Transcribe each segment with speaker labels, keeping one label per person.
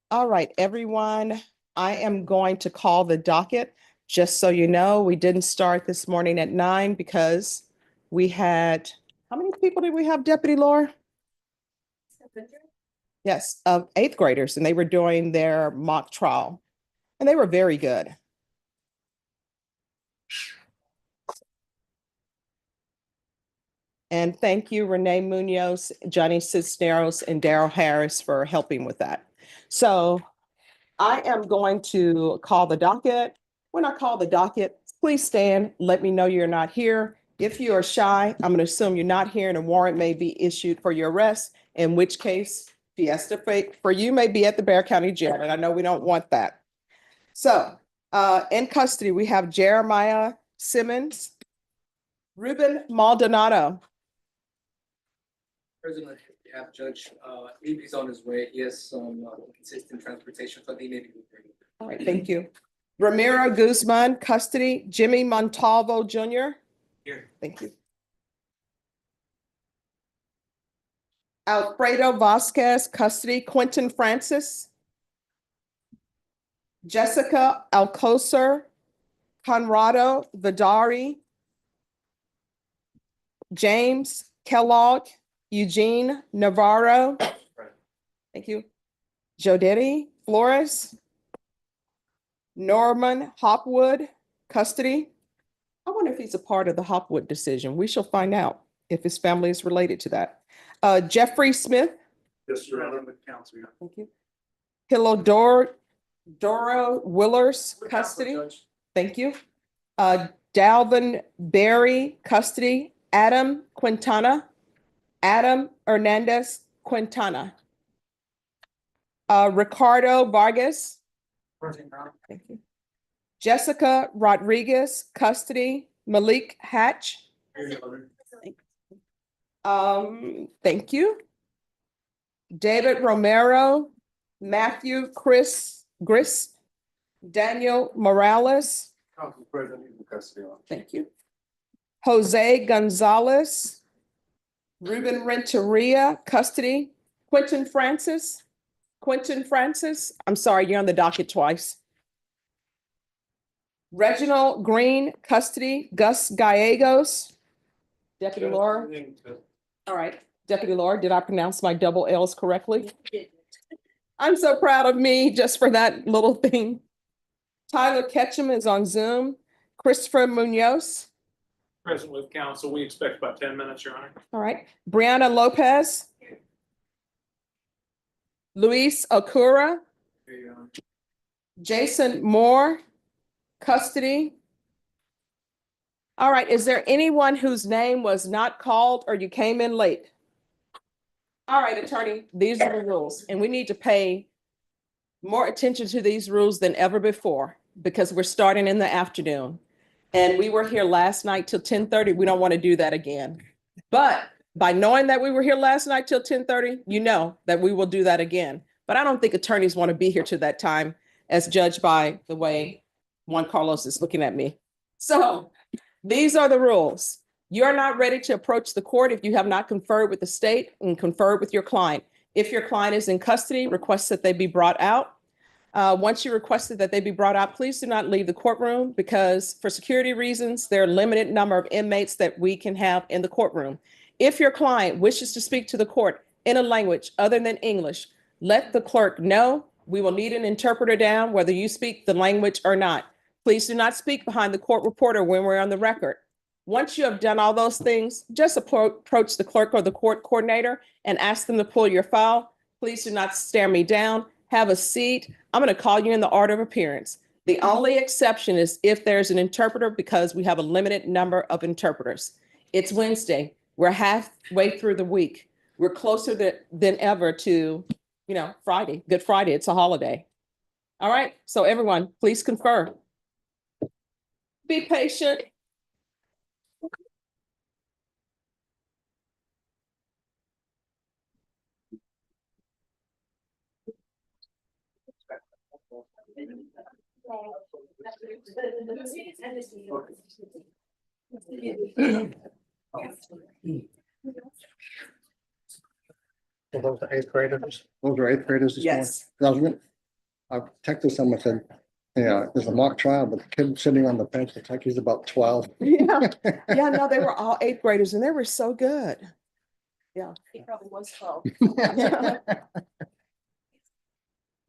Speaker 1: All right, everyone, I am going to call the docket. Just so you know, we didn't start this morning at 9 because we had, how many people did we have, Deputy Laura? Yes, of eighth graders, and they were doing their mock trial, and they were very good. And thank you, Renee Munoz, Johnny Cisneros, and Daryl Harris for helping with that. So I am going to call the docket. When I call the docket, please stand. Let me know you're not here. If you are shy, I'm going to assume you're not here and a warrant may be issued for your arrest, in which case Fiesta for you may be at the Bexar County Jail, and I know we don't want that. So in custody, we have Jeremiah Simmons, Ruben Maldonado.
Speaker 2: President, you have Judge Levy's on his way. He has some consistent transportation funding. Maybe we'll bring it.
Speaker 1: All right, thank you. Ramiro Guzman, custody, Jimmy Montalvo Jr.
Speaker 2: Here.
Speaker 1: Thank you. Alfredo Vasquez, custody, Quentin Francis. Jessica Alcocer, Conrado Vidari. James Kellogg, Eugene Navarro. Thank you. Jodeti Flores. Norman Hopwood, custody. I wonder if he's a part of the Hopwood decision. We shall find out if his family is related to that. Jeffrey Smith.
Speaker 3: Yes, Your Honor, with counsel.
Speaker 1: Thank you. Hilodoro Willers, custody. Thank you. Dalvin Berry, custody. Adam Quintana. Adam Hernandez Quintana. Ricardo Vargas. Thank you. Jessica Rodriguez, custody. Malik Hatch. Thank you. David Romero, Matthew Gris, Daniel Morales.
Speaker 3: Council President, in custody.
Speaker 1: Thank you. Jose Gonzalez, Ruben Renteria, custody. Quentin Francis. I'm sorry, you're on the docket twice. Reginald Green, custody. Gus Gallegos. Deputy Laura. All right, Deputy Laura, did I pronounce my double L's correctly? I'm so proud of me just for that little thing. Tyler Ketchum is on Zoom. Christopher Munoz.
Speaker 4: Present with counsel, we expect about 10 minutes, Your Honor.
Speaker 1: All right. Brianna Lopez. Luis Okura. Jason Moore, custody. All right. Is there anyone whose name was not called or you came in late? All right, attorney, these are the rules, and we need to pay more attention to these rules than ever before because we're starting in the afternoon. And we were here last night till 10:30. We don't want to do that again. But by knowing that we were here last night till 10:30, you know that we will do that again. But I don't think attorneys want to be here to that time, as judged by the way Juan Carlos is looking at me. So these are the rules. You're not ready to approach the court if you have not conferred with the state and conferred with your client. If your client is in custody, request that they be brought out. Once you requested that they be brought out, please do not leave the courtroom because for security reasons, there are a limited number of inmates that we can have in the courtroom. If your client wishes to speak to the court in a language other than English, let the clerk know. We will need an interpreter down whether you speak the language or not. Please do not speak behind the court reporter when we're on the record. Once you have done all those things, just approach the clerk or the court coordinator and ask them to pull your file. Please do not stare me down. Have a seat. I'm going to call you in the order of appearance. The only exception is if there's an interpreter because we have a limited number of interpreters. It's Wednesday. We're halfway through the week. We're closer than ever to, Friday, Good Friday. It's a holiday. All right. So everyone, please confer. Be patient.
Speaker 3: Those are eighth graders. Those are eighth graders this morning.
Speaker 1: Yes.
Speaker 3: That was
Speaker 5: I texted someone, said, yeah, there's a mock trial, but the kid sitting on the bench looks like he's about 12.
Speaker 1: Yeah, yeah, no, they were all eighth graders and they were so good. Yeah, he probably was 12.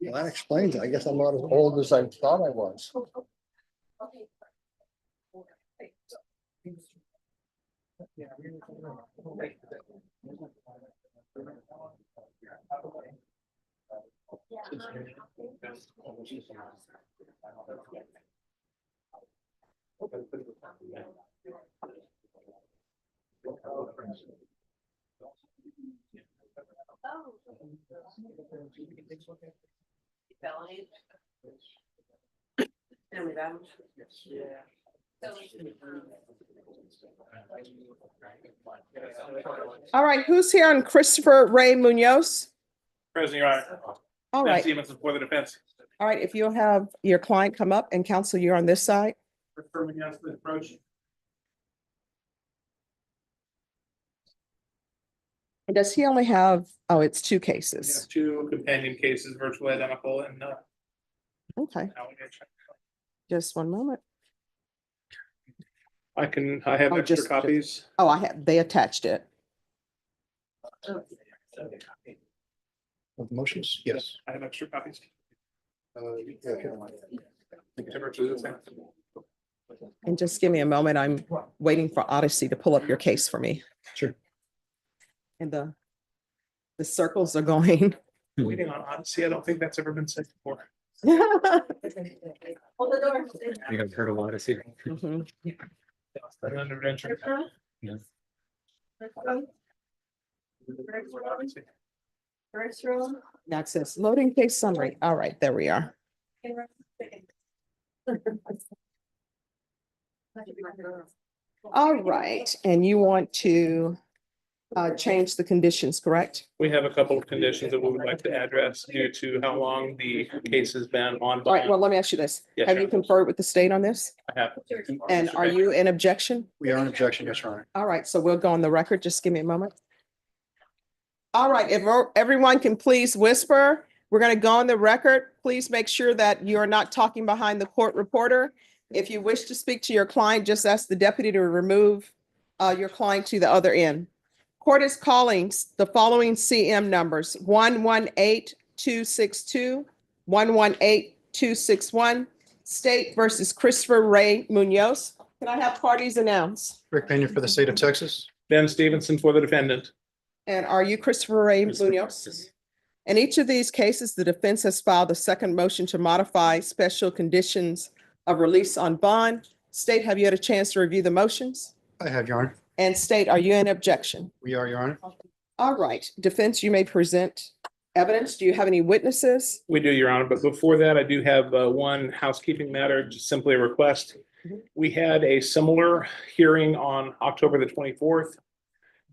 Speaker 5: Well, that explains it. I guess I'm not as old as I thought I was.
Speaker 1: All right, who's here on Christopher Ray Munoz?
Speaker 4: President, Your Honor.
Speaker 1: All
Speaker 4: Ben
Speaker 1: right,
Speaker 4: Stevenson for the defense.
Speaker 1: all right, if you'll have your client come up and counsel, you're on this side.
Speaker 4: Refer against the approach.
Speaker 1: Does he only have, oh, it's two
Speaker 4: We have
Speaker 1: cases.
Speaker 4: two companion cases virtually identical and
Speaker 1: Okay,
Speaker 4: allegation.
Speaker 1: just one moment.
Speaker 4: I have
Speaker 1: Oh,
Speaker 4: extra
Speaker 1: just-
Speaker 4: copies.
Speaker 1: Oh, they attached it.
Speaker 5: With motions? Yes.
Speaker 4: I have extra copies.
Speaker 1: And just give me a moment. I'm waiting for Odyssey to pull up your case for me.
Speaker 5: Sure.
Speaker 1: And the circles are going.
Speaker 4: Waiting on Odyssey. I don't think that's ever been said before.
Speaker 1: Mhm.
Speaker 6: You guys heard a lot of it.
Speaker 4: An intervention.
Speaker 1: Now it says loading case summary. All right, there we are. All right, and you want to change the conditions, correct?
Speaker 4: We have a couple of conditions that we would like to address due to how long the case has been on.
Speaker 1: All right, well, let me ask you this.
Speaker 4: Yes,
Speaker 1: Have you
Speaker 4: Your
Speaker 1: conferred with the state on this?
Speaker 4: I have.
Speaker 1: And are you in objection?
Speaker 5: We are in objection, yes, Your Honor.
Speaker 1: All right, so we'll go on the record. Just give me a moment. All right, if everyone can please whisper, we're going to go on the record. Please make sure that you are not talking behind the court reporter. If you wish to speak to your client, just ask the deputy to remove your client to the other end. Court is calling the following CM numbers: 118-262, 118-261, State versus Christopher Ray Munoz. Can I have parties announce?
Speaker 3: Rick Pena for the state of Texas.
Speaker 4: Ben Stevenson for the defendant.
Speaker 1: And are you Christopher Ray Munoz? In each of these cases, the defense has filed a second motion to modify special conditions of release on bond. State, have you had a chance to review the motions?
Speaker 3: I have, Your Honor.
Speaker 1: And state, are you in objection?
Speaker 3: We are, Your Honor.
Speaker 1: All right, defense, you may present evidence. Do you have any witnesses?
Speaker 4: We do, Your Honor, but before that, I do have one housekeeping matter, just simply a request.
Speaker 1: Mhm.
Speaker 4: We had a similar hearing on October the 24th.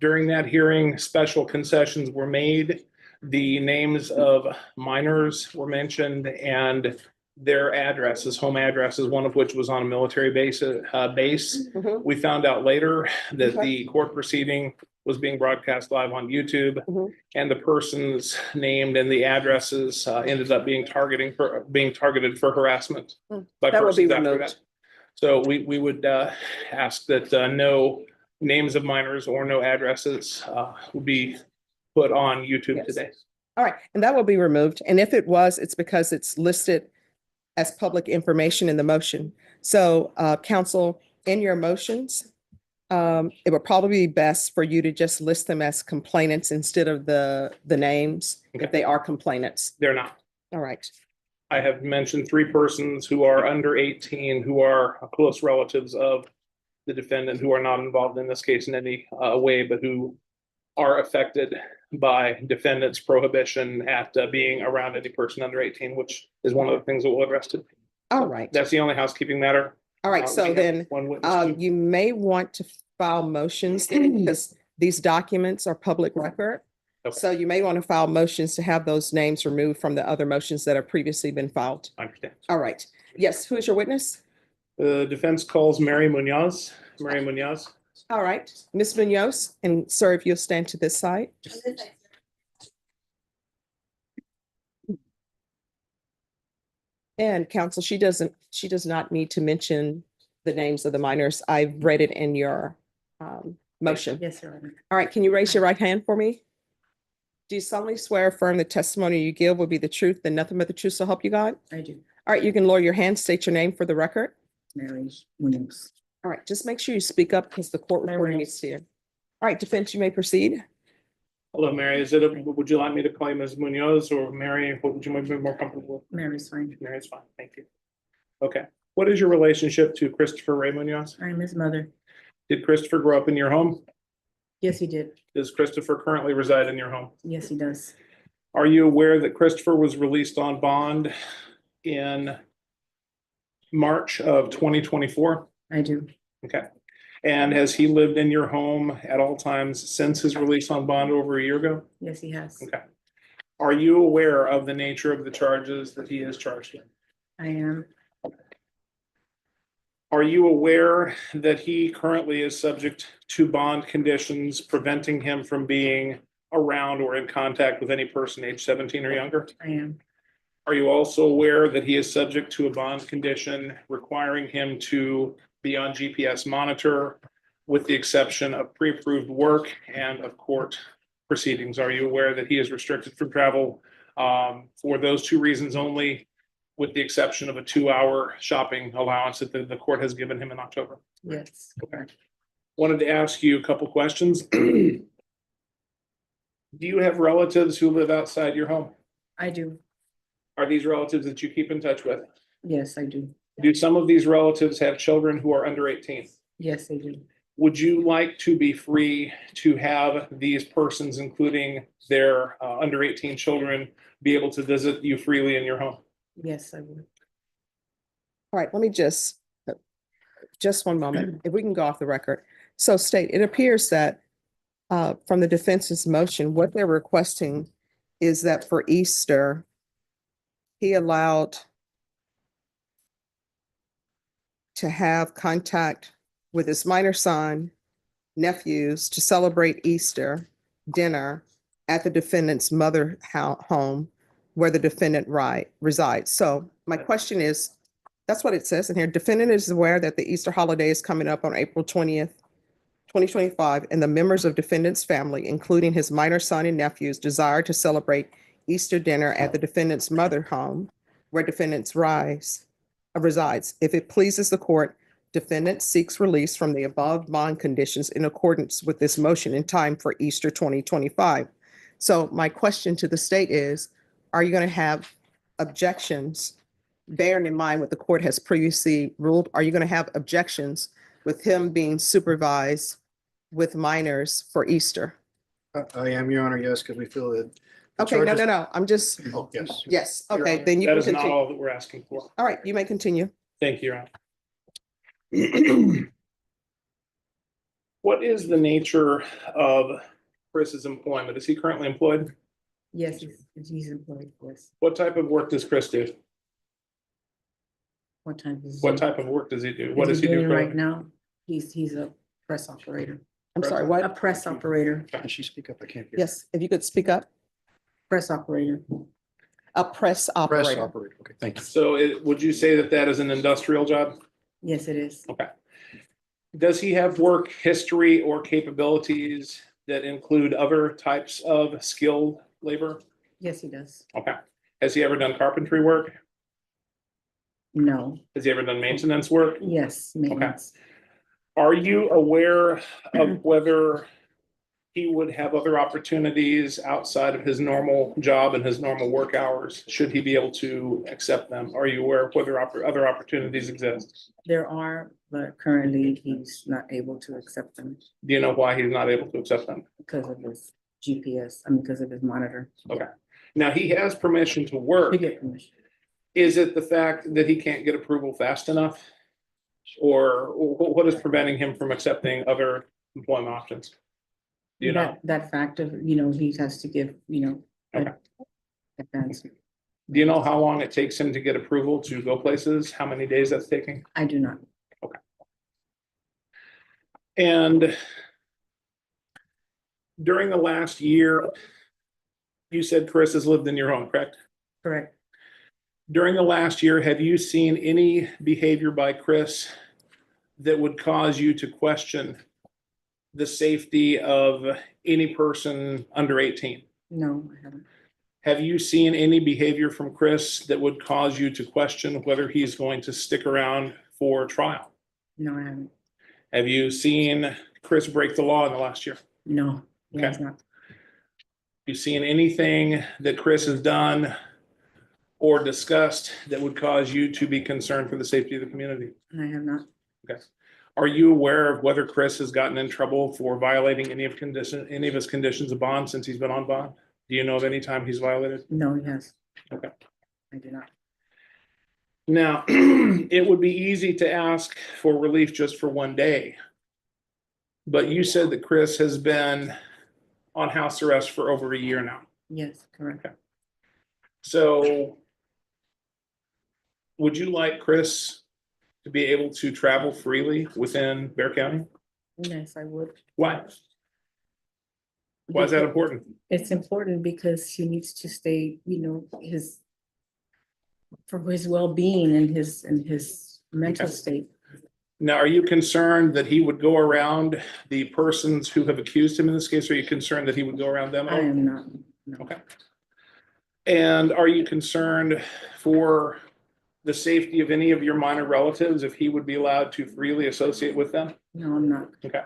Speaker 4: During that hearing, special concessions were made. The names of minors were mentioned and their addresses, home addresses, one of which was on a military base.
Speaker 1: Mhm.
Speaker 4: We found out later that
Speaker 1: Okay.
Speaker 4: the court proceeding was being broadcast live on YouTube,
Speaker 1: Mhm.
Speaker 4: and the persons named and the addresses ended up being targeted for harassment by
Speaker 1: That will be
Speaker 4: persons after
Speaker 1: removed.
Speaker 4: that. So we would ask that no names of minors or no addresses would be put on YouTube
Speaker 1: Yes.
Speaker 4: today.
Speaker 1: All right, and that will be removed. And if it was, it's because it's listed as public information in the motion. So, counsel, in your motions, it would probably be best for you to just list them as complainants instead of the names, if
Speaker 4: Okay.
Speaker 1: they are complainants.
Speaker 4: They're not.
Speaker 1: All right.
Speaker 4: I have mentioned three persons who are under 18, who are close relatives of the defendant, who are not involved in this case in any way, but who are affected by defendant's prohibition at being around any person under 18, which is one of the things that we'll address today.
Speaker 1: All right.
Speaker 4: That's the only housekeeping matter.
Speaker 1: All right,
Speaker 4: We
Speaker 1: so
Speaker 4: have
Speaker 1: then,
Speaker 4: one witness.
Speaker 1: you may want to file motions because these documents are public record.
Speaker 4: Okay.
Speaker 1: So you may want to file motions to have those names removed from the other motions that have previously been filed.
Speaker 4: I understand.
Speaker 1: All right. Yes, who is your witness?
Speaker 4: The defense calls Mary Munoz. Mary Munoz.
Speaker 1: All right, Ms. Munoz, and sir, if you'll stand to this side. And counsel, she does not need to mention the names of the minors. I've read it in your motion.
Speaker 6: Yes, Your Honor.
Speaker 1: All right, can you raise your right hand for me? Do you solemnly swear or affirm the testimony you give will be the truth and nothing but the truth, so help you God?
Speaker 6: I do.
Speaker 1: All right, you can lower your hand, state your name for the record.
Speaker 6: Mary Williams.
Speaker 1: All right, just make sure you speak up because the court
Speaker 6: Mary
Speaker 1: reporter
Speaker 6: Williams.
Speaker 1: needs to hear. All right, defense, you may proceed.
Speaker 4: Hello, Mary. Would you like me to call you Ms. Munoz or Mary? What would you be more comfortable with?
Speaker 6: Mary's fine.
Speaker 4: Mary's fine. Thank you. Okay. What is your relationship to Christopher Ray Munoz?
Speaker 6: I'm his mother.
Speaker 4: Did Christopher grow up in your home?
Speaker 6: Yes, he did.
Speaker 4: Does Christopher currently reside in your home?
Speaker 6: Yes, he does.
Speaker 4: Are you aware that Christopher was released on bond in March of 2024?
Speaker 6: I do.
Speaker 4: Okay. And has he lived in your home at all times since his release on bond over a year ago?
Speaker 6: Yes, he has.
Speaker 4: Okay. Are you aware of the nature of the charges that he is charged with?
Speaker 6: I am.
Speaker 4: Are you aware that he currently is subject to bond conditions preventing him from being around or in contact with any person age 17 or younger?
Speaker 6: I am.
Speaker 4: Are you also aware that he is subject to a bond condition requiring him to be on GPS monitor with the exception of pre-approved work and of court proceedings? Are you aware that he is restricted from travel for those two reasons only, with the exception of a 2-hour shopping allowance that the court has given him in October?
Speaker 6: Yes.
Speaker 4: Okay. Wanted to ask you a couple questions. Do you have relatives who live outside your home?
Speaker 6: I do.
Speaker 4: Are these relatives that you keep in touch with?
Speaker 6: Yes, I do.
Speaker 4: Do some of these relatives have children who are under 18?
Speaker 6: Yes, I do.
Speaker 4: Would you like to be free to have these persons, including their under 18 children, be able to visit you freely in your home?
Speaker 6: Yes, I would.
Speaker 1: All right, let me just one moment, if we can go off the record. So state, it appears that from the defense's motion, what they're requesting is that for Easter, he allowed to have contact with his minor son, nephews to celebrate Easter dinner at the defendant's mother home where the defendant resides. So my question is, that's what it says in here. Defendant is aware that the Easter holiday is coming up on April 20th, 2025, and the members of defendant's family, including his minor son and nephews, desire to celebrate Easter dinner at the defendant's mother home where defendants resides. If it pleases the court, defendant seeks release from the above bond conditions in accordance with this motion in time for Easter 2025. So my question to the state is, are you going to have objections, bearing in mind what the court has previously ruled? Are you going to have objections with him being supervised with minors for Easter?
Speaker 3: I am, Your Honor, yes, because we feel that. the
Speaker 1: Okay, no,
Speaker 3: charges-
Speaker 1: I'm just,
Speaker 3: Oh, yes.
Speaker 1: yes,
Speaker 4: Your
Speaker 1: okay,
Speaker 4: Honor,
Speaker 1: then you
Speaker 4: that
Speaker 1: can
Speaker 4: is not
Speaker 1: continue.
Speaker 4: all that we're asking for.
Speaker 1: All right, you may continue.
Speaker 4: Thank you, Your Honor. What is the nature of Chris's employment? Is he currently employed?
Speaker 6: Yes, he's employed. Yes.
Speaker 4: What type of work does Chris do?
Speaker 6: What time is?
Speaker 4: What type of work does he do? What does he do?
Speaker 6: doing
Speaker 4: for a
Speaker 6: right
Speaker 4: living?
Speaker 6: now? He's a press operator.
Speaker 1: I'm sorry,
Speaker 6: A
Speaker 1: what?
Speaker 6: press operator.
Speaker 3: Can she speak up? I can't hear.
Speaker 1: Yes, if you could speak up.
Speaker 6: Press operator.
Speaker 1: A press
Speaker 3: Press
Speaker 1: operator.
Speaker 3: operator. Okay, thank you.
Speaker 4: So would you say that that is an industrial job?
Speaker 6: Yes, it is.
Speaker 4: Okay. Does he have work history or capabilities that include other types of skilled labor?
Speaker 6: Yes, he does.
Speaker 4: Okay. Has he ever done carpentry work?
Speaker 6: No.
Speaker 4: Has he ever done maintenance work?
Speaker 6: Yes, maintenance.
Speaker 4: Are you aware of whether he would have other opportunities outside of his normal job and his normal work hours? Should he be able to accept them? Are you aware of whether other opportunities exist?
Speaker 6: There are, but currently he's not able to accept them
Speaker 4: Do you know why he's not able to accept them?
Speaker 6: because of his GPS, I mean, because of his monitor.
Speaker 4: Okay. Now, he has permission to work.
Speaker 6: To get permission.
Speaker 4: Is it the fact that he can't get approval fast enough? Or what is preventing him from accepting other employment options? Do you know?
Speaker 6: That fact of, he has to give,
Speaker 4: Okay.
Speaker 6: advance.
Speaker 4: Do you know how long it takes him to get approval to go places? How many days that's taking?
Speaker 6: I do not.
Speaker 4: And during the last year, you said Chris has lived in your home, correct?
Speaker 6: Correct.
Speaker 4: During the last year, have you seen any behavior by Chris that would cause you to question the safety of any person under 18?
Speaker 6: No, I haven't.
Speaker 4: Have you seen any behavior from Chris that would cause you to question whether he's going to stick around for trial?
Speaker 6: No, I haven't.
Speaker 4: Have you seen Chris break the law in the last year?
Speaker 6: No, he has
Speaker 4: Okay.
Speaker 6: not.
Speaker 4: You seen anything that Chris has done or discussed that would cause you to be concerned for the safety of the community?
Speaker 6: I have not.
Speaker 4: Okay. Are you aware of whether Chris has gotten in trouble for violating any of his conditions of bond since he's been on bond? Do you know of any time he's violated?
Speaker 6: No, he has.
Speaker 4: Okay.
Speaker 6: I do not.
Speaker 4: Now, it would be easy to ask for relief just for one day. But you said that Chris has been on house arrest for over a year now.
Speaker 6: Yes, correct.
Speaker 4: So would you like Chris to be able to travel freely within Bear County?
Speaker 6: Yes, I would.
Speaker 4: Why? Why is that important?
Speaker 6: It's important because he needs to stay, for his well-being and his mental
Speaker 4: Okay.
Speaker 6: state.
Speaker 4: Now, are you concerned that he would go around the persons who have accused him in this case? Or are you concerned that he would go around them?
Speaker 6: I am not. No.
Speaker 4: Okay. And are you concerned for the safety of any of your minor relatives if he would be allowed to freely associate with them?
Speaker 6: No, I'm not.
Speaker 4: Okay.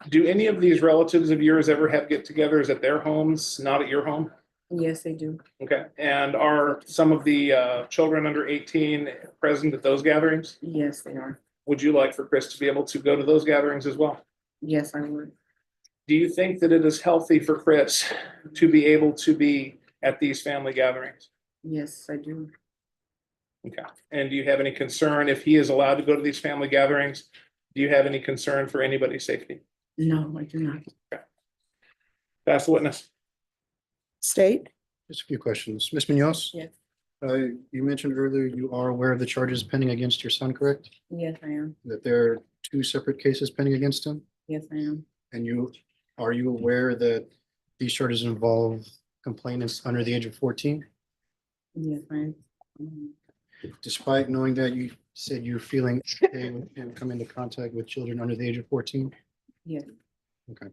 Speaker 4: Do any of these relatives of yours ever have get-togethers at their homes, not at your home?
Speaker 6: Yes, they do.
Speaker 4: Okay. And are some of the children under 18 present at those gatherings?
Speaker 6: Yes, they are.
Speaker 4: Would you like for Chris to be able to go to those gatherings as well?
Speaker 6: Yes, I would.
Speaker 4: Do you think that it is healthy for Chris to be able to be at these family gatherings?
Speaker 6: Yes, I do.
Speaker 4: Okay. And do you have any concern if he is allowed to go to these family gatherings? Do you have any concern for anybody's safety?
Speaker 6: No, I do not.
Speaker 4: Pass the witness.
Speaker 1: State?
Speaker 3: Just a few questions. Ms. Munoz?
Speaker 6: Yes.
Speaker 3: You mentioned earlier you are aware of the charges pending against your son, correct?
Speaker 6: Yes, I am.
Speaker 3: That there are 2 separate cases pending against him?
Speaker 6: Yes, I am.
Speaker 3: And are you aware that these charges involve complainants under the age of 14?
Speaker 6: Yes, I am.
Speaker 3: Despite knowing that, you said you're feeling okay with him coming into contact with children under the age of 14?
Speaker 6: Yes.
Speaker 3: Okay.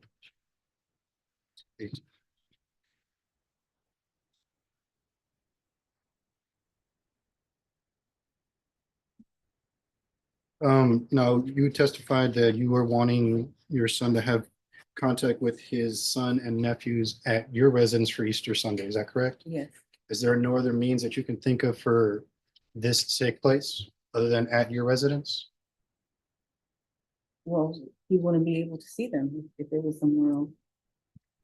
Speaker 3: No, you testified that you were wanting your son to have contact with his son and nephews at your residence for Easter Sunday. Is that correct?
Speaker 6: Yes.
Speaker 3: Is there no other means that you can think of for this to take place other than at your residence?
Speaker 6: Well, he wouldn't be able to see them if they were somewhere else,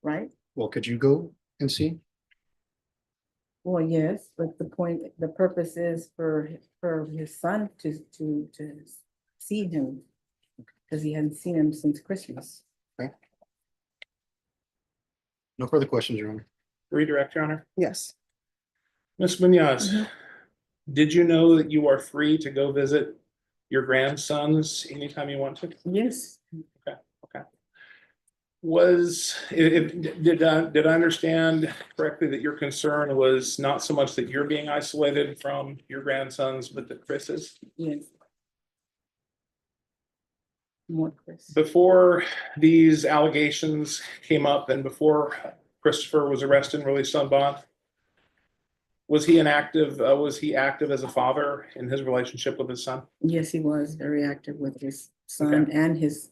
Speaker 6: right?
Speaker 3: Well, could you go and see?
Speaker 6: Well, yes, but the purpose is for his son to see him. Because he hadn't seen him since Christmas.
Speaker 3: No further questions, Your Honor.
Speaker 4: Redirect, Your Honor.
Speaker 1: Yes.
Speaker 4: Ms. Munoz,
Speaker 6: Mhm.
Speaker 4: did you know that you are free to go visit your grandsons anytime you want to?
Speaker 6: Yes,
Speaker 4: Did I understand correctly that your concern was not so much that you're being isolated from your grandsons, but that Chris is?
Speaker 6: yes. More Chris.
Speaker 4: Before these allegations came up and before Christopher was arrested and released on bond, was he active as a father in his relationship with his son?
Speaker 6: Yes, he was very active with his son and his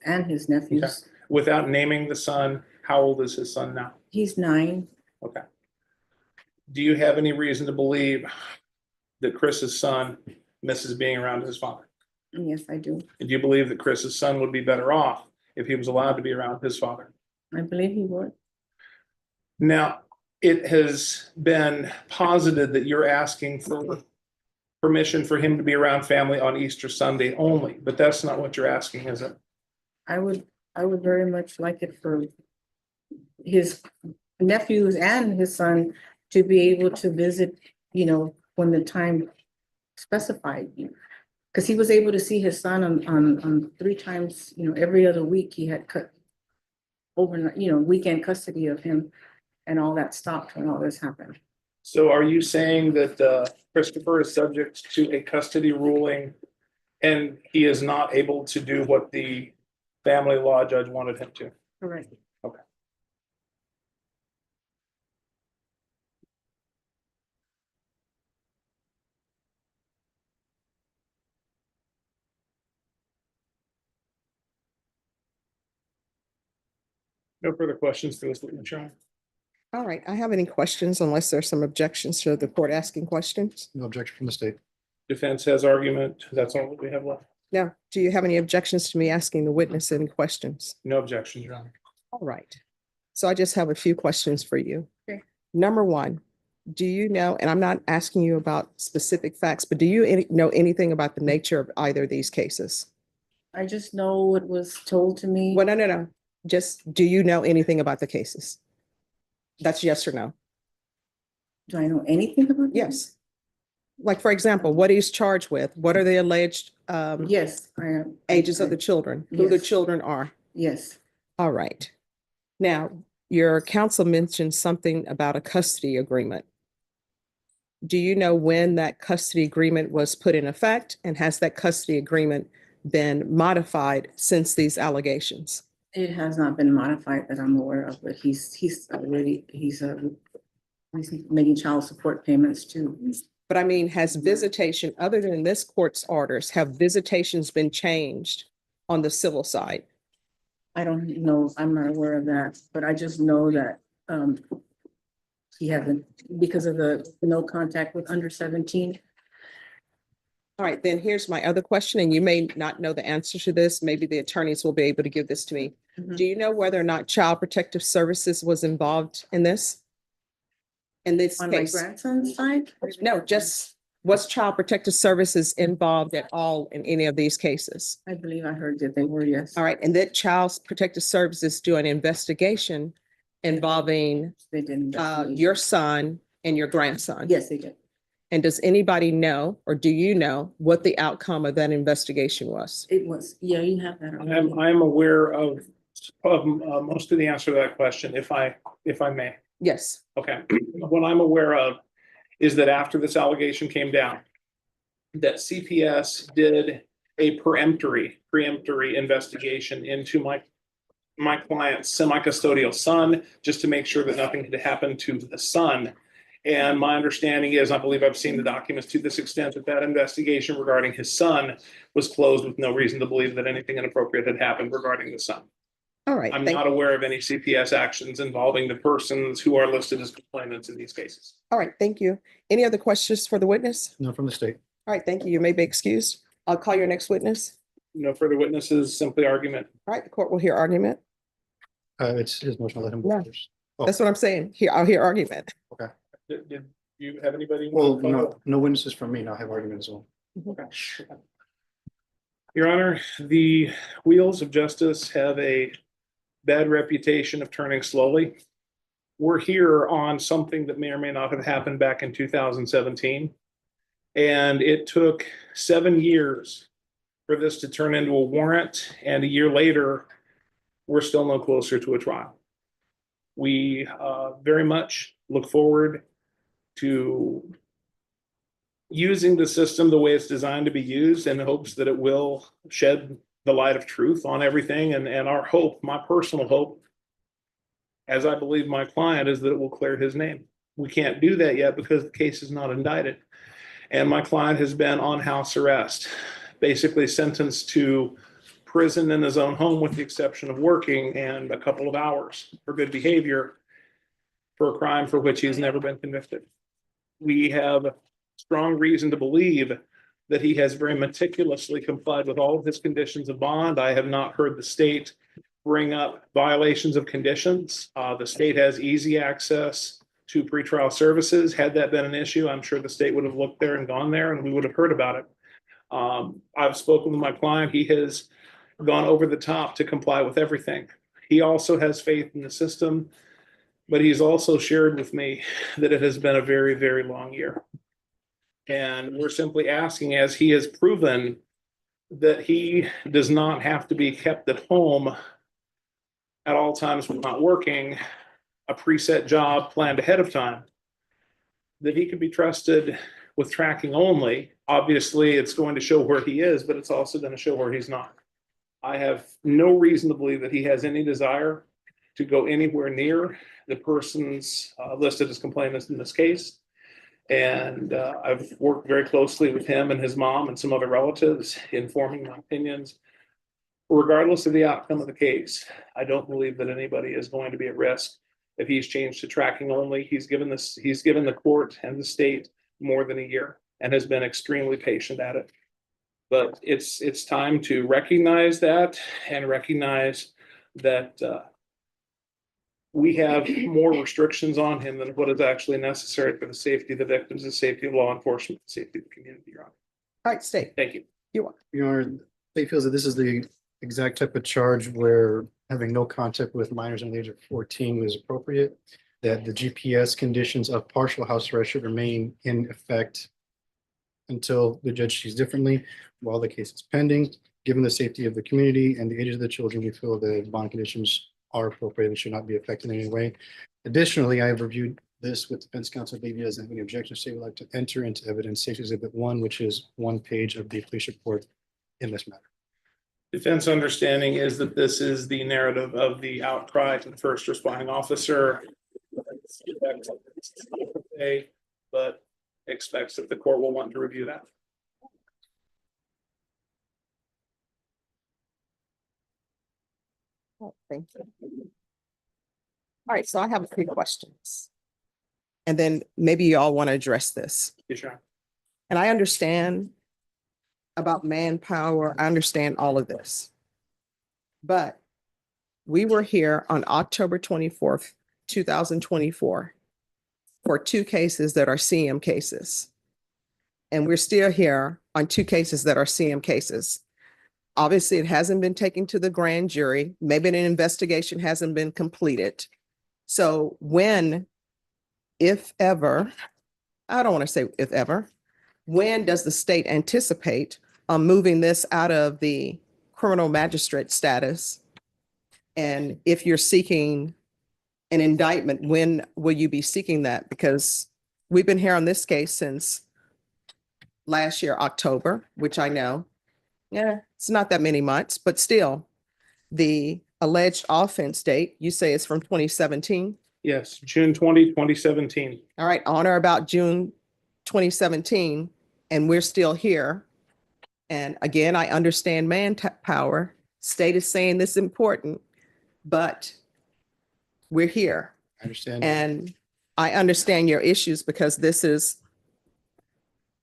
Speaker 6: nephews.
Speaker 4: Without naming the son, how old is his son now?
Speaker 6: He's 9.
Speaker 4: Okay. Do you have any reason to believe that Chris's son misses being around his father?
Speaker 6: Yes, I do.
Speaker 4: Do you believe that Chris's son would be better off if he was allowed to be around his father?
Speaker 6: I believe he would.
Speaker 4: Now, it has been posited that you're asking for permission for him to be around family on Easter Sunday only, but that's not what you're asking, is it?
Speaker 6: I would very much like it for his nephews and his son to be able to visit, when the time specified. Because he was able to see his son on 3 times, every other week. He had cut overnight, weekend custody of him, and all that stopped when all this happened.
Speaker 4: So are you saying that Christopher is subject to a custody ruling and he is not able to do what the family law judge wanted him to?
Speaker 6: Correct.
Speaker 4: No further questions for this witness, Your Honor.
Speaker 1: All right, I have any questions unless there's some objections to the court asking questions?
Speaker 3: No objection from the state.
Speaker 4: Defense has argument. That's all that we have left.
Speaker 1: Now, do you have any objections to me asking the witness any questions?
Speaker 4: No objections, Your Honor.
Speaker 1: All right. So I just have a few questions for you.
Speaker 6: Okay.
Speaker 1: Number one, do you know, and I'm not asking you about specific facts, but do you know anything about the nature of either of these cases?
Speaker 6: I just know what was told to me.
Speaker 1: Well, no. Just, do you know anything about the cases? That's yes or no?
Speaker 6: Do I know anything about? them?
Speaker 1: Yes. Like, for example, what he's charged with, what are the alleged
Speaker 6: Yes, I am.
Speaker 1: ages of the children, who the
Speaker 6: Yes.
Speaker 1: children are?
Speaker 6: Yes,
Speaker 1: All right. Now, your counsel mentioned something about a custody agreement. Do you know when that custody agreement was put in effect, and has that custody agreement been modified since these allegations?
Speaker 6: it has not been modified that I'm aware of, but he's making child support payments too.
Speaker 1: But I mean, has visitation, other than this court's orders, have visitations been changed on the civil side?
Speaker 6: I don't know, I'm not aware of that, but I just know that, he hasn't, because of the no contact with under 17.
Speaker 1: All right, then here's my other question, and you may not know the answer to this. Maybe the attorneys will be able to give this to me.
Speaker 6: Mhm.
Speaker 1: Do you know whether or not Child Protective Services was involved in this? In this
Speaker 6: On my
Speaker 1: case?
Speaker 6: grandson's side?
Speaker 1: No, just, was Child Protective Services involved at all in any of these cases?
Speaker 6: I believe I heard that they were, yes.
Speaker 1: All right, and did Child Protective Services do an investigation involving
Speaker 6: They didn't.
Speaker 1: your son and your grandson?
Speaker 6: Yes, they did.
Speaker 1: And does anybody know, or do you know, what the outcome of that investigation was?
Speaker 6: It was, yeah, you have that. already.
Speaker 4: I'm aware of most of the answer to that question, if I may.
Speaker 1: Yes.
Speaker 4: Okay, what I'm aware of is that after this allegation came down, that CPS did a preemptory investigation into my client's semi-custodial son, just to make sure that nothing had happened to the son. And my understanding is, I believe I've seen the documents to this extent, that investigation regarding his son was closed with no reason to believe that anything inappropriate had happened regarding the son.
Speaker 1: All right.
Speaker 4: I'm
Speaker 1: thank-
Speaker 4: not aware of any CPS actions involving the persons who are listed as complainants in these cases.
Speaker 1: All right, thank you. Any other questions for the witness?
Speaker 3: No from the state.
Speaker 1: All right, thank you. You may be excused. I'll call your next witness.
Speaker 4: No further witnesses, simply argument.
Speaker 1: All right, the court will hear argument.
Speaker 3: It's his motion. I'll let him
Speaker 1: No.
Speaker 3: go first. Oh.
Speaker 1: That's what I'm saying. Here, I'll hear argument.
Speaker 4: Did you have anybody?
Speaker 3: Well, no witnesses from me. And I'll have argument as well.
Speaker 4: Your Honor, the wheels of justice have a bad reputation of turning slowly. We're here on something that may or may not have happened back in 2017. And it took 7 years for this to turn into a warrant, and a year later, we're still no closer to a trial. We very much look forward to using the system the way it's designed to be used, in hopes that it will shed the light of truth on everything. And our hope, my personal hope, as I believe my client, is that it will clear his name. We can't do that yet because the case is not indicted. And my client has been on house arrest, basically sentenced to prison in his own home with the exception of working and a couple of hours for good behavior for a crime for which he has never been convicted. We have strong reason to believe that he has very meticulously complied with all of his conditions of bond. I have not heard the state bring up violations of conditions. The state has easy access to pretrial services. Had that been an issue, I'm sure the state would have looked there and gone there and we would have heard about it. I've spoken with my client. He has gone over the top to comply with everything. He also has faith in the system, but he's also shared with me that it has been a very, very long year. And we're simply asking, as he has proven that he does not have to be kept at home at all times when not working, a preset job planned ahead of time, that he can be trusted with tracking only. Obviously, it's going to show where he is, but it's also going to show where he's not. I have no reason to believe that he has any desire to go anywhere near the persons listed as complainants in this case. And I've worked very closely with him and his mom and some other relatives in forming my opinions. Regardless of the outcome of the case, I don't believe that anybody is going to be at risk if he's changed to tracking only. He's given the court and the state more than a year and has been extremely patient at it. But it's time to recognize that and recognize that we have more restrictions on him than what is actually necessary for the safety of the victims, the safety of law enforcement, the safety of the community, Your Honor.
Speaker 1: All right, state.
Speaker 4: Thank you.
Speaker 3: Your Honor, state feels that this is the exact type of charge where having no contact with minors under the age of 14 is appropriate, that the GPS conditions of partial house arrest should remain in effect until the judge sees differently while the case is pending. Given the safety of the community and the age of the children, we feel the bond conditions are appropriate and should not be affected in any way. Additionally, I have reviewed this with defense counsel. If he doesn't have any objections, state would like to enter into evidence Safety Exhibit 1, which is one page of the police report in this matter.
Speaker 4: Defense understanding is that this is the narrative of the outcry to the first responding officer. But expects that the court will want to review that.
Speaker 1: Oh, thank you. All right, so I have a few questions. And then maybe you all want to address this.
Speaker 4: Yes, Your Honor.
Speaker 1: And I understand about manpower. I understand all of this. But we were here on October 24th, 2024 for two cases that are CM cases. And we're still here on two cases that are CM cases. Obviously, it hasn't been taken to the grand jury. Maybe an investigation hasn't been completed. So when, if ever, I don't want to say if ever, when does the state anticipate moving this out of the criminal magistrate status? And if you're seeking an indictment, when will you be seeking that? Because we've been here on this case since last year, October, which I know, yeah, it's not that many months, but still, the alleged offense date, you say it's from 2017?
Speaker 4: Yes, June 20, 2017.
Speaker 1: All right, on or about June 2017, and we're still here. And again, I understand manpower. State is saying this is important, but we're here.
Speaker 3: I understand.
Speaker 1: And I understand your issues because this is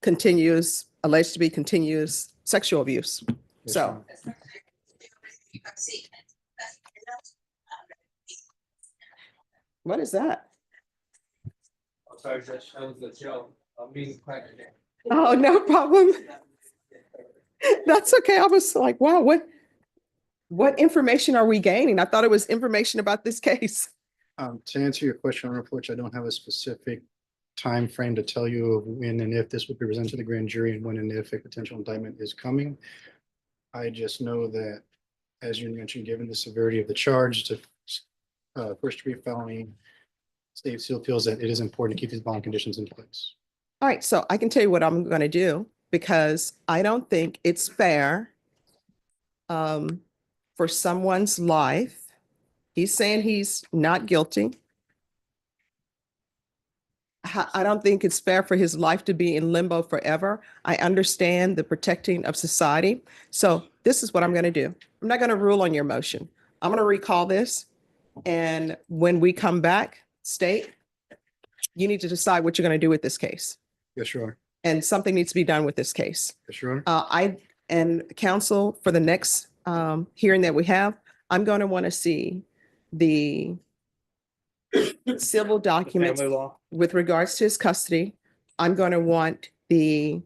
Speaker 1: continuous, alleged to be continuous sexual abuse.
Speaker 3: Yes,
Speaker 1: So,
Speaker 3: Your
Speaker 1: what is that?
Speaker 2: I'm sorry, Judge, that was the Joe, meeting planner there.
Speaker 1: Oh, no problem. That's okay. I was like, wow, what information are we gaining? I thought it was information about this case.
Speaker 3: To answer your question, unfortunately, I don't have a specific time frame to tell you of when and if this will be presented to the grand jury and when and if a potential indictment is coming. I just know that, as you mentioned, given the severity of the charge to first degree felony, state still feels that it is important to keep these bond conditions in place.
Speaker 1: All right, so I can tell you what I'm going to do because I don't think it's fair for someone's life. He's saying he's not guilty. I don't think it's fair for his life to be in limbo forever. I understand the protecting of society. So this is what I'm going to do. I'm not going to rule on your motion. I'm going to recall this. And when we come back, state, you need to decide what you're going to do with this case.
Speaker 3: Yes, sure.
Speaker 1: And something needs to be done with this case.
Speaker 3: Yes, sure.
Speaker 1: I and counsel for the next hearing that we have, I'm going to want to see the civil documents
Speaker 4: Family law.
Speaker 1: with regards to his custody. I'm going to want the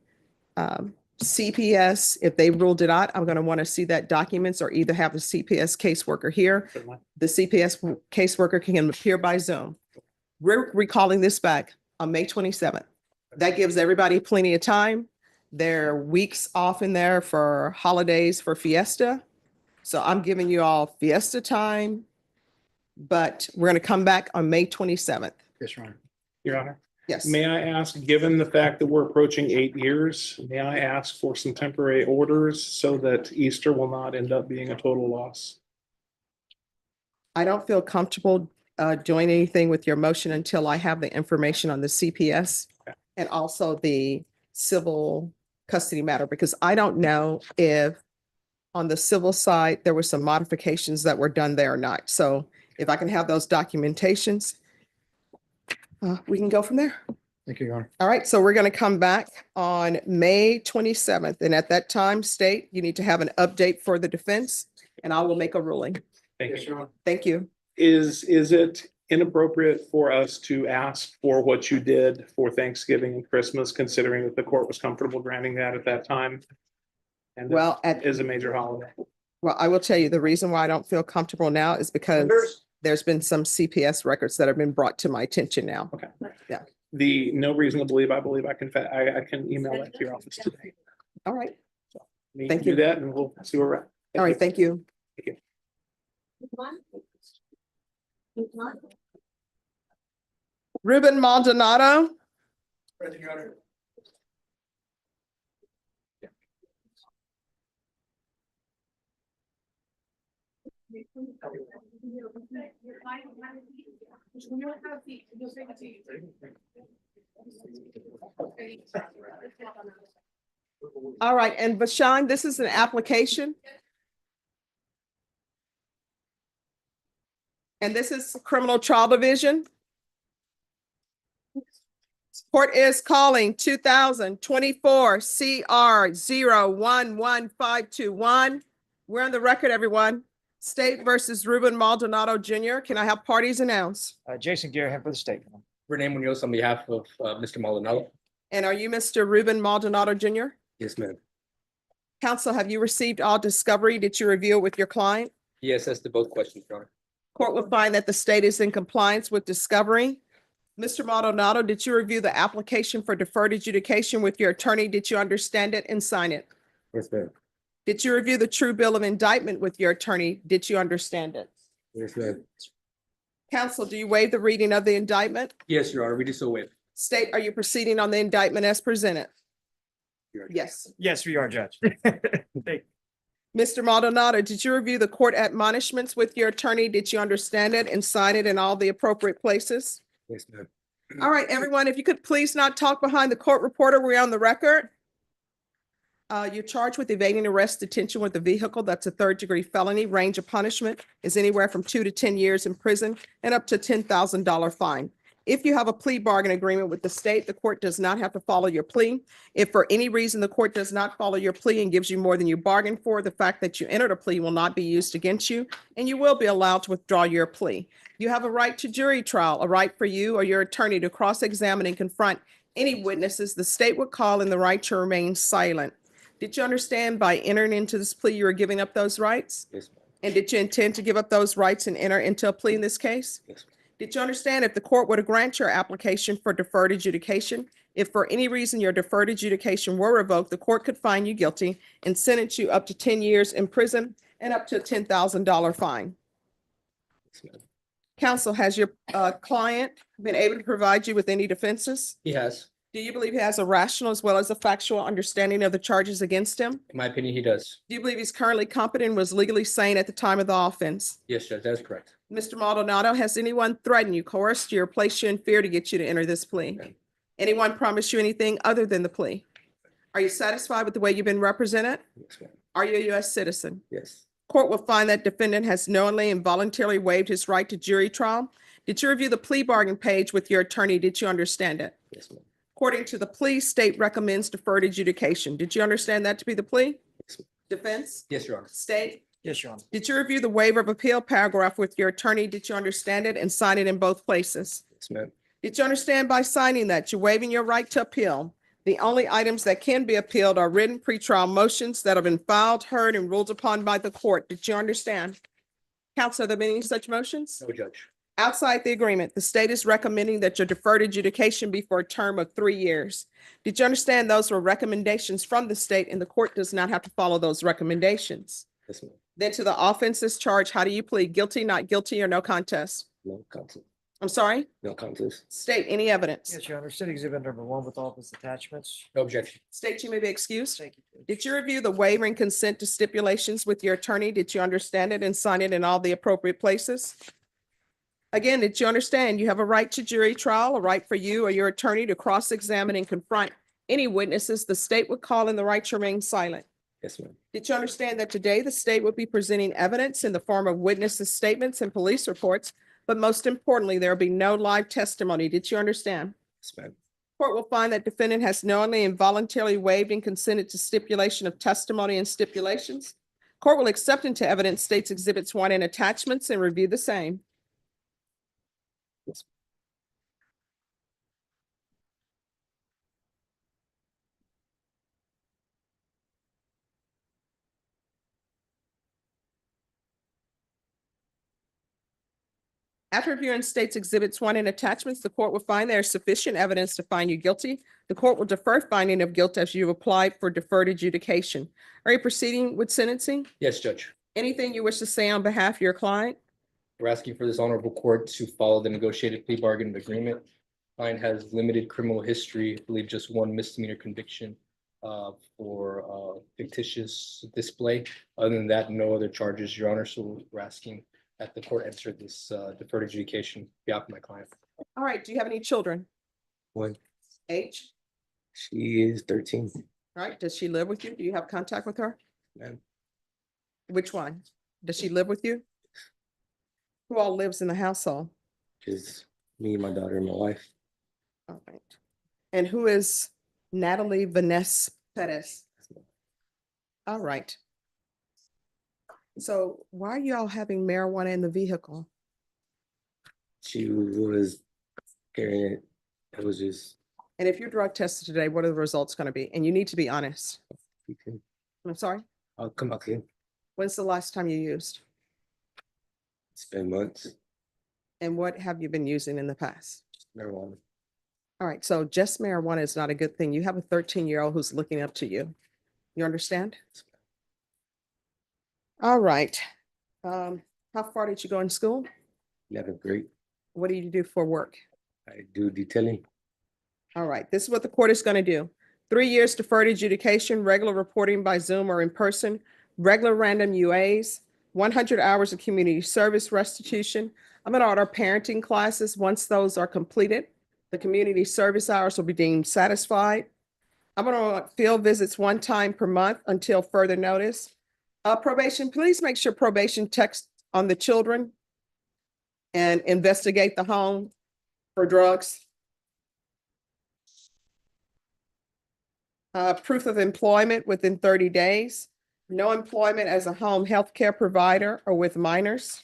Speaker 1: CPS, if they ruled it out, I'm going to want to see that documents or either have a CPS caseworker here.
Speaker 4: Certainly.
Speaker 1: The CPS caseworker can appear by Zoom. We're recalling this back on May 27th. That gives everybody plenty of time. There are weeks off in there for holidays for Fiesta. So I'm giving you all Fiesta time, but we're going to come back on May 27th.
Speaker 3: Yes, Your Honor.
Speaker 4: Your Honor.
Speaker 1: Yes.
Speaker 4: May I ask, given the fact that we're approaching 8 years, may I ask for some temporary orders so that Easter will not end up being a total loss?
Speaker 1: I don't feel comfortable doing anything with your motion until I have the information on the CPS and also the civil custody matter, because I don't know if on the civil side, there were some modifications that were done there or not. So if I can have those documentations, we can go from there.
Speaker 3: Thank you, Your Honor.
Speaker 1: All right, so we're going to come back on May 27th. And at that time, state, you need to have an update for the defense and I will make a ruling.
Speaker 4: Thank you.
Speaker 1: Thank you.
Speaker 4: Is it inappropriate for us to ask for what you did for Thanksgiving and Christmas, considering that the court was comfortable granting that at that time? And it
Speaker 1: Well,
Speaker 4: is a major holiday.
Speaker 1: well, I will tell you, the reason why I don't feel comfortable now is because there's been some CPS records that have been brought to my attention now.
Speaker 4: Okay.
Speaker 1: Yeah.
Speaker 4: The no reason to believe, I believe I can email that to your office today.
Speaker 1: All right.
Speaker 4: You
Speaker 1: Thank
Speaker 4: can
Speaker 1: you.
Speaker 4: do that and we'll see where we're at. Thank
Speaker 1: All right.
Speaker 4: you.
Speaker 1: Thank you.
Speaker 4: Thank you.
Speaker 1: Ruben Maldonado.
Speaker 2: Present, Your Honor.
Speaker 1: All right. And Vashan, this is an application. And this is criminal trial division. Court is calling 2024 CR 011521. We're on the record, everyone. State versus Ruben Maldonado Jr. Can I have parties announced?
Speaker 7: Jason Garrett for the state.
Speaker 2: Renee Munoz on behalf of Mr. Maldonado.
Speaker 1: And are you Mr. Ruben Maldonado Jr.?
Speaker 2: Yes, ma'am.
Speaker 1: Counsel, have you received all discovery? Did you review it with your client?
Speaker 2: Yes, that's to both questions, Your Honor.
Speaker 1: Court will find that the state is in compliance with discovery. Mr. Maldonado, did you review the application for deferred adjudication with your attorney? Did you understand it and sign it?
Speaker 2: Yes, ma'am.
Speaker 1: Did you review the true bill of indictment with your attorney? Did you understand it?
Speaker 2: Yes, ma'am.
Speaker 1: Counsel, do you waive the reading of the indictment?
Speaker 2: Yes, Your Honor, we do so waive.
Speaker 1: State, are you proceeding on the indictment as presented?
Speaker 2: Your Honor.
Speaker 1: Yes.
Speaker 7: Yes, we are, Judge.
Speaker 1: Mr. Maldonado, did you review the court admonishments with your attorney? Did you understand it and sign it in all the appropriate places?
Speaker 2: Yes, ma'am.
Speaker 1: All right, everyone, if you could please not talk behind the court reporter, we're on the record. You're charged with evading arrest, detention with a vehicle. That's a third-degree felony. Range of punishment is anywhere from 2 to 10 years in prison and up to $10,000 fine. If you have a plea bargain agreement with the state, the court does not have to follow your plea. If for any reason the court does not follow your plea and gives you more than you bargained for, the fact that you entered a plea will not be used against you, and you will be allowed to withdraw your plea. You have a right to jury trial, a right for you or your attorney to cross-examine and confront any witnesses the state would call, and the right to remain silent. Did you understand by entering into this plea, you are giving up those rights?
Speaker 2: Yes, ma'am.
Speaker 1: And did you intend to give up those rights and enter into a plea in this case?
Speaker 2: Yes, ma'am.
Speaker 1: Did you understand if the court were to grant your application for deferred adjudication, if for any reason your deferred adjudication were revoked, the court could find you guilty and sentence you up to 10 years in prison and up to a $10,000 fine?
Speaker 2: Yes, ma'am.
Speaker 1: Counsel, has your client been able to provide you with any defenses?
Speaker 2: He has.
Speaker 1: Do you believe he has a rational as well as a factual understanding of the charges against him?
Speaker 2: In my opinion, he does.
Speaker 1: Do you believe he's currently competent and was legally sane at the time of the offense?
Speaker 2: Yes, Judge, that is correct.
Speaker 1: Mr. Maldonado, has anyone threatened you, coerced you, or placed you in fear to get you to enter this plea?
Speaker 2: No.
Speaker 1: Anyone promised you anything other than the plea? Are you satisfied with the way you've been represented?
Speaker 2: Yes, ma'am.
Speaker 1: Are you a U.S. citizen?
Speaker 2: Yes.
Speaker 1: Court will find that defendant has knowingly and voluntarily waived his right to jury trial. Did you review the plea bargain page with your attorney? Did you understand it?
Speaker 2: Yes, ma'am.
Speaker 1: According to the plea, state recommends deferred adjudication. Did you understand that to be the plea?
Speaker 2: Yes, ma'am.
Speaker 1: Defense?
Speaker 2: Yes, Your Honor.
Speaker 1: State?
Speaker 7: Yes, Your Honor.
Speaker 1: Did you review the waiver of appeal paragraph with your attorney? Did you understand it and sign it in both places?
Speaker 2: Yes, ma'am.
Speaker 1: Did you understand by signing that you're waiving your right to appeal? The only items that can be appealed are written pretrial motions that have been filed, heard, and ruled upon by the court. Did you understand? Counsel, are there been any such motions?
Speaker 2: No, Judge.
Speaker 1: Outside the agreement, the state is recommending that your deferred adjudication be for a term of 3 years. Did you understand those were recommendations from the state and the court does not have to follow those recommendations?
Speaker 2: Yes, ma'am.
Speaker 1: Then to the offenses charged, how do you plead? Guilty, not guilty, or no contest?
Speaker 2: No contest.
Speaker 1: I'm sorry,
Speaker 2: No contest.
Speaker 1: state any evidence.
Speaker 7: Yes, Your Honor. State exhibit number 1 with all of its attachments.
Speaker 2: No objection.
Speaker 1: State you may be excused.
Speaker 7: Thank you, Judge.
Speaker 1: Did you review the waiver and consent to stipulations with your attorney? Did you understand it and sign it in all the appropriate places? Again, did you understand you have a right to jury trial, a right for you or your attorney to cross-examine and confront any witnesses the state would call in the right to remain silent?
Speaker 2: Yes, ma'am.
Speaker 1: Did you understand that today the state would be presenting evidence in the form of witnesses' statements and police reports? But most importantly, there will be no live testimony. Did you understand?
Speaker 2: Yes, ma'am.
Speaker 1: Court will find that defendant has knowingly and voluntarily waived and consented to stipulation of testimony and stipulations. Court will accept into evidence states exhibits 1 and attachments and review the same.
Speaker 2: Yes.
Speaker 1: After reviewing states exhibits 1 and attachments, the court will find there is sufficient evidence to find you guilty. The court will defer finding of guilt as you applied for deferred adjudication. Are you proceeding with sentencing?
Speaker 2: Yes, Judge.
Speaker 1: Anything you wish to say on behalf of your client?
Speaker 2: We're asking for this honorable court to follow the negotiated plea bargain agreement. Client has limited criminal history, I believe just 1 misdemeanor conviction for fictitious display. Other than that, no other charges, Your Honor. So we're asking that the court enter this deferred adjudication on behalf of my client.
Speaker 1: All right, do you have any children?
Speaker 2: 1,
Speaker 1: Age?
Speaker 2: she is 13.
Speaker 1: All right, does she live with you? Do you have contact with her?
Speaker 2: Ma'am.
Speaker 1: Which one? Does she live with you? Who all lives in the household?
Speaker 2: Just me, my daughter, and my wife.
Speaker 1: All right. And who is Natalie Vanessa Perez? All right. So why are you all having marijuana in the vehicle?
Speaker 2: She was carrying it. It was just,
Speaker 1: And if you're drug tested today, what are the results going to be? And you need to be honest. I'm sorry,
Speaker 2: I'll come back in.
Speaker 1: when's the last time you used?
Speaker 2: It's been months.
Speaker 1: And what have you been using in the past?
Speaker 2: Marijuana.
Speaker 1: All right, so just marijuana is not a good thing. You have a 13-year-old who's looking up to you. You understand? All right. How far did you go in school?
Speaker 2: 11th grade.
Speaker 1: What do you do for work?
Speaker 2: I do detailing.
Speaker 1: All right, this is what the court is going to do. 3 years deferred adjudication, regular reporting by Zoom or in person, regular random UAs, 100 hours of community service restitution. I'm going to order parenting classes. Once those are completed, the community service hours will be deemed satisfied. I'm going to field visits 1 time per month until further notice. Probation, please make sure probation checks on the children and investigate the home for drugs. Proof of employment within 30 days. No employment as a home health care provider or with minors.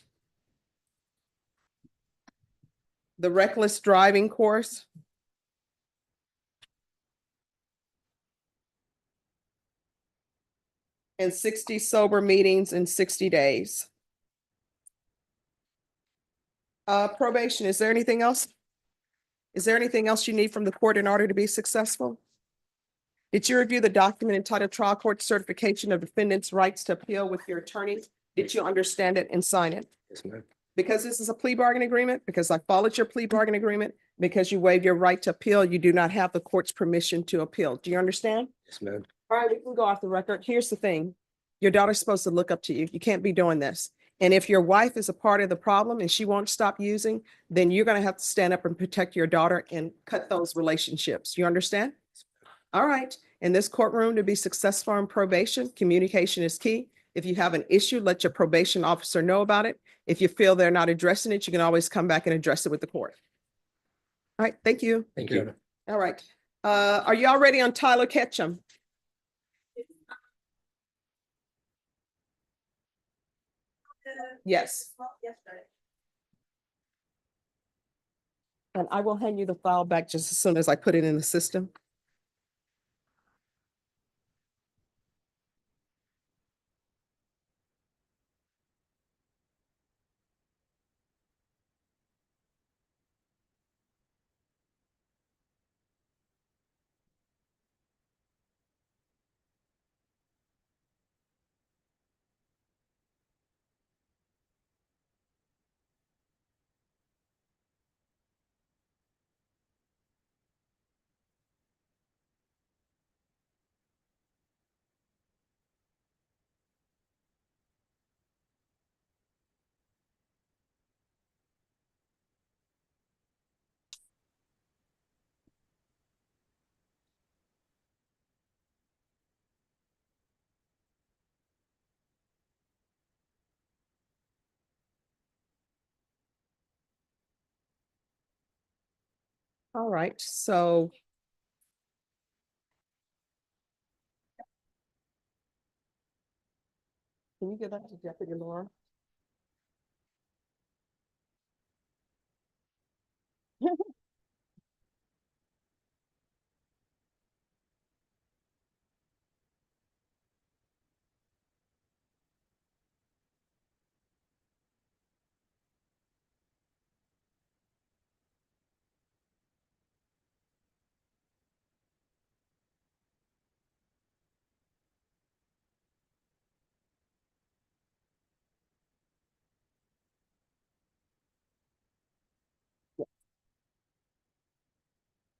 Speaker 1: The reckless driving course. And 60 sober meetings in 60 days. Probation, is there anything else? Is there anything else you need from the court in order to be successful? Did you review the document entitled Trial Court Certification of Defendant's Rights to Appeal with your attorney? Did you understand it and sign it?
Speaker 2: Yes, ma'am.
Speaker 1: Because this is a plea bargain agreement, because I followed your plea bargain agreement, because you waived your right to appeal, you do not have the court's permission to appeal. Do you understand?
Speaker 2: Yes, ma'am.
Speaker 1: All right, we can go off the record. Here's the thing. Your daughter's supposed to look up to you. You can't be doing this. And if your wife is a part of the problem and she won't stop using, then you're going to have to stand up and protect your daughter and cut those relationships. You understand? All right. In this courtroom, to be successful in probation, communication is key. If you have an issue, let your probation officer know about it. If you feel they're not addressing it, you can always come back and address it with the court. All right, thank you.
Speaker 2: Thank you.
Speaker 1: All right. Are you all ready on Tyler Ketchum? Yes. And I will hand you the file back just as soon as I put it in the system. All right, so. Can you give that to Deputy Laura?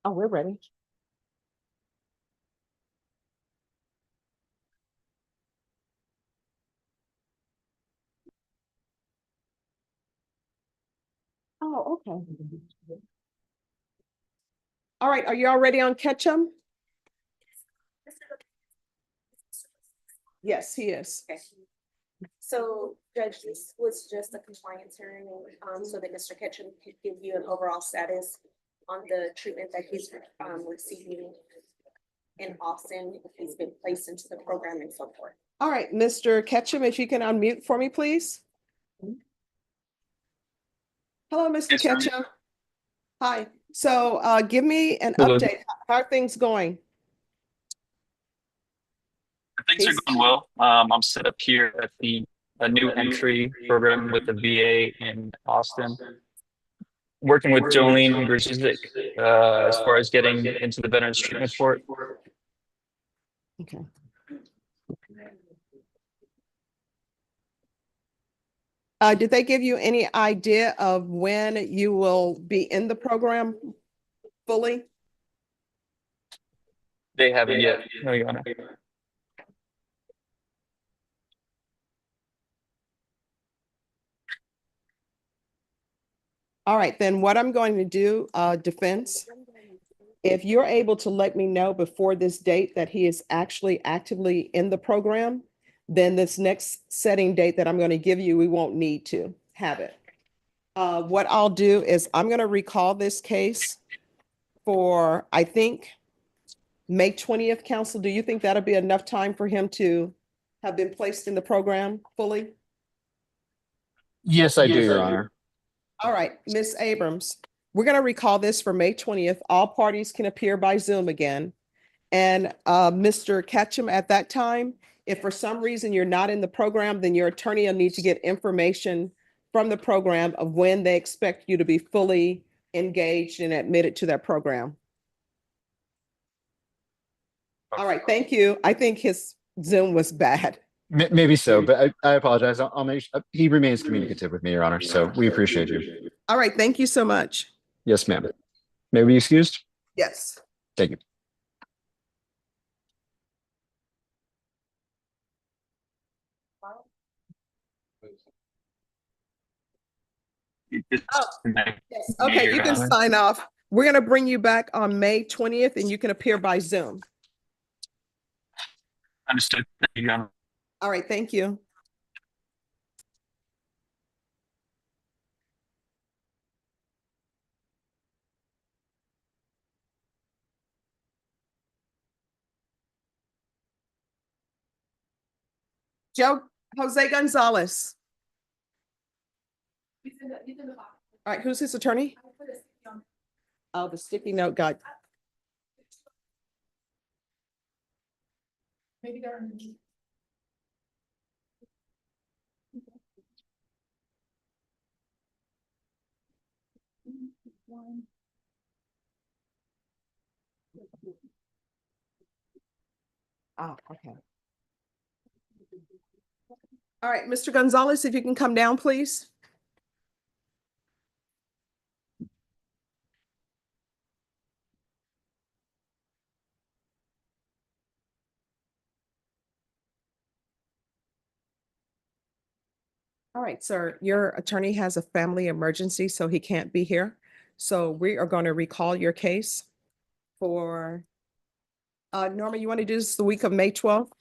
Speaker 1: Oh, we're ready. Oh, okay. All right, are you all ready on Ketchum? Yes, he is.
Speaker 8: Okay. So Judge, this was just a compliance hearing, so that Mr. Ketchum could give you an overall status on the treatment that he's receiving in Austin, if he's been placed into the program and so forth.
Speaker 1: All right, Mr. Ketchum, if you can unmute for me, please. Hello, Mr.
Speaker 9: Yes, ma'am.
Speaker 1: Ketchum. Hi, so give me an
Speaker 9: Hello.
Speaker 1: update. How are things going?
Speaker 9: Things are going well. I'm set up here at the new entry program with the VA in Austin. Working with Jolene Grzyzik, as far as getting into the Veterans Treatment Court.
Speaker 1: Okay. Did they give you any idea of when you will be in the program fully?
Speaker 9: They haven't yet. No, Your Honor.
Speaker 1: All right, then what I'm going to do, defense, if you're able to let me know before this date that he is actually actively in the program, then this next setting date that I'm going to give you, we won't need to have it. What I'll do is I'm going to recall this case for, I think, May 20th, counsel. Do you think that'll be enough time for him to have been placed in the program fully?
Speaker 10: Yes, I do, Your Honor.
Speaker 1: All right, Ms. Abrams, we're going to recall this for May 20th. All parties can appear by Zoom again. And Mr. Ketchum, at that time, if for some reason you're not in the program, then your attorney will need to get information from the program of when they expect you to be fully engaged and admitted to that program. All right, thank you. I think his Zoom was bad.
Speaker 10: Maybe so, but I apologize. I'll make sure he remains communicative with me, Your Honor. So we appreciate you.
Speaker 1: All right, thank you so much.
Speaker 10: Yes, ma'am. May we be excused?
Speaker 1: Yes.
Speaker 10: Thank you.
Speaker 1: Oh, yes. Okay, you can sign off. We're going to bring you back on May 20th and you can appear by Zoom.
Speaker 9: Understood. Thank you, Your Honor.
Speaker 1: All right, thank you. Jose Gonzalez. All right, who's his attorney? Oh, the sticky note got. Oh, okay. All right, Mr. Gonzalez, if you can come down, please. All right, sir, your attorney has a family emergency, so he can't be here. So we are going to recall your case for, Norma, you want to do this the week of May 12th?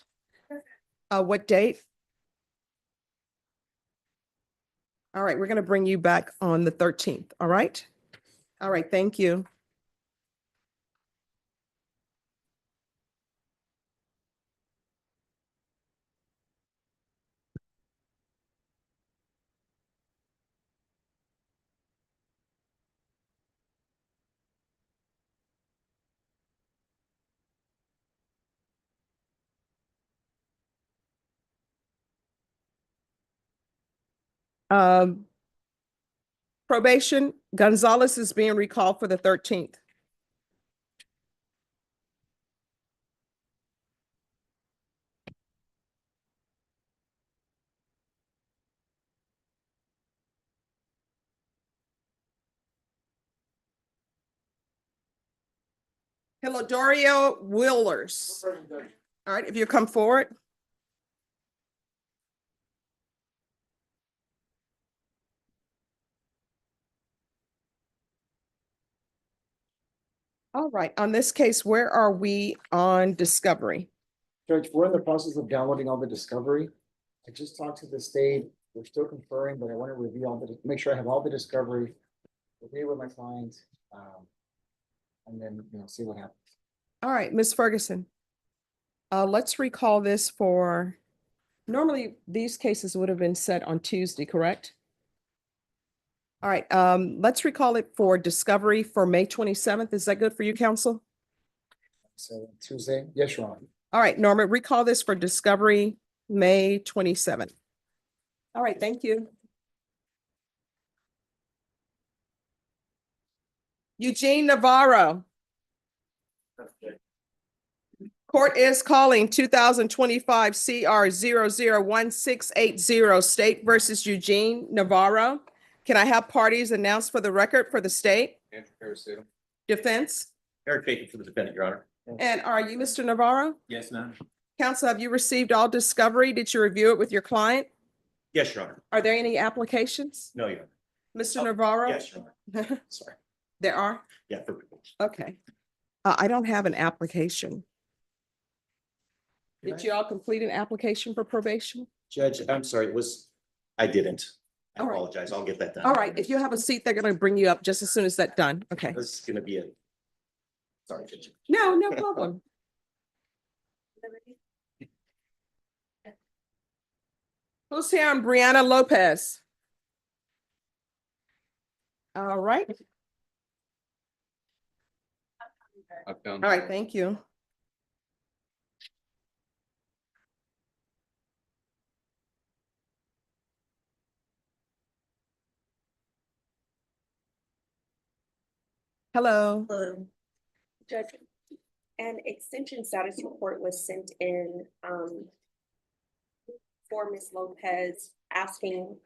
Speaker 1: What date? All right, we're going to bring you back on the 13th, all right? All right, thank you. Um, Probation, Gonzalez is being recalled for the 13th. Hilario Willers. All right, if you come forward. All right, on this case, where are we on discovery?
Speaker 7: Judge, we're in the process of downloading all the discovery. I just talked to the state. We're still conferring, but I want to review all the, make sure I have all the discovery. Review with my client. And then, see what happens.
Speaker 1: All right, Ms. Ferguson. Let's recall this for, normally these cases would have been set on Tuesday, correct? All right, let's recall it for discovery for May 27th. Is that good for you, counsel?
Speaker 7: So Tuesday, yes, Your Honor.
Speaker 1: All right, Norma, recall this for discovery, May 27th. All right, thank you. Eugene Navarro. Court is calling 2025 CR 001680 State versus Eugene Navarro. Can I have parties announced for the record for the state? Defense?
Speaker 11: Eric Bacon for the defendant, Your Honor.
Speaker 1: And are you Mr. Navarro?
Speaker 11: Yes, ma'am.
Speaker 1: Counsel, have you received all discovery? Did you review it with your client?
Speaker 11: Yes, Your Honor.
Speaker 1: Are there any applications?
Speaker 11: No, Your Honor.
Speaker 1: Mr. Navarro?
Speaker 11: Yes, Your Honor. Sorry.
Speaker 1: There are?
Speaker 11: Yeah, perfect.
Speaker 1: Okay. I don't have an application. Did you all complete an application for probation?
Speaker 11: Judge, I'm sorry, I didn't. I
Speaker 1: All right.
Speaker 11: apologize. I'll get that done.
Speaker 1: All right, if you have a seat, they're gonna bring you up just as soon as that's done. Okay.
Speaker 11: This is gonna be a. Sorry, Judge.
Speaker 1: No, no problem. Who's here? I'm Brianna Lopez. All right. All right, thank you. Hello.
Speaker 8: Judge, an extension status report was sent in, for Ms. Lopez, asking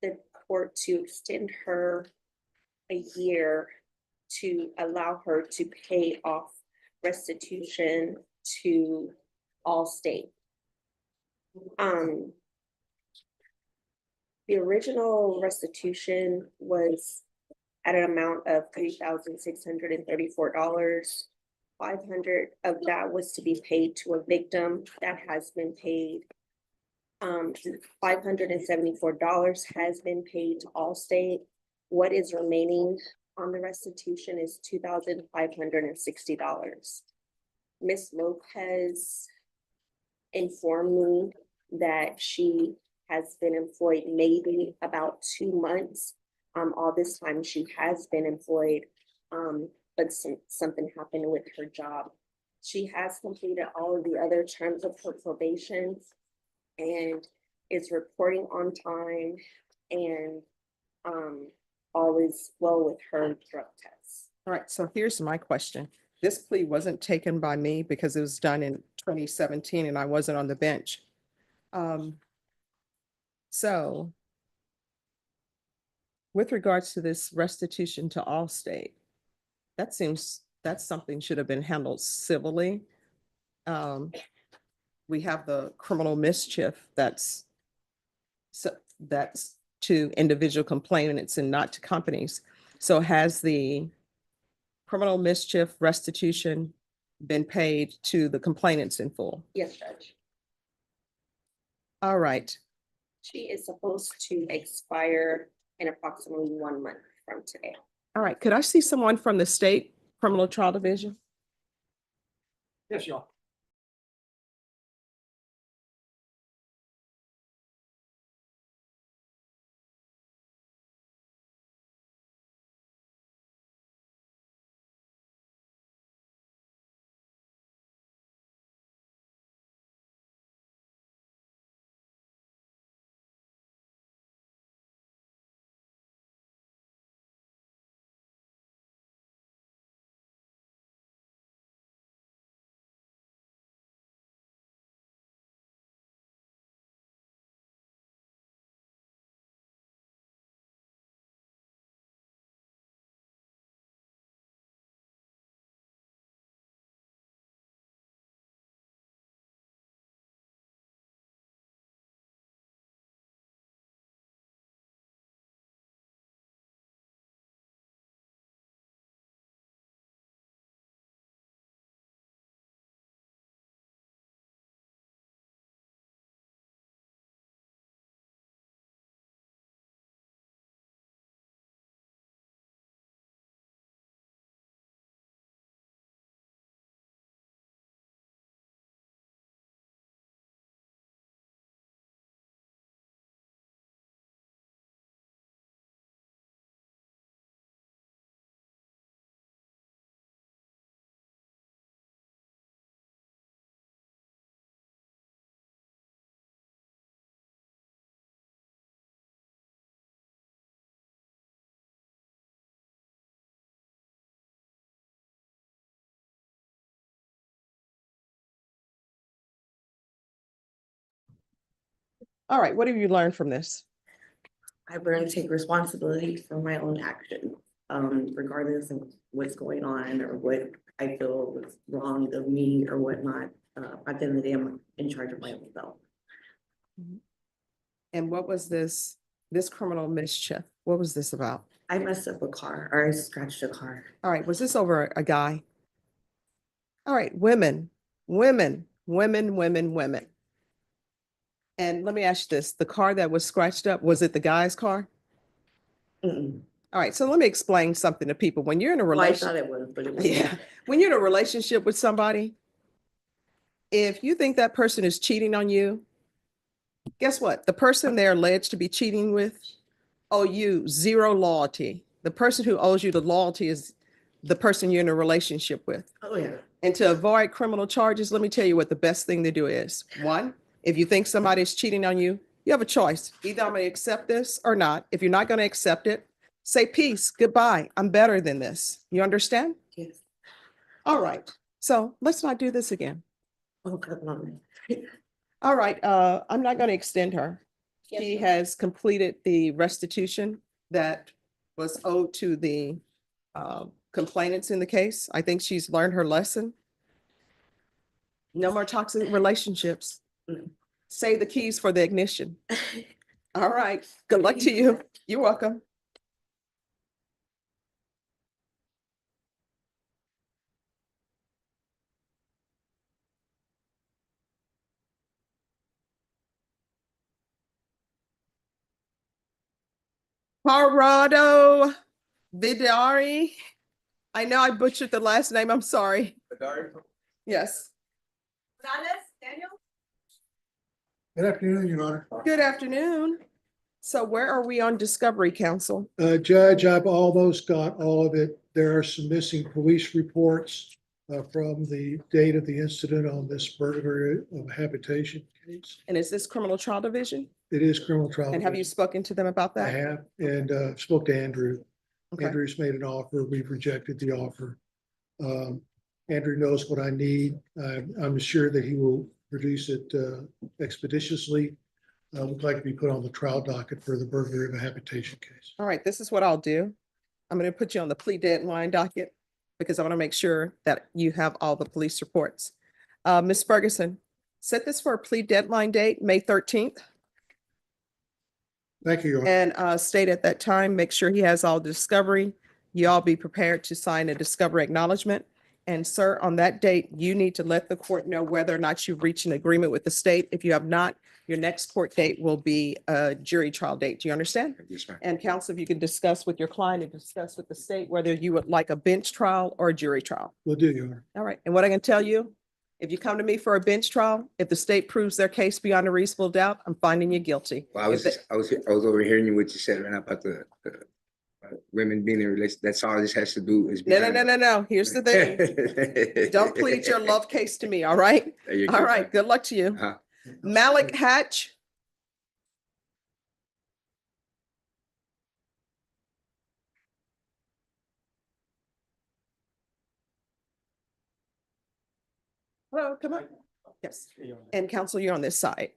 Speaker 8: the court to extend her a year to allow her to pay off restitution to Allstate. The original restitution was at an amount of $3,634. 500 of that was to be paid to a victim. That has been paid. $574 has been paid to Allstate. What is remaining on the restitution is $2,560. Ms. Lopez informed me that she has been employed maybe about 2 months. All this time she has been employed, but something happened with her job. She has completed all of the other terms of her probation and is reporting on time, and all is well with her drug tests.
Speaker 1: All right, so here's my question. This plea wasn't taken by me because it was done in 2017 and I wasn't on the bench. So with regards to this restitution to Allstate, that seems that's something should have been handled civilly. We have the criminal mischief that's to individual complainants and not to companies. So has the criminal mischief restitution been paid to the complainants in full?
Speaker 8: Yes, Judge.
Speaker 1: All right.
Speaker 8: She is supposed to expire in approximately 1 month from today.
Speaker 1: All right. Could I see someone from the state criminal trial division?
Speaker 7: Yes, Your Honor.
Speaker 1: All right, what have you learned from this?
Speaker 6: I've learned to take responsibility for my own actions, regardless of what's going on or what I feel was wrong of me or whatnot. At the end of the day, I'm in charge of my own self.
Speaker 1: And what was this criminal mischief? What was this about?
Speaker 6: I messed up a car, or I scratched a car.
Speaker 1: All right, was this over a guy? All right, women. And let me ask you this, the car that was scratched up, was it the guy's car?
Speaker 6: Mm-mm.
Speaker 1: All right, so let me explain something to people. When you're in a
Speaker 6: Well, I thought
Speaker 1: relationship,
Speaker 6: it was, but it was.
Speaker 1: yeah, when you're in a relationship with somebody, if you think that person is cheating on you, guess what? The person they're alleged to be cheating with owe you zero loyalty. The person who owes you the loyalty is the person you're in a relationship with.
Speaker 6: Oh, yeah.
Speaker 1: And to avoid criminal charges, let me tell you what the best thing to do is. One, if you think somebody's cheating on you, you have a choice. Either I'm going to accept this or not. If you're not going to accept it, say peace, goodbye. I'm better than this. You understand?
Speaker 6: Yes.
Speaker 1: All right. So let's not do this again.
Speaker 6: Oh, come on.
Speaker 1: All right. I'm not going to extend her. She has completed the restitution that was owed to the complainants in the case. I think she's learned her lesson. No more toxic relationships.
Speaker 6: Mm.
Speaker 1: Save the keys for the ignition. All right. Good luck to you. You're welcome. Parado Vidari. I know I butchered the last name. I'm sorry. Yes.
Speaker 8: Daniel?
Speaker 12: Good afternoon, Your Honor.
Speaker 1: Good afternoon. So where are we on Discovery Council?
Speaker 12: Judge, I've almost got all of it. There are some missing police reports from the date of the incident on this burglary of habitation case.
Speaker 1: And is this criminal trial division?
Speaker 12: It is criminal trial.
Speaker 1: And have you spoken to them about
Speaker 12: I
Speaker 1: that?
Speaker 12: have, and spoke to Andrew.
Speaker 1: Okay.
Speaker 12: Andrew's made an offer. We've rejected the offer. Andrew knows what I need. I'm sure that he will produce it expeditiously. Would like to be put on the trial docket for the burglary of a habitation case.
Speaker 1: All right, this is what I'll do. I'm going to put you on the plea deadline docket because I want to make sure that you have all the police reports. Ms. Ferguson, set this for a plea deadline date, May 13th.
Speaker 12: Thank you, Your Honor.
Speaker 1: And state at that time, make sure he has all the discovery. You all be prepared to sign a discovery acknowledgement. And sir, on that date, you need to let the court know whether or not you've reached an agreement with the state. If you have not, your next court date will be a jury trial date. Do you understand?
Speaker 11: Yes, ma'am.
Speaker 1: And counsel, if you can discuss with your client and discuss with the state whether you would like a bench trial or a jury trial.
Speaker 12: Will do, Your Honor.
Speaker 1: All right. And what I can tell you, if you come to me for a bench trial, if the state proves their case beyond a reasonable doubt, I'm finding you guilty.
Speaker 13: Well, I was overhearing you what you said right now about the women being in a relationship. That's all this has to do is.
Speaker 1: No. Here's the thing. Don't plead your love case to me, all right? All right, good luck to you.
Speaker 13: Uh-huh.
Speaker 1: Malik Hatch. Hello, come on. Yes, and counsel, you're on this side.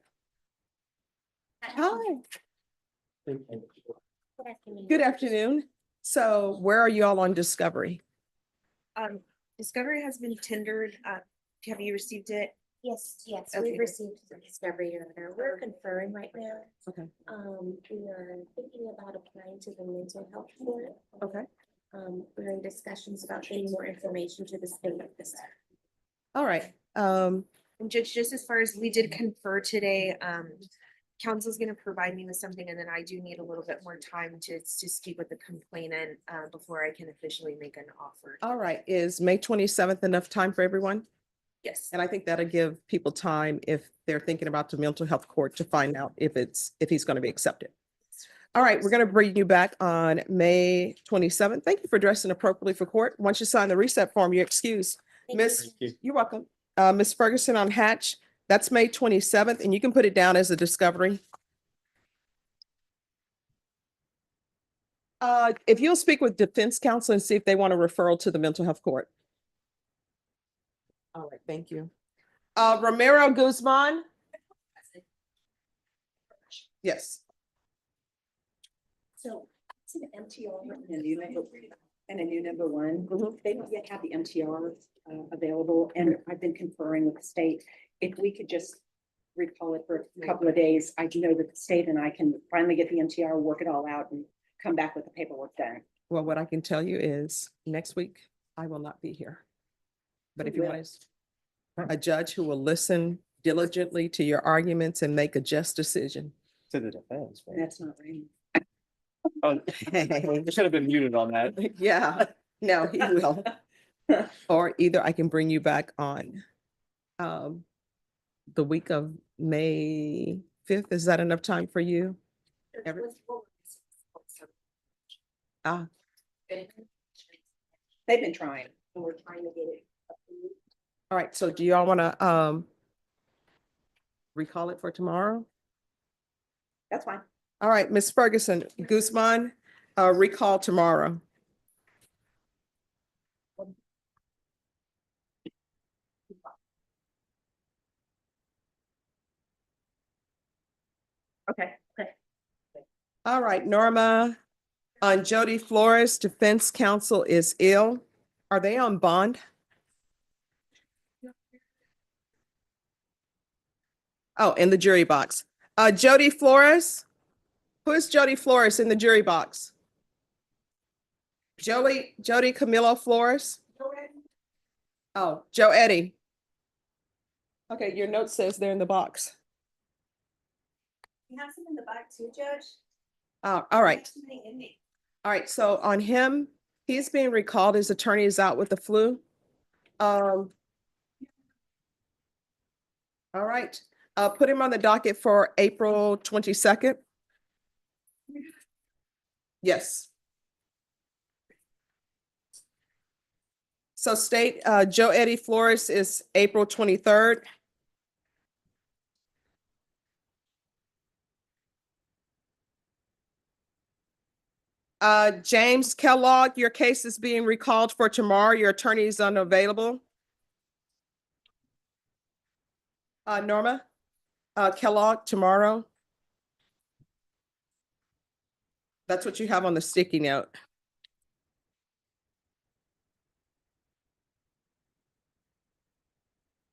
Speaker 1: Hi,
Speaker 8: Good afternoon.
Speaker 1: good afternoon. So where are you all on Discovery?
Speaker 8: Discovery has been tendered. Have you received it? Yes,
Speaker 1: Okay.
Speaker 8: we've received the discovery order. We're conferring right now.
Speaker 1: Okay.
Speaker 8: We are thinking about applying to the mental health court.
Speaker 1: Okay.
Speaker 8: We're in discussions about getting more information to the state of this.
Speaker 1: All right.
Speaker 8: And Judge, just as far as we did confer today, council's gonna provide me with something, and then I do need a little bit more time to speak with the complainant before I can officially make an offer.
Speaker 1: All right. Is May 27th enough time for everyone?
Speaker 8: Yes.
Speaker 1: And I think that'll give people time if they're thinking about the mental health court to find out if he's going to be accepted. All right, we're going to bring you back on May 27th. Thank you for dressing appropriately for court. Once you sign the reset form, you're excused. Miss, you're welcome. Miss Ferguson on Hatch, that's May 27th, and you can put it down as a discovery. If you'll speak with defense counsel and see if they want a referral to the mental health court. All right, thank you. Romero Guzman. Yes.
Speaker 14: So it's an MTR and a new number one. They don't yet have the MTR available, and I've been conferring with the state. If we could just recall it for a couple of days, I do know that the state and I can finally get the MTR, work it all out, and come back with the paperwork done.
Speaker 1: Well, what I can tell you is next week I will not be here. But if you want a judge who will listen diligently to your arguments and make a just decision.
Speaker 7: To the defense, right?
Speaker 14: That's not right.
Speaker 7: Oh, I should have been muted on that.
Speaker 1: Yeah, no, he will. Or either I can bring you back on the week of May 5th. Is that enough time for you? Ah,
Speaker 14: They've been trying, and we're trying to get it approved.
Speaker 1: all right. So do y'all want to recall it for tomorrow?
Speaker 14: That's fine.
Speaker 1: All right, Ms. Ferguson, Guzman, recall tomorrow.
Speaker 14: Okay.
Speaker 1: All right, Norma, on Jody Flores, defense counsel is ill. Are they on bond? Oh, in the jury box. Jody Flores? Who is Jody Flores in the jury box? Jody Camilo Flores? Oh, Joe Eddie. Okay, your note says they're in the box.
Speaker 8: You have some in the back too, Judge?
Speaker 1: All right.
Speaker 8: Too many inmates.
Speaker 1: All right, so on him, he's being recalled. His attorney is out with the flu. All right, put him on the docket for April 22nd. Yes. So state, Joe Eddie Flores is April 23rd. James Kellogg, your case is being recalled for tomorrow. Your attorney is unavailable. Norma, Kellogg tomorrow. That's what you have on the sticky note.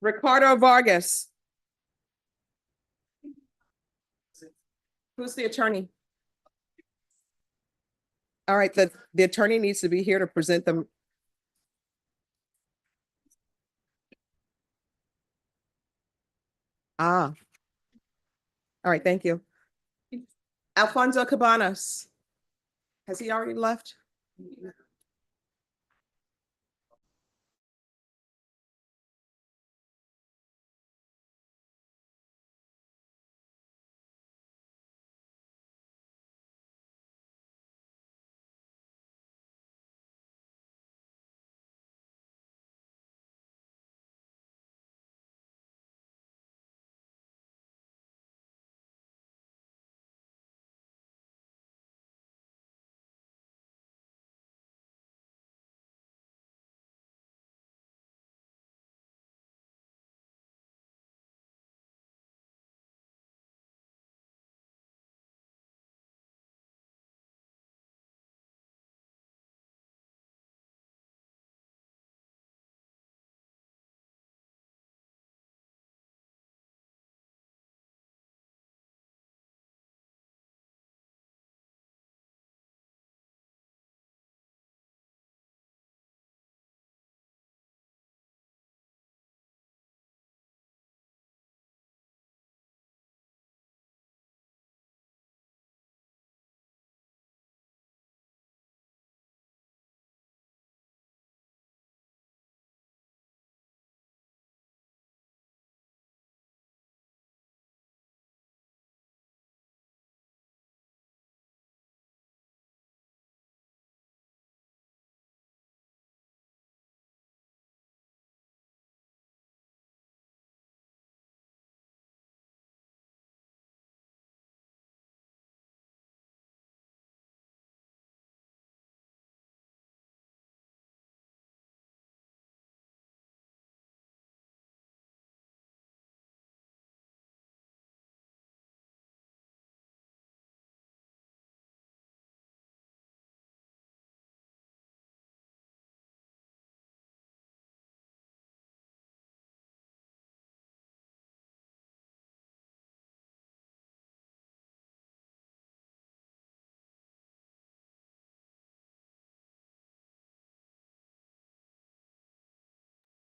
Speaker 1: Ricardo Vargas. Who's the attorney? All right, the attorney needs to be here to present them. Ah. All right, thank you. Alfonso Cabanas. Has he already left?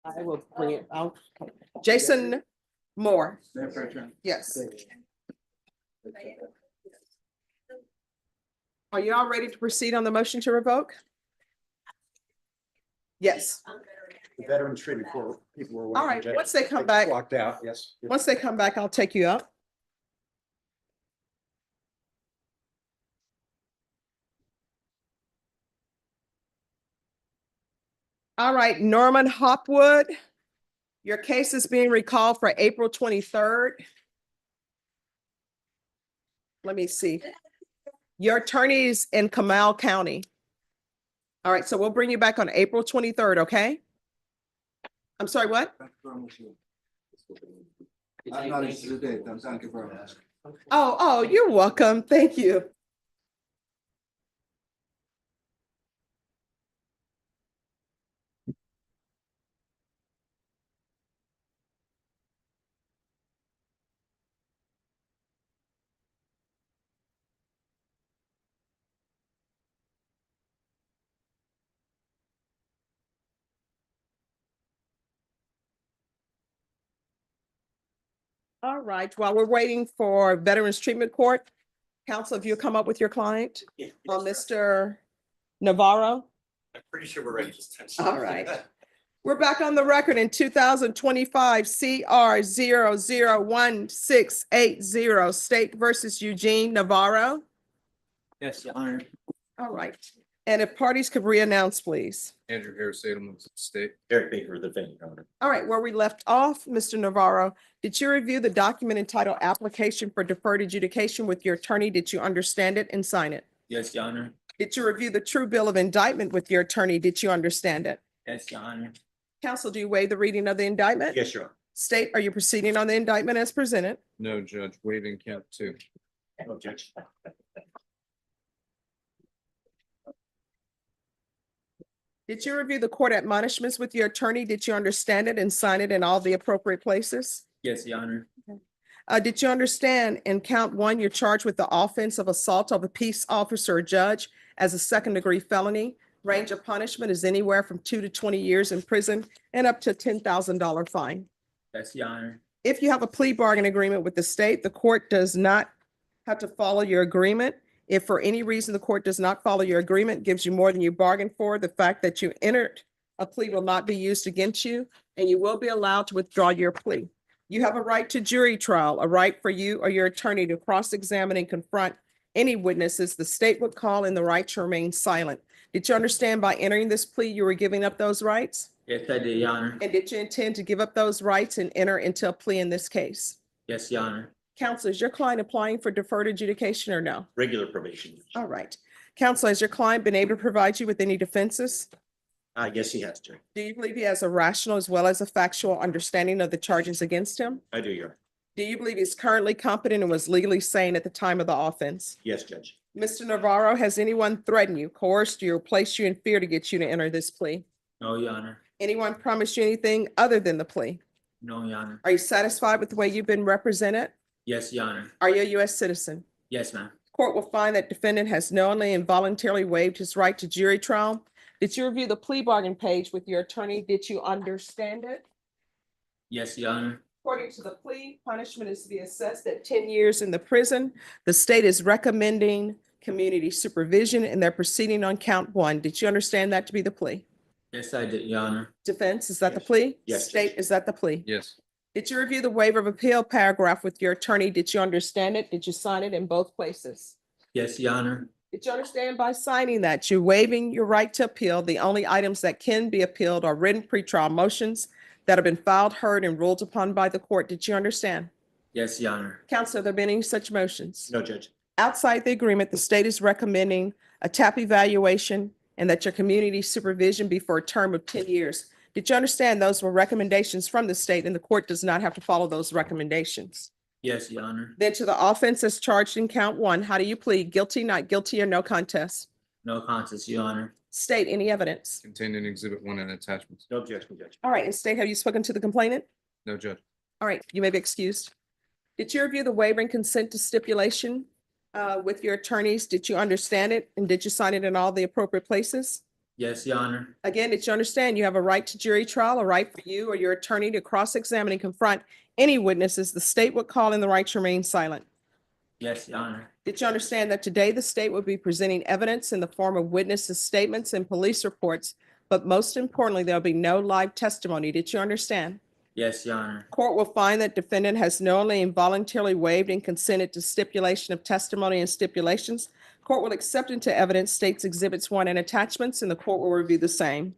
Speaker 1: I will bring it out. Jason Moore. Yes. Are you all ready to proceed on the motion to revoke? Yes.
Speaker 11: The veterans treatment for people were.
Speaker 1: All right, once they come back,
Speaker 11: Walked out, yes.
Speaker 1: once they come back, I'll take you up. All right, Norman Hopwood, your case is being recalled for April 23rd. Let me see. Your attorney's in Comal County. All right, so we'll bring you back on April 23rd, okay? I'm sorry, what? Oh, you're welcome. Thank you. All right, while we're waiting for Veterans Treatment Court, counsel, if you come up with your client, Mr. Navarro.
Speaker 11: I'm pretty sure we're ready.
Speaker 1: All right. We're back on the record in 2025 CR 001680 State versus Eugene Navarro.
Speaker 9: Yes, Your Honor.
Speaker 1: All right. And if parties could re-announce, please.
Speaker 2: Andrew Harris, State.
Speaker 11: Eric Baker, the defendant, Your Honor.
Speaker 1: All right, where we left off, Mr. Navarro, did you review the document entitled Application for Deferred Adjudication with your attorney? Did you understand it and sign it?
Speaker 9: Yes, Your Honor.
Speaker 1: Did you review the true bill of indictment with your attorney? Did you understand it?
Speaker 9: Yes, Your Honor.
Speaker 1: Counsel, do you waive the reading of the indictment?
Speaker 11: Yes, Your Honor.
Speaker 1: State, are you proceeding on the indictment as presented?
Speaker 2: No, Judge, waiving count 2.
Speaker 11: No, Judge.
Speaker 1: Did you review the court admonishments with your attorney? Did you understand it and sign it in all the appropriate places?
Speaker 9: Yes, Your Honor.
Speaker 1: Did you understand in count 1, you're charged with the offense of assault of a peace officer or judge as a second-degree felony? Range of punishment is anywhere from 2 to 20 years in prison and up to a $10,000 fine.
Speaker 9: Yes, Your Honor.
Speaker 1: If you have a plea bargain agreement with the state, the court does not have to follow your agreement. If for any reason the court does not follow your agreement, gives you more than you bargained for, the fact that you entered a plea will not be used against you, and you will be allowed to withdraw your plea. You have a right to jury trial, a right for you or your attorney to cross-examine and confront any witnesses the state would call, and the right to remain silent. Did you understand by entering this plea, you were giving up those rights?
Speaker 9: Yes, I did, Your Honor.
Speaker 1: And did you intend to give up those rights and enter into a plea in this case?
Speaker 9: Yes, Your Honor.
Speaker 1: Counsel, is your client applying for deferred adjudication or no?
Speaker 11: Regular probation.
Speaker 1: All right. Counsel, has your client been able to provide you with any defenses?
Speaker 11: Yes, he has, Judge.
Speaker 1: Do you believe he has a rational as well as a factual understanding of the charges against him?
Speaker 11: I do, Your Honor.
Speaker 1: Do you believe he's currently competent and was legally sane at the time of the offense?
Speaker 11: Yes, Judge.
Speaker 1: Mr. Navarro, has anyone threatened you, coerced you, or placed you in fear to get you to enter this plea?
Speaker 9: No, Your Honor.
Speaker 1: Anyone promised you anything other than the plea?
Speaker 9: No, Your Honor.
Speaker 1: Are you satisfied with the way you've been represented?
Speaker 9: Yes, Your Honor.
Speaker 1: Are you a U.S. citizen?
Speaker 9: Yes, ma'am.
Speaker 1: Court will find that defendant has knowingly and voluntarily waived his right to jury trial. Did you review the plea bargain page with your attorney? Did you understand it?
Speaker 9: Yes, Your Honor.
Speaker 1: According to the plea, punishment is to be assessed at 10 years in the prison. The state is recommending community supervision and they're proceeding on count 1. Did you understand that to be the plea?
Speaker 9: Yes, I did, Your Honor.
Speaker 1: Defense, is that the plea?
Speaker 11: Yes,
Speaker 1: State,
Speaker 11: Judge.
Speaker 1: is that the plea?
Speaker 2: Yes.
Speaker 1: Did you review the waiver of appeal paragraph with your attorney? Did you understand it? Did you sign it in both places?
Speaker 9: Yes, Your Honor.
Speaker 1: Did you understand by signing that you're waiving your right to appeal? The only items that can be appealed are written pretrial motions that have been filed, heard, and ruled upon by the court. Did you understand?
Speaker 9: Yes, Your Honor.
Speaker 1: Counsel, have there been any such motions?
Speaker 11: No, Judge.
Speaker 1: Outside the agreement, the state is recommending a TAP evaluation and that your community supervision be for a term of 10 years. Did you understand those were recommendations from the state and the court does not have to follow those recommendations?
Speaker 9: Yes, Your Honor.
Speaker 1: Then to the offense as charged in count 1, how do you plead? Guilty, not guilty, or no contest?
Speaker 9: No contest, Your Honor.
Speaker 1: State, any evidence?
Speaker 2: Contained in Exhibit 1 and attachments.
Speaker 11: No objection, Judge.
Speaker 1: All right, and state, have you spoken to the complainant?
Speaker 2: No, Judge.
Speaker 1: All right, you may be excused. Did you review the waiver and consent to stipulation with your attorneys? Did you understand it and did you sign it in all the appropriate places?
Speaker 15: Yes, Your Honor.
Speaker 1: Again, did you understand you have a right to jury trial, a right for you or your attorney to cross-examine and confront any witnesses the state would call in the right to remain silent?
Speaker 15: Yes, Your Honor.
Speaker 1: Did you understand that today the state will be presenting evidence in the form of witnesses' statements and police reports, but most importantly, there'll be no live testimony? Did you understand?
Speaker 15: Yes, Your Honor.
Speaker 1: Court will find that defendant has knowingly and voluntarily waived and consented to stipulation of testimony and stipulations. Court will accept into evidence states exhibits 1 and attachments, and the court will review the same.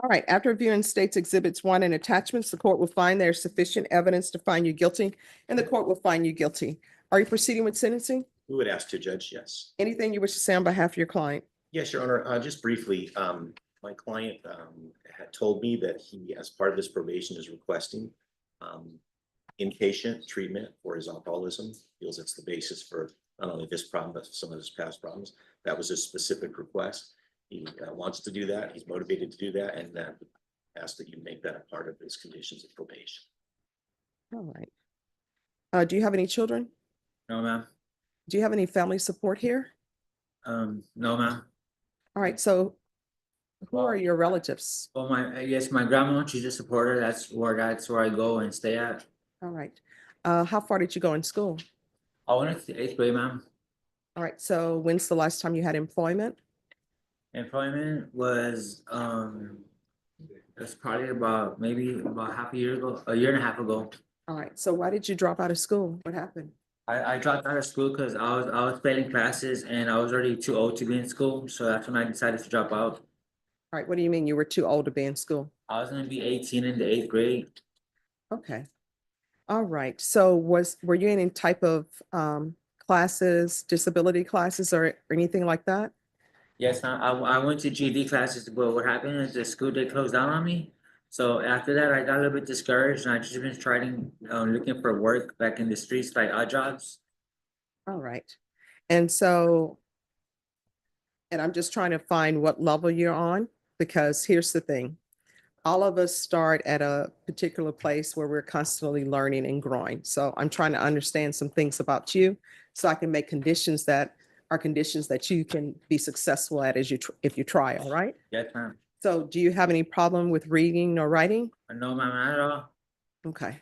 Speaker 1: All right, after reviewing states exhibits 1 and attachments, the court will find there is sufficient evidence to find you guilty, and the court will find you guilty. Are you proceeding with sentencing?
Speaker 11: We would ask to judge, yes.
Speaker 1: Anything you wish to say on behalf of your client?
Speaker 11: Yes, Your Honor, just briefly, my client had told me that he, as part of this probation, is requesting inpatient treatment for his alcoholism. Feels it's the basis for not only this problem, but some of his past problems. That was a specific request. He wants to do that. He's motivated to do that, and asked that you make that a part of his conditions of probation.
Speaker 1: All right. Do you have any children?
Speaker 15: No, ma'am.
Speaker 1: Do you have any family support here?
Speaker 15: No, ma'am.
Speaker 1: All right, so who are your relatives?
Speaker 15: Well, yes, my grandma, she's a supporter. That's where I go and stay at.
Speaker 1: All right. How far did you go in school?
Speaker 15: I went to the 8th grade, ma'am.
Speaker 1: All right, so when's the last time you had employment?
Speaker 15: Employment was it's probably about half a year ago, a year and a half ago.
Speaker 1: All right, so why did you drop out of school? What happened?
Speaker 15: I dropped out of school because I was failing classes and I was already too old to be in school. So that's when I decided to drop out.
Speaker 1: All right, what do you mean you were too old to be in school?
Speaker 15: I was gonna be 18 in the 8th grade.
Speaker 1: Okay. All right, so were you in any type of classes, disability classes or anything like that?
Speaker 15: Yes, I went to GED classes, but what happened is the school did close down on me. So after that, I got a little bit discouraged and I just been trying, looking for work back in the streets, like odd jobs.
Speaker 1: All right. And so, and I'm just trying to find what level you're on, because here's the thing. All of us start at a particular place where we're constantly learning and growing. So I'm trying to understand some things about you so I can make conditions that are conditions that you can be successful at as if you try, all right?
Speaker 15: Yes, ma'am.
Speaker 1: So do you have any problem with reading or writing?
Speaker 15: No, ma'am, not at all.
Speaker 1: Okay.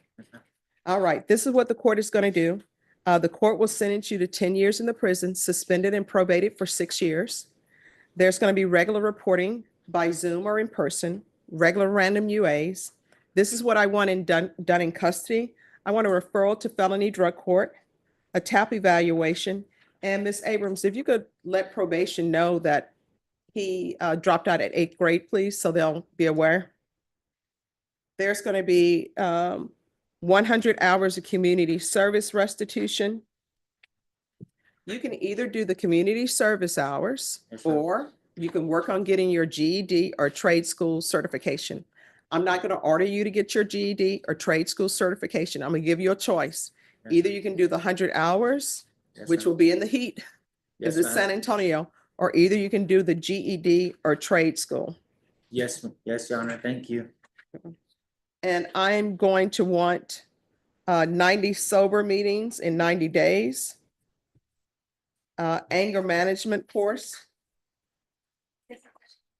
Speaker 1: All right, this is what the court is going to do. The court will sentence you to 10 years in the prison, suspended and probated for 6 years. There's going to be regular reporting by Zoom or in person, regular random UAs. This is what I want done in custody. I want a referral to felony drug court, a TAP evaluation. And Ms. Abrams, if you could let probation know that he dropped out at 8th grade, please, so they'll be aware. There's going to be 100 hours of community service restitution. You can either do the community service hours, or you can work on getting your GED or trade school certification. I'm not going to order you to get your GED or trade school certification. I'm going to give you a choice. Either you can do the 100 hours, which will be in the heat, because it's San Antonio, or either you can do the GED or trade school.
Speaker 15: Yes, Your Honor, thank you.
Speaker 1: And I'm going to want 90 sober meetings in 90 days. Anger management course.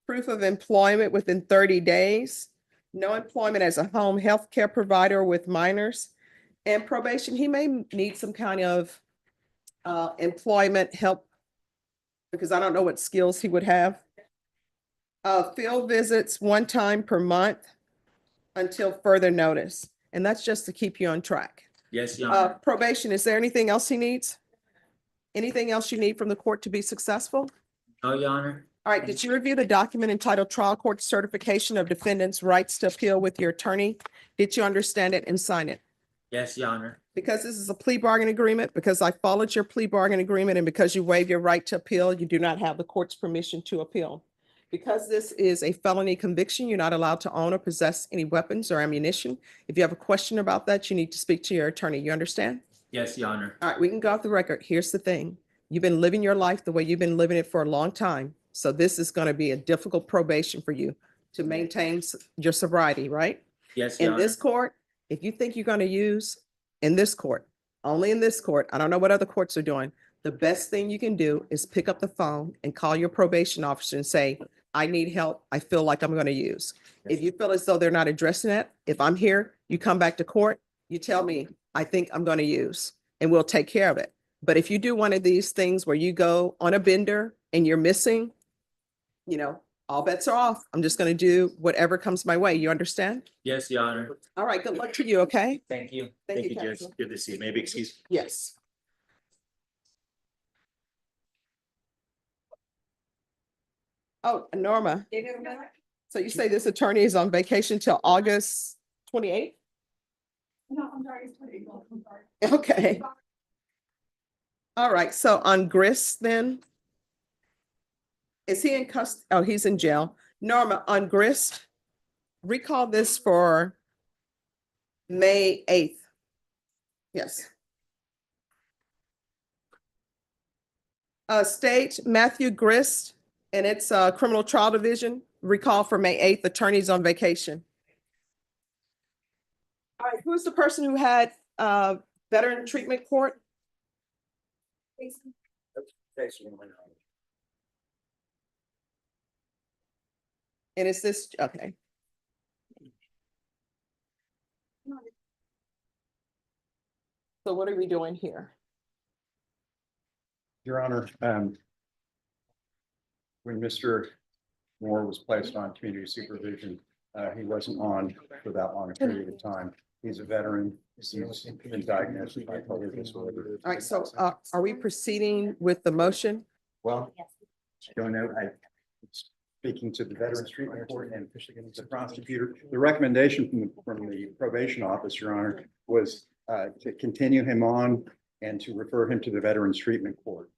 Speaker 1: Proof of employment within 30 days. No employment as a home health care provider with minors. And probation, he may need some kind of employment help, because I don't know what skills he would have. Field visits 1 time per month until further notice. And that's just to keep you on track.
Speaker 15: Yes, Your Honor.
Speaker 1: Probation, is there anything else he needs? Anything else you need from the court to be successful?
Speaker 15: No, Your Honor.
Speaker 1: All right, did you review the document entitled Trial Court Certification of Defendant's Rights to Appeal with your attorney? Did you understand it and sign it?
Speaker 15: Yes, Your Honor.
Speaker 1: Because this is a plea bargain agreement, because I followed your plea bargain agreement, and because you waive your right to appeal, you do not have the court's permission to appeal. Because this is a felony conviction, you're not allowed to own or possess any weapons or ammunition. If you have a question about that, you need to speak to your attorney. You understand?
Speaker 15: Yes, Your Honor.
Speaker 1: All right, we can go off the record. Here's the thing. You've been living your life the way you've been living it for a long time. So this is going to be a difficult probation for you to maintain your sobriety, right?
Speaker 15: Yes, Your
Speaker 1: In this
Speaker 15: Honor.
Speaker 1: court, if you think you're going to use in this court, only in this court, I don't know what other courts are doing. The best thing you can do is pick up the phone and call your probation officer and say, I need help. I feel like I'm going to use. If you feel as though they're not addressing that, if I'm here, you come back to court, you tell me, I think I'm going to use, and we'll take care of it. But if you do one of these things where you go on a bender and you're missing, all bets are off. I'm just going to do whatever comes my way. You understand?
Speaker 15: Yes, Your Honor.
Speaker 1: All right, good luck to you, okay?
Speaker 15: Thank you.
Speaker 1: Thank you,
Speaker 11: Judge.
Speaker 1: Counsel.
Speaker 11: Good to see you. Maybe excuse.
Speaker 1: Yes. Oh, Norma. So you say this attorney is on vacation till August 28th?
Speaker 14: No, I'm sorry, it's 28. I'm sorry.
Speaker 1: Okay. All right, so on Gris then? Is he in oh, he's in jail. Norma, on Grist, recall this for May 8th. Yes. State Matthew Grist, and it's criminal trial division. Recall for May 8th, attorneys on vacation. All right, who's the person who had veteran treatment court? And is this, okay. So what are we doing here?
Speaker 3: Your Honor, when Mr. Moore was placed on community supervision, he wasn't on for that long a period of time. He's a veteran. He's been diagnosed with bipolar disorder.
Speaker 1: All right, so are we proceeding with the motion?
Speaker 3: Well, don't know. Speaking to the Veterans Treatment Court and the prosecutor, the recommendation from the probation office, Your Honor, was to continue him on and to refer him to the Veterans Treatment Court.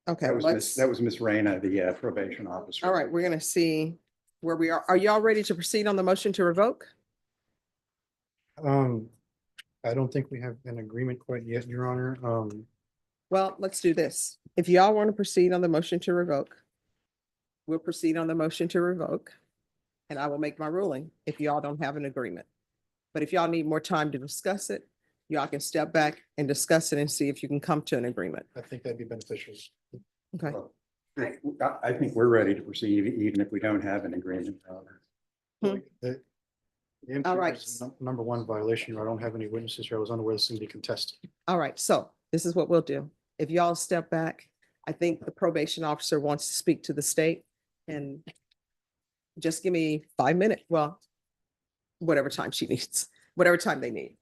Speaker 1: Okay,
Speaker 3: That was Ms. Reyna, the probation officer.
Speaker 1: all right, we're gonna see where we are. Are y'all ready to proceed on the motion to revoke?
Speaker 3: I don't think we have an agreement quite yet, Your Honor.
Speaker 1: Well, let's do this. If y'all want to proceed on the motion to revoke, we'll proceed on the motion to revoke, and I will make my ruling if y'all don't have an agreement. But if y'all need more time to discuss it, y'all can step back and discuss it and see if you can come to an agreement.
Speaker 3: I think that'd be beneficial.
Speaker 1: Okay.
Speaker 3: I think we're ready to proceed even if we don't have an agreement.
Speaker 1: Hmm.
Speaker 3: The
Speaker 1: All right.
Speaker 3: is number one violation. I don't have any witnesses here. I was unaware this can be contested.
Speaker 1: All right, so this is what we'll do. If y'all step back, I think the probation officer wants to speak to the state, and just give me 5 minutes, well, whatever time she needs, whatever time they need.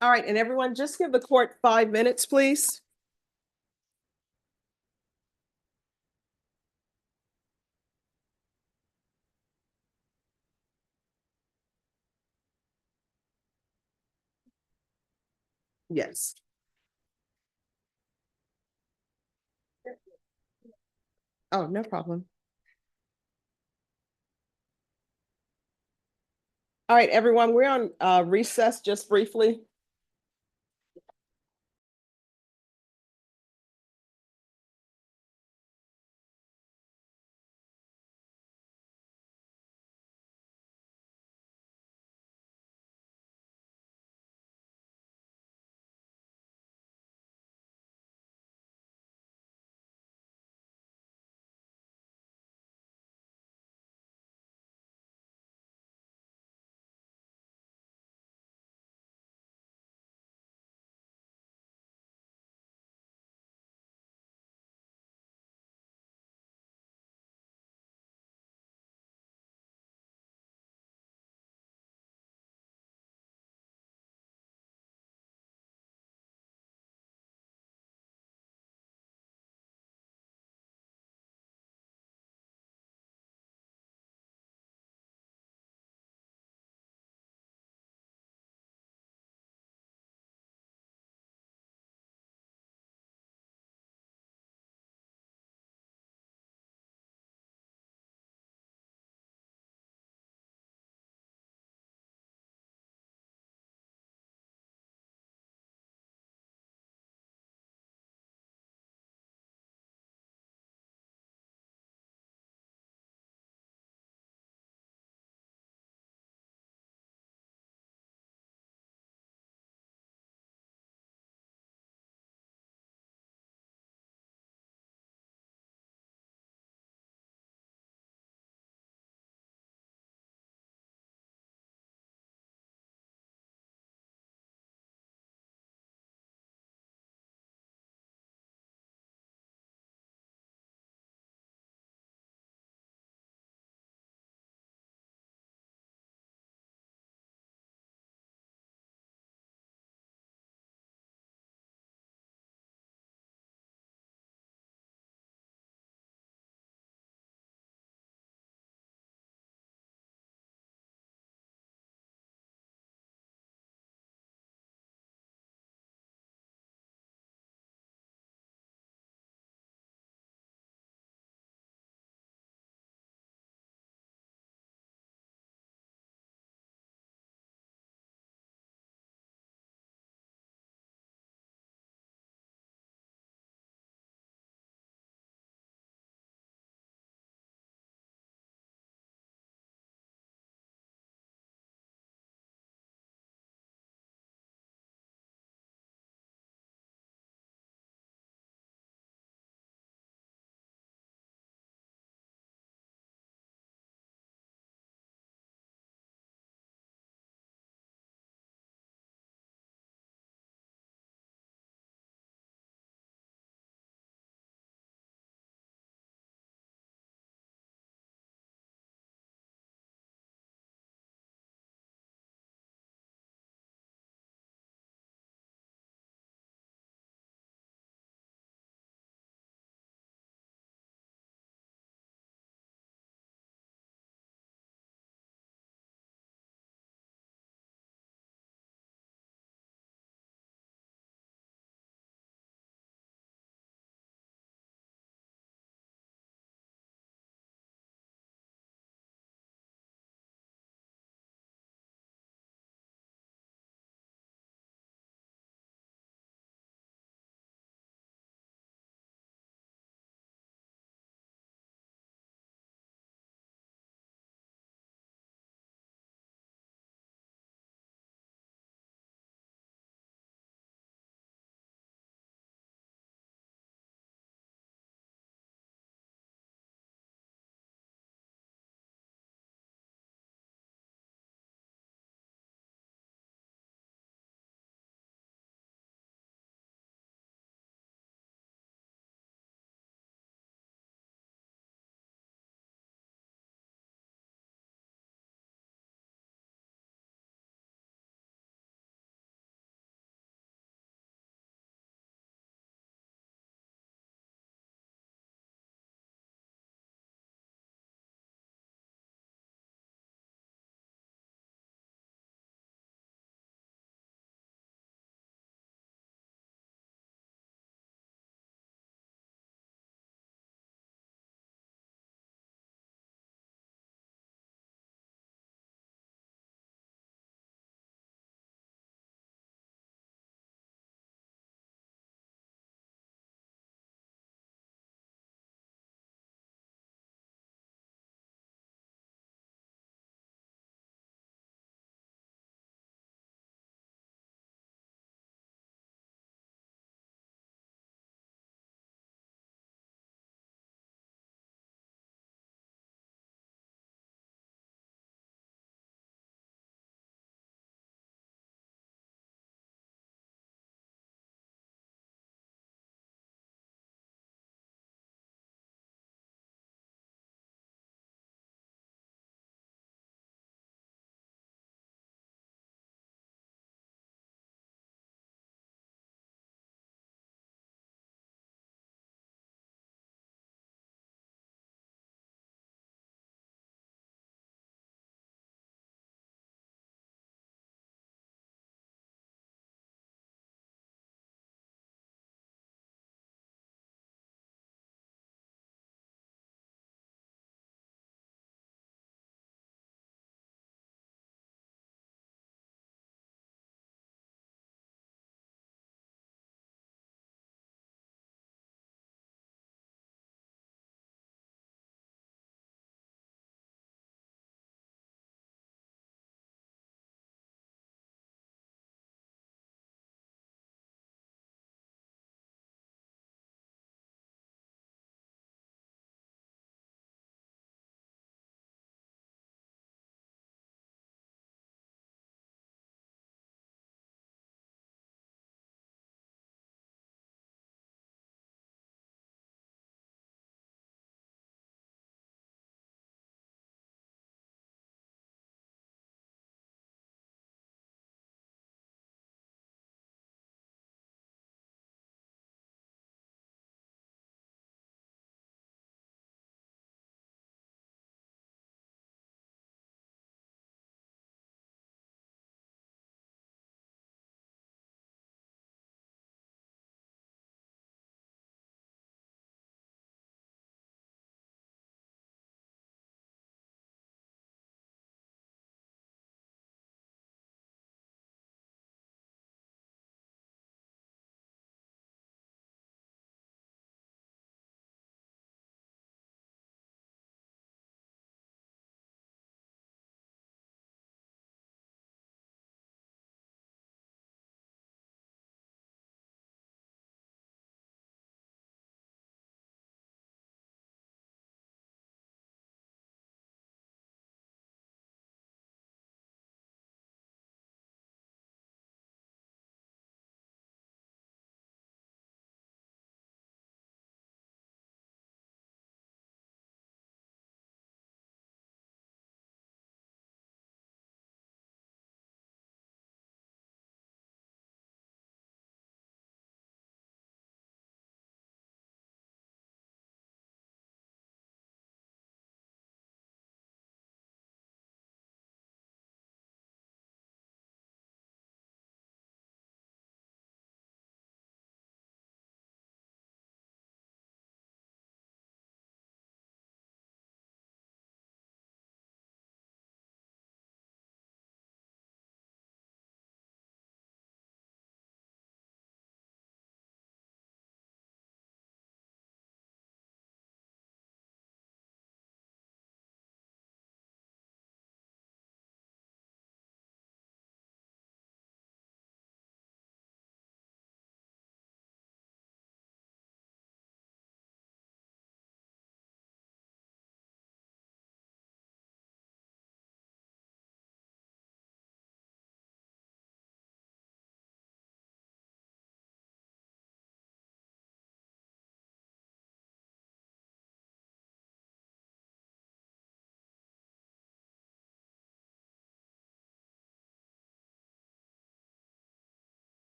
Speaker 1: All right, and everyone, just give the court 5 minutes, please. Yes. Oh, no problem. All right, everyone, we're on recess just briefly.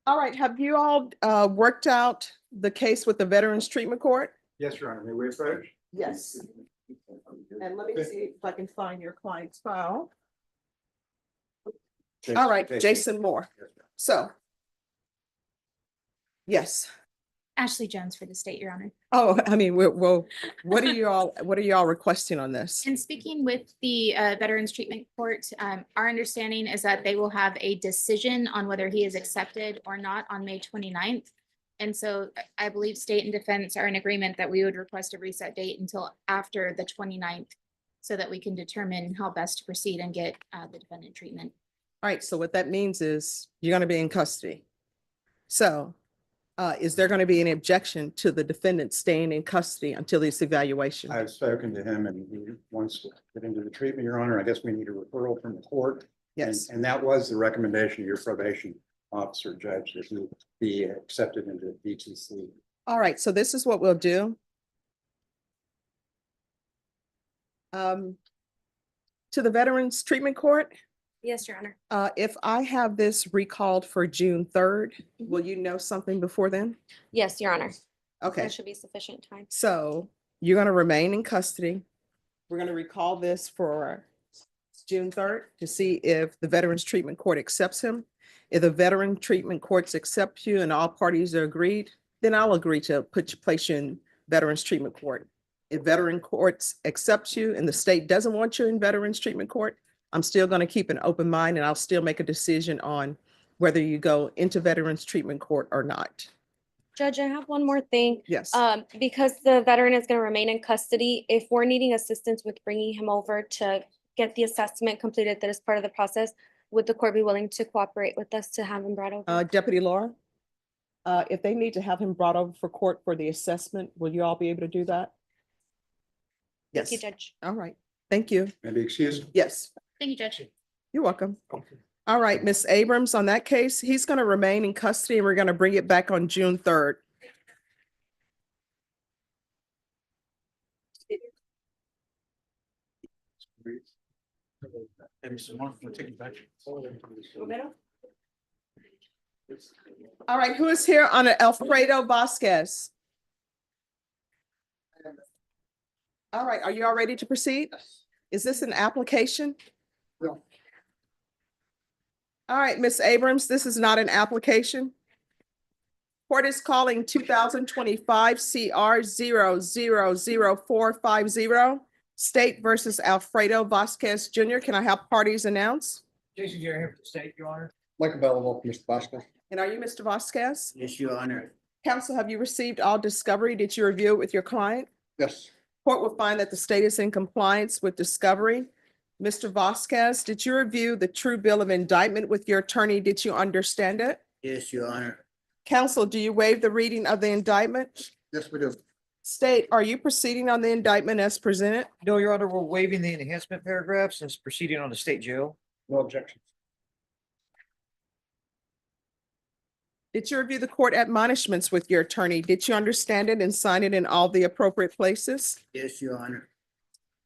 Speaker 1: All right, have you all worked out the case with the Veterans Treatment Court?
Speaker 3: Yes, Your Honor. May we approach?
Speaker 1: Yes. And let me see if I can find your client's file. All right, Jason Moore. So. Yes.
Speaker 16: Ashley Jones for the state, Your Honor.
Speaker 1: Oh, I mean, well, what are y'all requesting on this?
Speaker 16: In speaking with the Veterans Treatment Court, our understanding is that they will have a decision on whether he is accepted or not on May 29th. And so I believe state and defense are in agreement that we would request a reset date until after the 29th so that we can determine how best to proceed and get the defendant treatment.
Speaker 1: All right, so what that means is you're going to be in custody. So is there going to be any objection to the defendant staying in custody until this evaluation?
Speaker 3: I've spoken to him and he wants to get into the treatment, Your Honor. I guess we need a referral from the court.
Speaker 1: Yes.
Speaker 3: And that was the recommendation of your probation officer, Judge, that he be accepted into DTC.
Speaker 1: All right, so this is what we'll do. To the Veterans Treatment Court,
Speaker 8: Yes, Your Honor.
Speaker 1: if I have this recalled for June 3rd, will you know something before then?
Speaker 8: Yes, Your Honor.
Speaker 1: Okay,
Speaker 8: That should be sufficient time.
Speaker 1: so you're going to remain in custody. We're going to recall this for June 3rd to see if the Veterans Treatment Court accepts him. If the Veteran Treatment Courts accept you and all parties are agreed, then I'll agree to place you in Veterans Treatment Court. If Veteran Courts accept you and the state doesn't want you in Veterans Treatment Court, I'm still going to keep an open mind and I'll still make a decision on whether you go into Veterans Treatment Court or not.
Speaker 8: Judge, I have one more thing.
Speaker 1: Yes.
Speaker 8: Because the veteran is going to remain in custody, if we're needing assistance with bringing him over to get the assessment completed that is part of the process, would the court be willing to cooperate with us to have him brought over?
Speaker 1: Deputy Laura, if they need to have him brought over for court for the assessment, will you all be able to do that? Yes.
Speaker 8: Thank you, Judge.
Speaker 1: All right. Thank you.
Speaker 3: Maybe excused?
Speaker 1: Yes.
Speaker 16: Thank you, Judge.
Speaker 1: You're welcome. All right, Ms. Abrams, on that case, he's going to remain in custody and we're going to bring it back on June 3rd. All right, who is here on Alfredo Vasquez? All right, are you all ready to proceed? Is this an application?
Speaker 5: No.
Speaker 1: All right, Ms. Abrams, this is not an application. Court is calling 2025 CR 000450, State versus Alfredo Vasquez Jr. Can I have parties announced?
Speaker 7: Jason Jerry here for the state, Your Honor.
Speaker 5: Mike available, Mr. Vasquez.
Speaker 1: And are you Mr. Vasquez?
Speaker 7: Yes, Your Honor.
Speaker 1: Counsel, have you received all discovery? Did you review it with your client?
Speaker 5: Yes.
Speaker 1: Court will find that the state is in compliance with discovery. Mr. Vasquez, did you review the true bill of indictment with your attorney? Did you understand it?
Speaker 7: Yes, Your Honor.
Speaker 1: Counsel, do you waive the reading of the indictment?
Speaker 5: Yes, we do.
Speaker 1: State, are you proceeding on the indictment as presented?
Speaker 7: No, Your Honor, we're waiving the enhancement paragraphs and proceeding on the state jail.
Speaker 5: No objections.
Speaker 1: Did you review the court admonishments with your attorney? Did you understand it and sign it in all the appropriate places?
Speaker 7: Yes, Your Honor.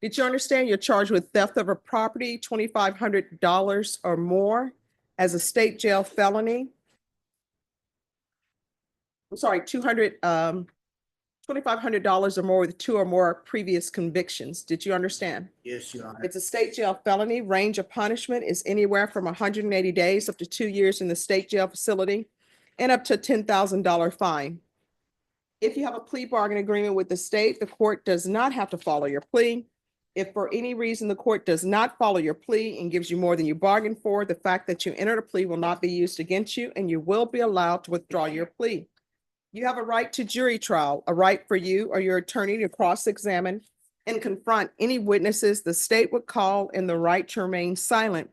Speaker 1: Did you understand you're charged with theft of a property, $2,500 or more as a state jail felony? I'm sorry, $2,500 or more with 2 or more previous convictions. Did you understand?
Speaker 7: Yes, Your Honor.
Speaker 1: It's a state jail felony. Range of punishment is anywhere from 180 days up to 2 years in the state jail facility and up to a $10,000 fine. If you have a plea bargain agreement with the state, the court does not have to follow your plea. If for any reason the court does not follow your plea and gives you more than you bargained for, the fact that you entered a plea will not be used against you and you will be allowed to withdraw your plea. You have a right to jury trial, a right for you or your attorney to cross-examine and confront any witnesses the state would call, and the right to remain silent.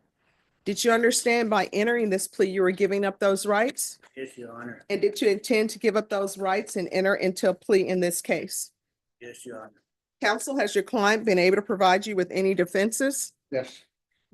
Speaker 1: Did you understand by entering this plea you were giving up those rights?
Speaker 7: Yes, Your Honor.
Speaker 1: And did you intend to give up those rights and enter into a plea in this case?
Speaker 7: Yes, Your Honor.
Speaker 1: Counsel, has your client been able to provide you with any defenses?
Speaker 5: Yes.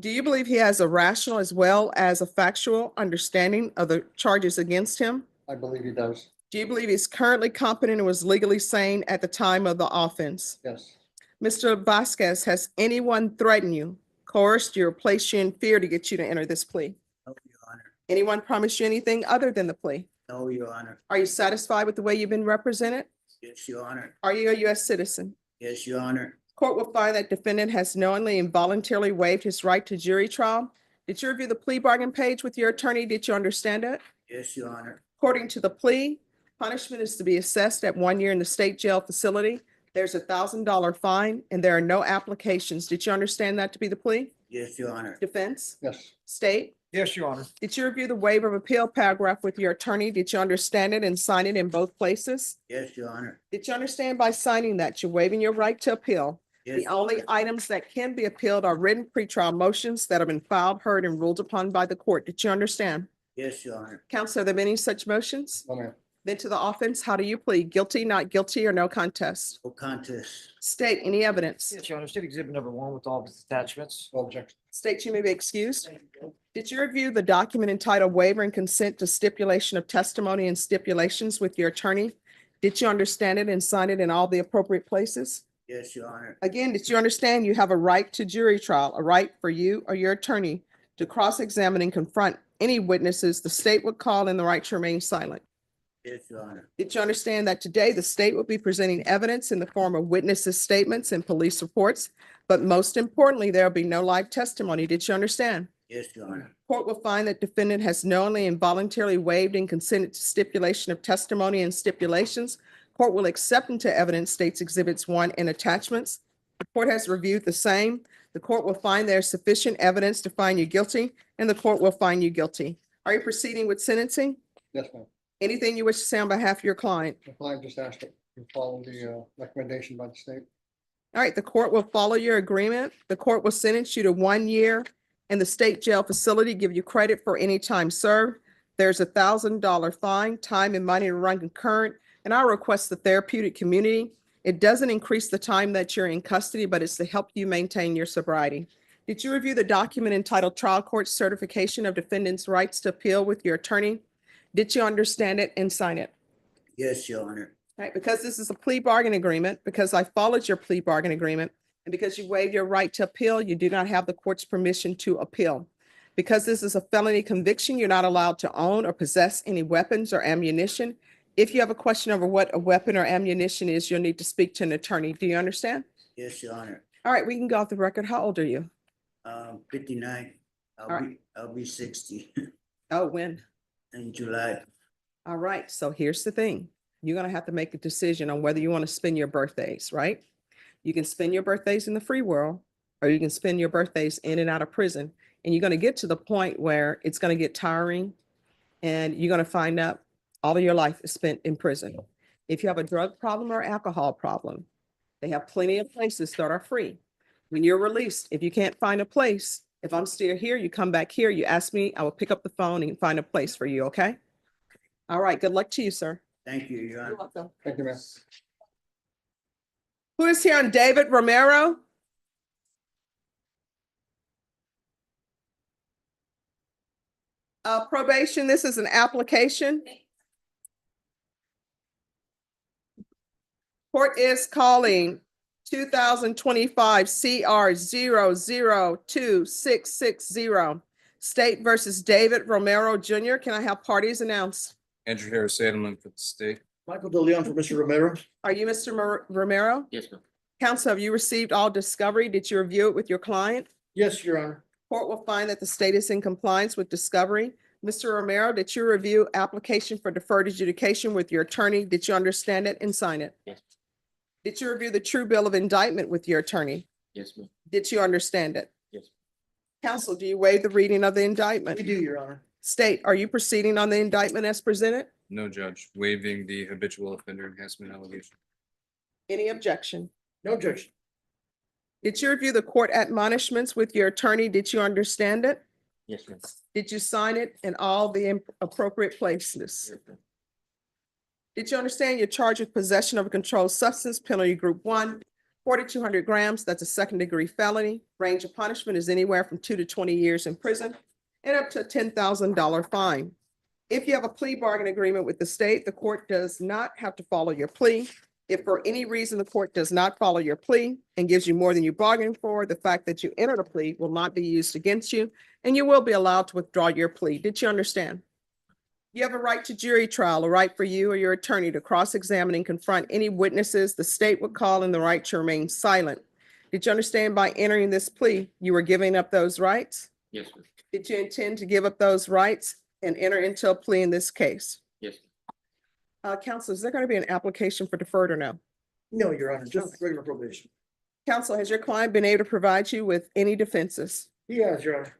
Speaker 1: Do you believe he has a rational as well as a factual understanding of the charges against him?
Speaker 5: I believe he does.
Speaker 1: Do you believe he's currently competent and was legally sane at the time of the offense?
Speaker 5: Yes.
Speaker 1: Mr. Vasquez, has anyone threatened you, coerced you, or placed you in fear to get you to enter this plea?
Speaker 7: No, Your Honor.
Speaker 1: Anyone promise you anything other than the plea?
Speaker 15: No, Your Honor.
Speaker 1: Are you satisfied with the way you've been represented?
Speaker 15: Yes, Your Honor.
Speaker 1: Are you a U.S. citizen?
Speaker 15: Yes, Your Honor.
Speaker 1: Court will find that defendant has knowingly and voluntarily waived his right to jury trial. Did you review the plea bargain page with your attorney? Did you understand it?
Speaker 15: Yes, Your Honor.
Speaker 1: According to the plea, punishment is to be assessed at 1 year in the state jail facility. There's $1,000 fine and there are no applications. Did you understand that to be the plea?
Speaker 15: Yes, Your Honor.
Speaker 1: Defense?
Speaker 5: Yes.
Speaker 1: State?
Speaker 7: Yes, Your Honor.
Speaker 1: Did you review the waiver of appeal paragraph with your attorney? Did you understand it and sign it in both places?
Speaker 15: Yes, Your Honor.
Speaker 1: Did you understand by signing that you're waiving your right to appeal?
Speaker 15: Yes.
Speaker 1: The only items that can be appealed are written pretrial motions that have been filed, heard, and ruled upon by the court. Did you understand?
Speaker 15: Yes, Your Honor.
Speaker 1: Counsel, are there any such motions?
Speaker 5: No, ma'am.
Speaker 1: Then to the offense, how do you plead? Guilty, not guilty, or no contest?
Speaker 15: No contest.
Speaker 1: State any evidence.
Speaker 7: Yes, Your Honor. State exhibit number 1 with all of its attachments.
Speaker 5: No objection.
Speaker 1: State you may be excused. Did you review the document entitled Waiver and Consent to Stipulation of Testimony and Stipulations with your attorney? Did you understand it and sign it in all the appropriate places?
Speaker 15: Yes, Your Honor.
Speaker 1: Again, did you understand you have a right to jury trial, a right for you or your attorney to cross-examine and confront any witnesses the state would call and the right to remain silent?
Speaker 15: Yes, Your Honor.
Speaker 1: Did you understand that today the state will be presenting evidence in the form of witnesses' statements and police reports? But most importantly, there will be no live testimony. Did you understand?
Speaker 15: Yes, Your Honor.
Speaker 1: Court will find that defendant has knowingly and voluntarily waived and consented to stipulation of testimony and stipulations. Court will accept into evidence states exhibits 1 and attachments. The court has reviewed the same. The court will find there is sufficient evidence to find you guilty, and the court will find you guilty. Are you proceeding with sentencing?
Speaker 5: Yes, ma'am.
Speaker 1: Anything you wish to say on behalf of your client?
Speaker 5: The client just asked that you follow the recommendation by the state.
Speaker 1: All right, the court will follow your agreement. The court will sentence you to 1 year in the state jail facility, give you credit for any time served. There's $1,000 fine, time and money to run concurrent. And I request the therapeutic community. It doesn't increase the time that you're in custody, but it's to help you maintain your sobriety. Did you review the document entitled Trial Court Certification of Defendant's Rights to Appeal with your attorney? Did you understand it and sign it?
Speaker 15: Yes, Your Honor.
Speaker 1: Right, because this is a plea bargain agreement, because I followed your plea bargain agreement, and because you waived your right to appeal, you do not have the court's permission to appeal. Because this is a felony conviction, you're not allowed to own or possess any weapons or ammunition. If you have a question over what a weapon or ammunition is, you'll need to speak to an attorney. Do you understand?
Speaker 15: Yes, Your Honor.
Speaker 1: All right, we can go off the record. How old are you?
Speaker 15: 59.
Speaker 1: right.
Speaker 15: I'll be 60
Speaker 1: Oh, when?
Speaker 15: in July.
Speaker 1: All right, so here's the thing. You're gonna have to make a decision on whether you want to spend your birthdays, right? You can spend your birthdays in the free world, or you can spend your birthdays in and out of prison. And you're gonna get to the point where it's gonna get tiring and you're gonna find out all of your life is spent in prison. If you have a drug problem or alcohol problem, they have plenty of places that are free. When you're released, if you can't find a place, if I'm still here, you come back here, you ask me, I will pick up the phone and find a place for you, okay? All right, good luck to you, sir.
Speaker 15: Thank you, Your Honor.
Speaker 1: You're welcome.
Speaker 5: Thank you, ma'am.
Speaker 1: Who is here on David Romero? Probation, this is an application. Court is calling 2025 CR 0026660. State versus David Romero Jr. Can I have parties announced?
Speaker 17: Andrew Harris Adelman for the state.
Speaker 12: Michael DeLeon for Mr. Romero.
Speaker 1: Are you Mr. Romero?
Speaker 15: Yes, ma'am.
Speaker 1: Counsel, have you received all discovery? Did you review it with your client?
Speaker 12: Yes, Your Honor.
Speaker 1: Court will find that the state is in compliance with discovery. Mr. Romero, did you review application for deferred adjudication with your attorney? Did you understand it and sign it?
Speaker 15: Yes.
Speaker 1: Did you review the true bill of indictment with your attorney?
Speaker 15: Yes, ma'am.
Speaker 1: Did you understand it?
Speaker 15: Yes.
Speaker 1: Counsel, do you waive the reading of the indictment?
Speaker 12: We do, Your Honor.
Speaker 1: State, are you proceeding on the indictment as presented?
Speaker 17: No, Judge, waiving the habitual offender enhancement allegation.
Speaker 1: Any objection?
Speaker 12: No objection.
Speaker 1: Did you review the court admonishments with your attorney? Did you understand it?
Speaker 15: Yes, ma'am.
Speaker 1: Did you sign it in all the appropriate places?
Speaker 15: Yes, ma'am.
Speaker 1: Did you understand you're charged with possession of a controlled substance, penalty group 1, 4,200 grams, that's a second-degree felony. Range of punishment is anywhere from 2 to 20 years in prison and up to a $10,000 fine. If you have a plea bargain agreement with the state, the court does not have to follow your plea. If for any reason the court does not follow your plea and gives you more than you bargained for, the fact that you entered a plea will not be used against you, and you will be allowed to withdraw your plea. Did you understand? You have a right to jury trial, a right for you or your attorney to cross-examine and confront any witnesses the state would call, and the right to remain silent. Did you understand by entering this plea, you were giving up those rights?
Speaker 15: Yes, sir.
Speaker 1: Did you intend to give up those rights and enter into a plea in this case?
Speaker 15: Yes.
Speaker 1: Counsel, is there going to be an application for deferred or no?
Speaker 7: No, Your Honor, just regular probation.
Speaker 1: Counsel, has your client been able to provide you with any defenses?
Speaker 7: Yes, Your Honor.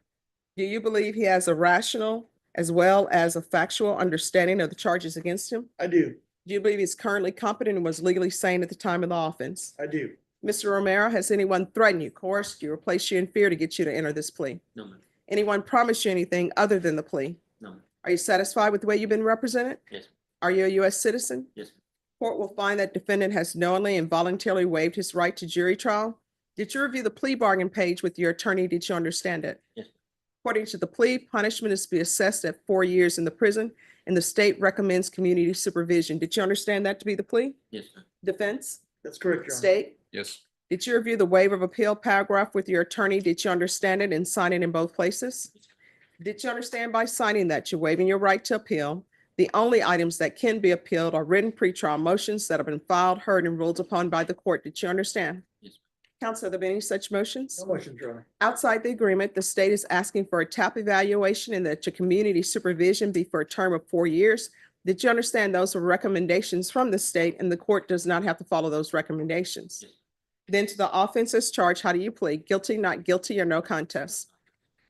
Speaker 1: Do you believe he has a rational as well as a factual understanding of the charges against him?
Speaker 7: I do.
Speaker 1: Do you believe he's currently competent and was legally sane at the time of the offense?
Speaker 7: I do.
Speaker 1: Mr. Romero, has anyone threatened you, coerced you, or placed you in fear to get you to enter this plea?
Speaker 15: No, ma'am.
Speaker 1: Anyone promised you anything other than the plea?
Speaker 15: No, ma'am.
Speaker 1: Are you satisfied with the way you've been represented?
Speaker 15: Yes.
Speaker 1: Are you a U.S. citizen?
Speaker 15: Yes.
Speaker 1: Court will find that defendant has knowingly and voluntarily waived his right to jury trial. Did you review the plea bargain page with your attorney? Did you understand it?
Speaker 15: Yes.
Speaker 1: According to the plea, punishment is to be assessed at 4 years in the prison, and the state recommends community supervision. Did you understand that to be the plea?
Speaker 15: Yes, sir.
Speaker 1: Defense?
Speaker 7: That's correct, Your Honor.
Speaker 1: State?
Speaker 17: Yes.
Speaker 1: Did you review the waiver of appeal paragraph with your attorney? Did you understand it and sign it in both places? Did you understand by signing that you're waiving your right to appeal? The only items that can be appealed are written pretrial motions that have been filed, heard, and ruled upon by the court. Did you understand?
Speaker 15: Yes.
Speaker 1: Counsel, have there been any such motions?
Speaker 7: No motion, Your Honor.
Speaker 1: Outside the agreement, the state is asking for a TAP evaluation and that your community supervision be for a term of 4 years. Did you understand those were recommendations from the state and the court does not have to follow those recommendations?
Speaker 15: Yes.
Speaker 1: Then to the offenses charged, how do you plead? Guilty, not guilty, or no contest?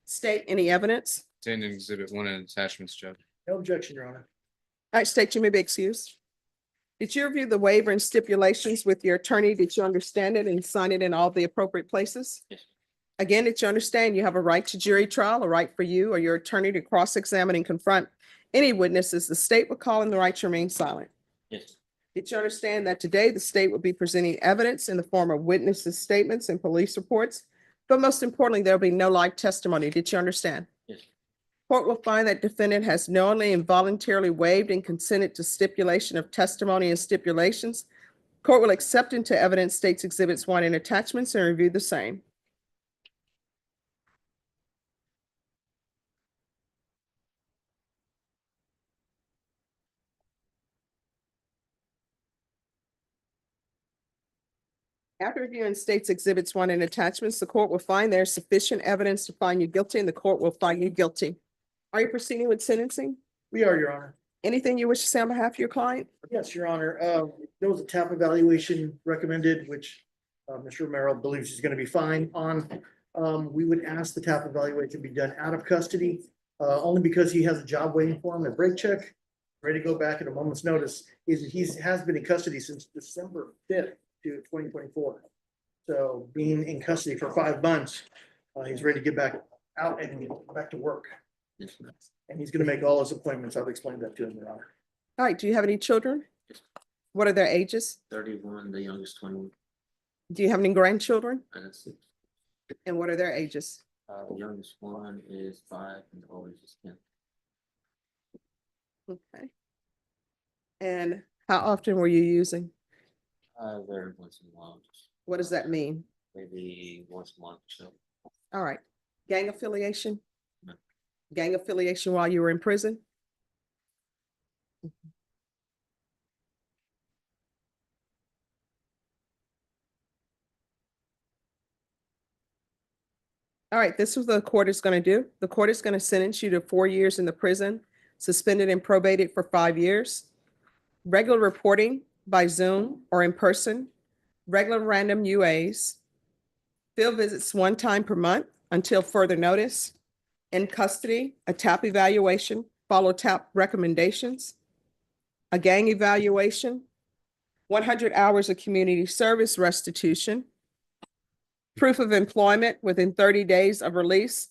Speaker 1: State, any evidence?
Speaker 17: Contained in exhibit 1 and attachments, Judge.
Speaker 7: No objection, Your Honor.
Speaker 1: All right, state, you may be excused. Did you review the waiver and stipulations with your attorney? Did you understand it and sign it in all the appropriate places?
Speaker 15: Yes.
Speaker 1: Again, did you understand you have a right to jury trial, a right for you or your attorney to cross-examine and confront any witnesses the state would call, and the right to remain silent?
Speaker 15: Yes.
Speaker 1: Did you understand that today the state will be presenting evidence in the form of witnesses' statements and police reports? But most importantly, there'll be no live testimony. Did you understand?
Speaker 15: Yes.
Speaker 1: Court will find that defendant has knowingly and voluntarily waived and consented to stipulation of testimony and stipulations. Court will accept into evidence states exhibits 1 and attachments and review the same. After reviewing states exhibits 1 and attachments, the court will find there is sufficient evidence to find you guilty, and the court will find you guilty. Are you proceeding with sentencing?
Speaker 7: We are, Your Honor.
Speaker 1: Anything you wish to say on behalf of your client?
Speaker 7: Yes, Your Honor. There was a TAP evaluation recommended, which Mr. Romero believes he's going to be fine on. We would ask the TAP evaluation be done out of custody, only because he has a job waiting for him, a break check, ready to go back at a moment's notice. He has been in custody since December 5th to 2024. So being in custody for 5 months, he's ready to get back out and get back to work.
Speaker 15: Yes, ma'am.
Speaker 7: And he's going to make all his appointments. I've explained that to him, Your Honor.
Speaker 1: All right, do you have any children?
Speaker 15: Yes.
Speaker 1: What are their ages?
Speaker 15: 31, the youngest 21.
Speaker 1: Do you have any grandchildren?
Speaker 15: I got 6.
Speaker 1: And what are their ages?
Speaker 15: The youngest one is 5 and the oldest is 10.
Speaker 1: Okay. And how often were you using?
Speaker 15: Very once in a while, just
Speaker 1: What does that mean?
Speaker 15: maybe once a month. So
Speaker 1: All right. Gang affiliation?
Speaker 15: No.
Speaker 1: Gang affiliation while you were in prison? All right, this is what the court is going to do. The court is going to sentence you to 4 years in the prison, suspended and probated for 5 years. Regular reporting by Zoom or in person, regular random UAs, field visits 1 time per month until further notice, in custody, a TAP evaluation, follow TAP recommendations, a gang evaluation, 100 hours of community service restitution, proof of employment within 30 days of release,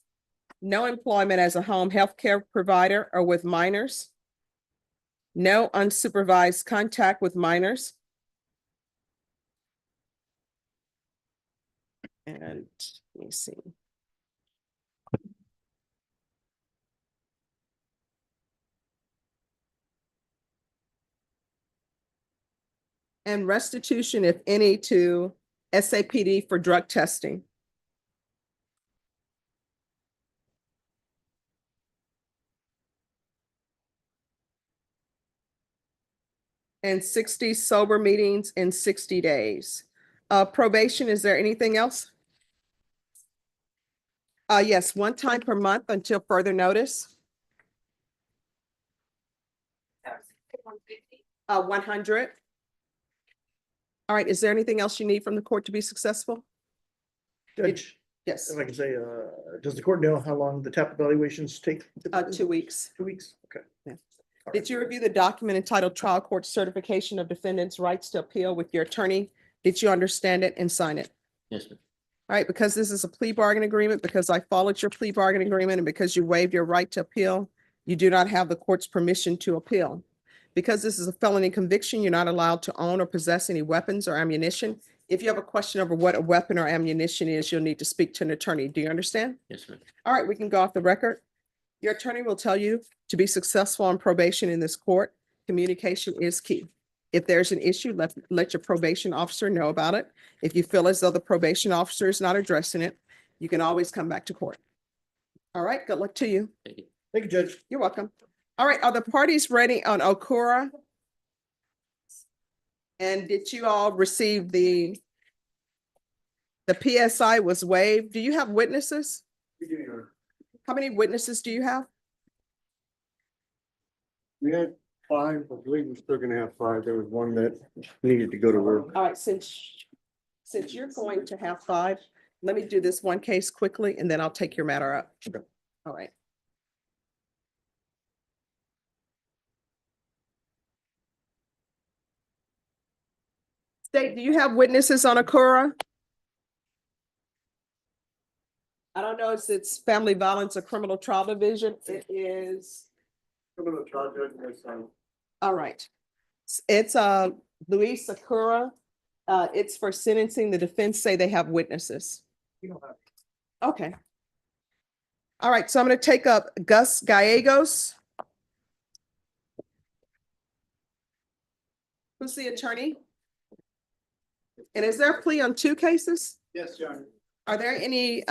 Speaker 1: no employment as a home health care provider or with minors, no unsupervised contact with minors. And let me see. and restitution, if any, to SAPD for drug testing. And 60 sober meetings in 60 days. Probation, is there anything else? Yes, one time per month until further notice. 100. All right, is there anything else you need from the court to be successful?
Speaker 12: Judge,
Speaker 1: Yes,
Speaker 12: if I can say, does the court know how long the TAP evaluations take?
Speaker 1: 2 weeks.
Speaker 12: 2 weeks, okay.
Speaker 1: Did you review the document entitled Trial Court Certification of Defendant's Rights to Appeal with your attorney? Did you understand it and sign it?
Speaker 11: Yes, ma'am.
Speaker 1: All right, because this is a plea bargain agreement, because I followed your plea bargain agreement, and because you waived your right to appeal, you do not have the court's permission to appeal. Because this is a felony conviction, you're not allowed to own or possess any weapons or ammunition. If you have a question over what a weapon or ammunition is, you'll need to speak to an attorney. Do you understand?
Speaker 11: Yes, ma'am.
Speaker 1: All right, we can go off the record. Your attorney will tell you to be successful on probation in this court, communication is key. If there's an issue, let your probation officer know about it. If you feel as though the probation officer is not addressing it, you can always come back to court. All right, good luck to you.
Speaker 11: Thank you.
Speaker 12: Thank you, Judge.
Speaker 1: You're welcome. All right, are the parties ready on Okura? And did you all receive the PSI was waived? Do you have witnesses? How many witnesses do you have?
Speaker 5: We had 5, I believe we're still gonna have 5. There was one that needed to go to work.
Speaker 1: All right, since you're going to have 5, let me do this one case quickly and then I'll take your matter up.
Speaker 5: Okay.
Speaker 1: All right. State, do you have witnesses on Okura? I don't know if it's family violence or criminal trial division. It is,
Speaker 5: Criminal trial judge, my son.
Speaker 1: all right. It's Luis Sakura. It's for sentencing. The defense say they have witnesses. Okay. All right, so I'm going to take up Gus Gallegos. Who's the attorney? And is there a plea on 2 cases?
Speaker 3: Yes, John.
Speaker 1: Are there any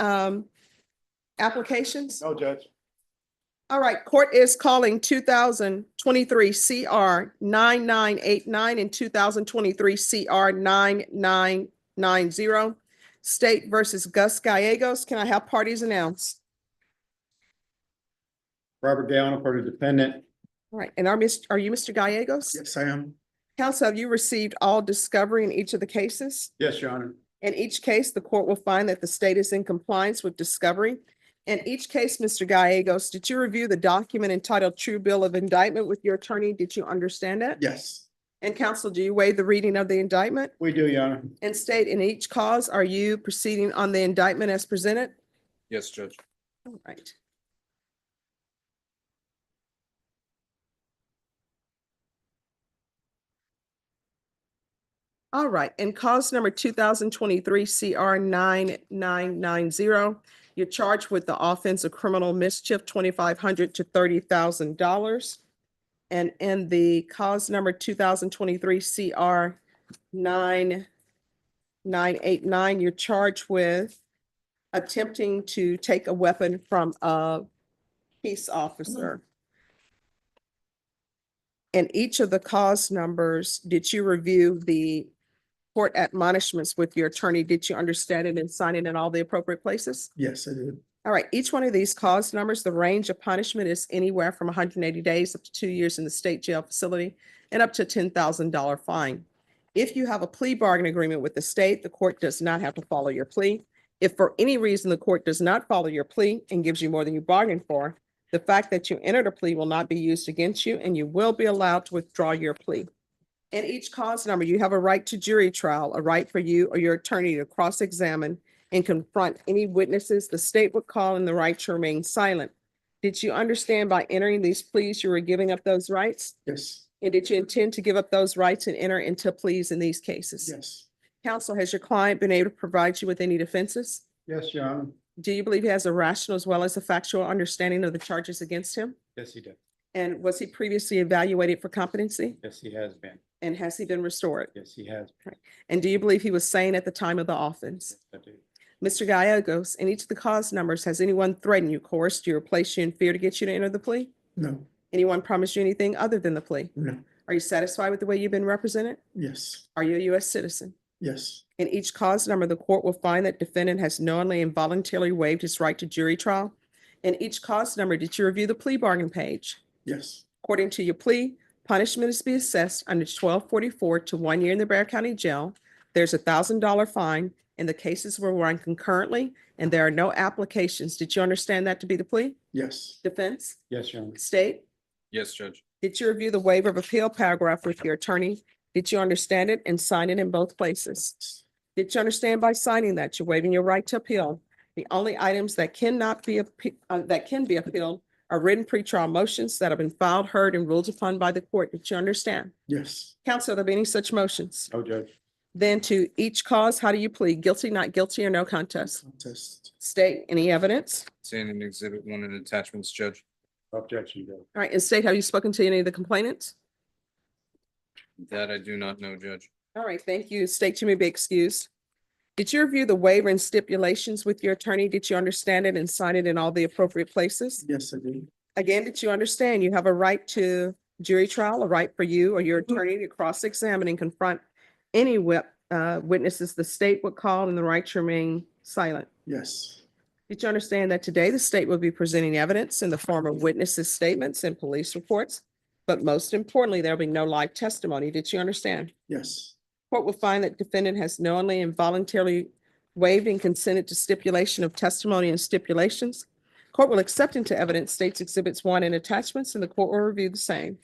Speaker 1: applications?
Speaker 3: No, Judge.
Speaker 1: All right, court is calling 2023 CR 9989 and 2023 CR 9990. State versus Gus Gallegos. Can I have parties announced?
Speaker 3: Robert Gallo, part of defendant.
Speaker 1: All right, and are you Mr. Gallegos?
Speaker 3: Yes, I am.
Speaker 1: Counsel, have you received all discovery in each of the cases?
Speaker 3: Yes, Your Honor.
Speaker 1: In each case, the court will find that the state is in compliance with discovery. In each case, Mr. Gallegos, did you review the document entitled True Bill of Indictment with your attorney? Did you understand it?
Speaker 3: Yes,
Speaker 1: And counsel, do you waive the reading of the indictment?
Speaker 3: we do, Your Honor.
Speaker 1: And state, in each cause, are you proceeding on the indictment as presented?
Speaker 17: Yes, Judge.
Speaker 1: All right. All right, and cause number 2023 CR 9990, you're charged with the offense of criminal mischief, $2,500 to $30,000. And in the cause number 2023 CR 9989, you're charged with attempting to take a weapon from a peace officer. And each of the cause numbers, did you review the court admonishments with your attorney? Did you understand it and sign it in all the appropriate places?
Speaker 12: Yes, I did.
Speaker 1: All right, each one of these cause numbers, the range of punishment is anywhere from 180 days up to 2 years in the state jail facility and up to a $10,000 fine. If you have a plea bargain agreement with the state, the court does not have to follow your plea. If for any reason the court does not follow your plea and gives you more than you bargained for, the fact that you entered a plea will not be used against you and you will be allowed to withdraw your plea. In each cause number, you have a right to jury trial, a right for you or your attorney to cross-examine and confront any witnesses the state would call, and the right to remain silent. Did you understand by entering these pleas, you were giving up those rights?
Speaker 12: Yes,
Speaker 1: And did you intend to give up those rights and enter into pleas in these cases?
Speaker 12: yes,
Speaker 1: Counsel, has your client been able to provide you with any defenses?
Speaker 3: Yes, Your Honor.
Speaker 1: Do you believe he has a rational as well as a factual understanding of the charges against him?
Speaker 3: Yes, he did.
Speaker 1: And was he previously evaluated for competency?
Speaker 3: Yes, he has been.
Speaker 1: And has he been restored?
Speaker 3: Yes, he has.
Speaker 1: And do you believe he was sane at the time of the offense?
Speaker 3: I do.
Speaker 1: Mr. Gallegos, in each of the cause numbers, has anyone threatened you, coerced you, or placed you in fear to get you to enter the plea?
Speaker 12: No,
Speaker 1: Anyone promised you anything other than the plea?
Speaker 12: no,
Speaker 1: Are you satisfied with the way you've been represented?
Speaker 12: yes,
Speaker 1: Are you a U.S. citizen?
Speaker 12: yes,
Speaker 1: In each cause number, the court will find that defendant has knowingly and voluntarily waived his right to jury trial. In each cause number, did you review the plea bargain page?
Speaker 12: yes,
Speaker 1: According to your plea, punishment is to be assessed under 1244 to 1 year in the Bear County Jail. There's a $1,000 fine, and the cases will run concurrently, and there are no applications. Did you understand that to be the plea?
Speaker 12: yes,
Speaker 1: Defense?
Speaker 3: Yes, Your Honor.
Speaker 1: State?
Speaker 17: Yes, Judge.
Speaker 1: Did you review the waiver of appeal paragraph with your attorney? Did you understand it and sign it in both places? Did you understand by signing that you're waiving your right to appeal? The only items that cannot be, that can be appealed are written pretrial motions that have been filed, heard, and ruled upon by the court. Did you understand?
Speaker 12: yes.
Speaker 1: Counsel, are there any such motions?
Speaker 3: No, Judge.
Speaker 1: Then to each cause, how do you plead? Guilty, not guilty, or no contest?
Speaker 12: Contest.
Speaker 1: State, any evidence?
Speaker 17: Seen in Exhibit 1 and attachments, Judge.
Speaker 3: Objection, Judge.
Speaker 1: All right, and state, have you spoken to any of the complainants?
Speaker 17: That I do not know, Judge.
Speaker 1: All right, thank you. State, you may be excused. Did you review the waiver and stipulations with your attorney? Did you understand it and sign it in all the appropriate places?
Speaker 12: Yes, I do.
Speaker 1: Again, did you understand you have a right to jury trial, a right for you or your attorney to cross-examine and confront any witnesses the state would call, and the right to remain silent?
Speaker 12: Yes,
Speaker 1: Did you understand that today the state will be presenting evidence in the form of witnesses' statements and police reports? But most importantly, there will be no live testimony. Did you understand?
Speaker 12: yes,
Speaker 1: Court will find that defendant has knowingly and voluntarily waived and consented to stipulation of testimony and stipulations. Court will accept into evidence states exhibits 1 and attachments, and the court will review the same.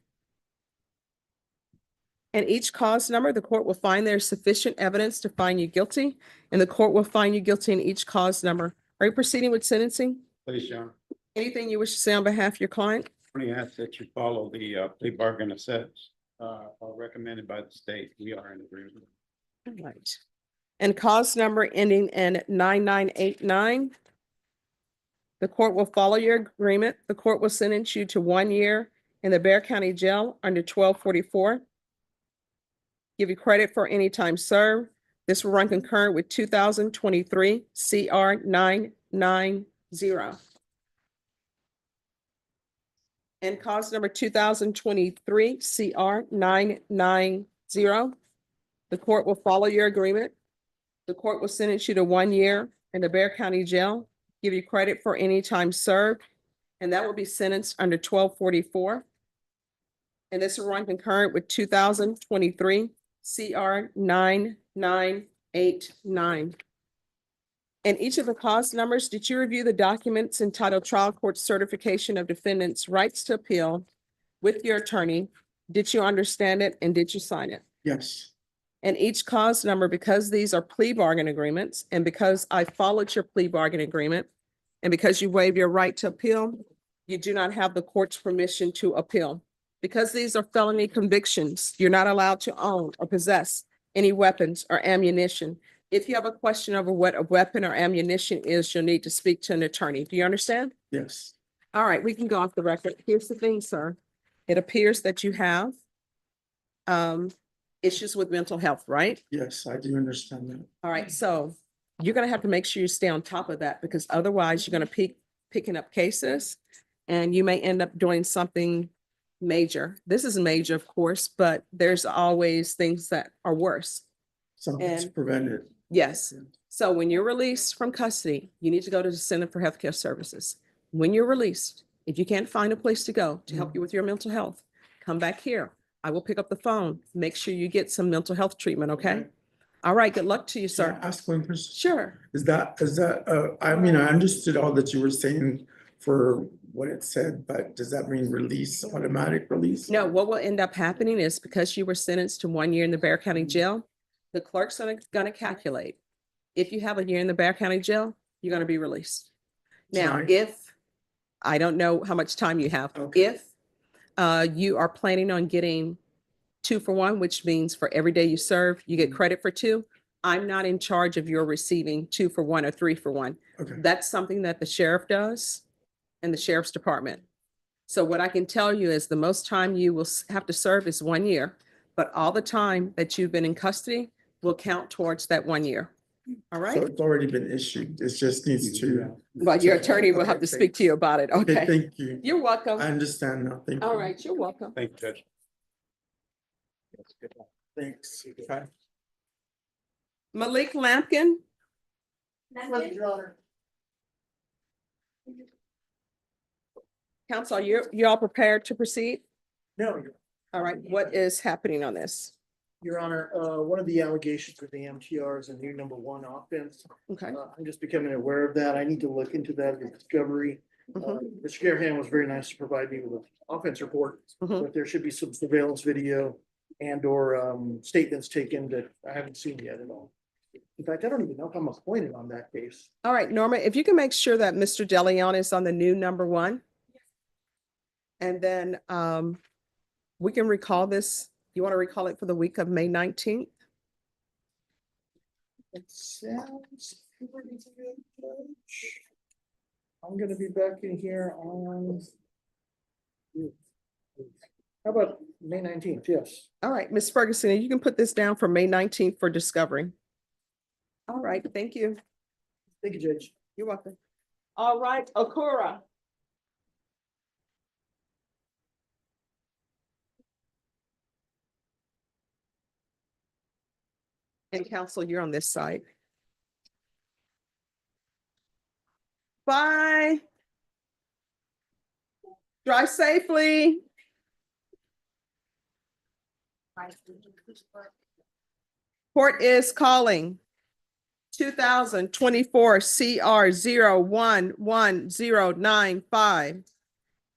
Speaker 1: And each cause number, the court will find there is sufficient evidence to find you guilty, and the court will find you guilty in each cause number. Are you proceeding with sentencing?
Speaker 3: Please, Your Honor.
Speaker 1: Anything you wish to say on behalf of your client?
Speaker 3: We ask that you follow the plea bargain assets recommended by the state. We are in agreement.
Speaker 1: All right. And cause number ending in 9989. The court will follow your agreement. The court will sentence you to 1 year in the Bear County Jail under 1244. Give you credit for any time served. This will run concurrent with 2023 CR 990. And cause number 2023 CR 990. The court will follow your agreement. The court will sentence you to 1 year in the Bear County Jail, give you credit for any time served, and that will be sentenced under 1244. And this will run concurrent with 2023 CR 9989. And each of the cause numbers, did you review the documents entitled Trial Court Certification of Defendant's Rights to Appeal with your attorney? Did you understand it and did you sign it?
Speaker 12: yes,
Speaker 1: And each cause number, because these are plea bargain agreements, and because I followed your plea bargain agreement, and because you waive your right to appeal, you do not have the court's permission to appeal. Because these are felony convictions, you're not allowed to own or possess any weapons or ammunition. If you have a question over what a weapon or ammunition is, you'll need to speak to an attorney. Do you understand?
Speaker 12: yes,
Speaker 1: All right, we can go off the record. Here's the thing, sir. It appears that you have issues with mental health, right?
Speaker 12: yes, I do understand that.
Speaker 1: All right, so you're gonna have to make sure you stay on top of that, because otherwise you're gonna picking up cases and you may end up doing something major. This is major, of course, but there's always things that are worse.
Speaker 12: Something's
Speaker 1: And-
Speaker 12: prevented.
Speaker 1: Yes. So when you're released from custody, you need to go to the Center for Healthcare Services. When you're released, if you can't find a place to go to help you with your mental health, come back here. I will pick up the phone. Make sure you get some mental health treatment, okay? All right, good luck to you,
Speaker 12: Can I
Speaker 1: sir.
Speaker 12: ask one question?
Speaker 1: Sure.
Speaker 12: Is that, I mean, I understood all that you were saying for what it said, but does that mean release, automatic release?
Speaker 1: No, what will end up happening is because you were sentenced to 1 year in the Bear County Jail, the clerk's gonna calculate. If you have a year in the Bear County Jail, you're gonna be released. Now,
Speaker 12: Right.
Speaker 1: if, I don't know how much time you have.
Speaker 12: Okay.
Speaker 1: If you are planning on getting 2 for 1, which means for every day you serve, you get credit for 2. I'm not in charge of your receiving 2 for 1 or 3 for 1.
Speaker 12: Okay,
Speaker 1: That's something that the sheriff does and the sheriff's department. So what I can tell you is the most time you will have to serve is 1 year. but all the time that you've been in custody will count towards that 1 year. All
Speaker 18: So
Speaker 1: right?
Speaker 18: it's already been issued. It just needs to.
Speaker 1: Well, your attorney will have to speak to you about it. Okay.
Speaker 18: Thank you.
Speaker 1: You're welcome.
Speaker 18: I understand now. Thank you.
Speaker 1: All right, you're welcome.
Speaker 3: Thank you, Judge.
Speaker 18: Thanks. Okay.
Speaker 1: Malik Lampkin. Counsel, you all prepared to proceed?
Speaker 12: No,
Speaker 1: All right, what is happening on this?
Speaker 12: Your Honor, one of the allegations with the MTR is a new number one offense.
Speaker 1: Okay.
Speaker 12: I'm just becoming aware of that. I need to look into that with discovery. Mr. Garahan was very nice to provide me with an offense report, but there should be some surveillance video and or statements taken that I haven't seen yet at all. In fact, I don't even know if I'm appointed on that case.
Speaker 1: All right, Norma, if you can make sure that Mr. DeLeon is on the new number one. And then we can recall this. You want to recall it for the week of May 19th?
Speaker 12: It sounds pretty good, Judge. I'm gonna be back in here on. How about May 19th? Yes.
Speaker 1: All right, Ms. Ferguson, you can put this down for May 19th for discovery. All right, thank you.
Speaker 12: Thank you, Judge.
Speaker 1: You're welcome. All right, Okura. And counsel, you're on this side. Bye. Drive safely. Court is calling 2024 CR 011095.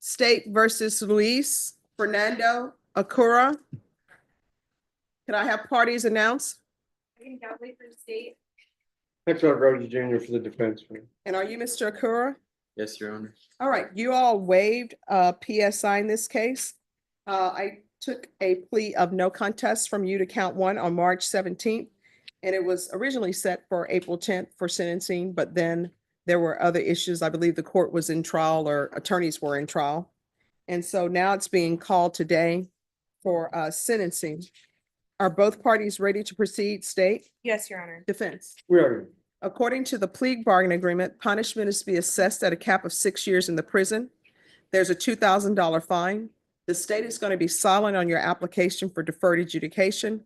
Speaker 1: State versus Luis Fernando Okura. Can I have parties announced?
Speaker 3: Hector Rogers Jr. for the defense.
Speaker 1: And are you Mr. Okura?
Speaker 17: Yes, Your Honor.
Speaker 1: All right, you all waived PSI in this case. I took a plea of no contest from you to count one on March 17th. And it was originally set for April 10th for sentencing, but then there were other issues. I believe the court was in trial or attorneys were in trial. And so now it's being called today for sentencing. Are both parties ready to proceed, state?
Speaker 8: Yes, Your Honor.
Speaker 1: Defense.
Speaker 3: We are.
Speaker 1: According to the plea bargain agreement, punishment is to be assessed at a cap of 6 years in the prison. There's a $2,000 fine. The state is going to be silent on your application for deferred adjudication.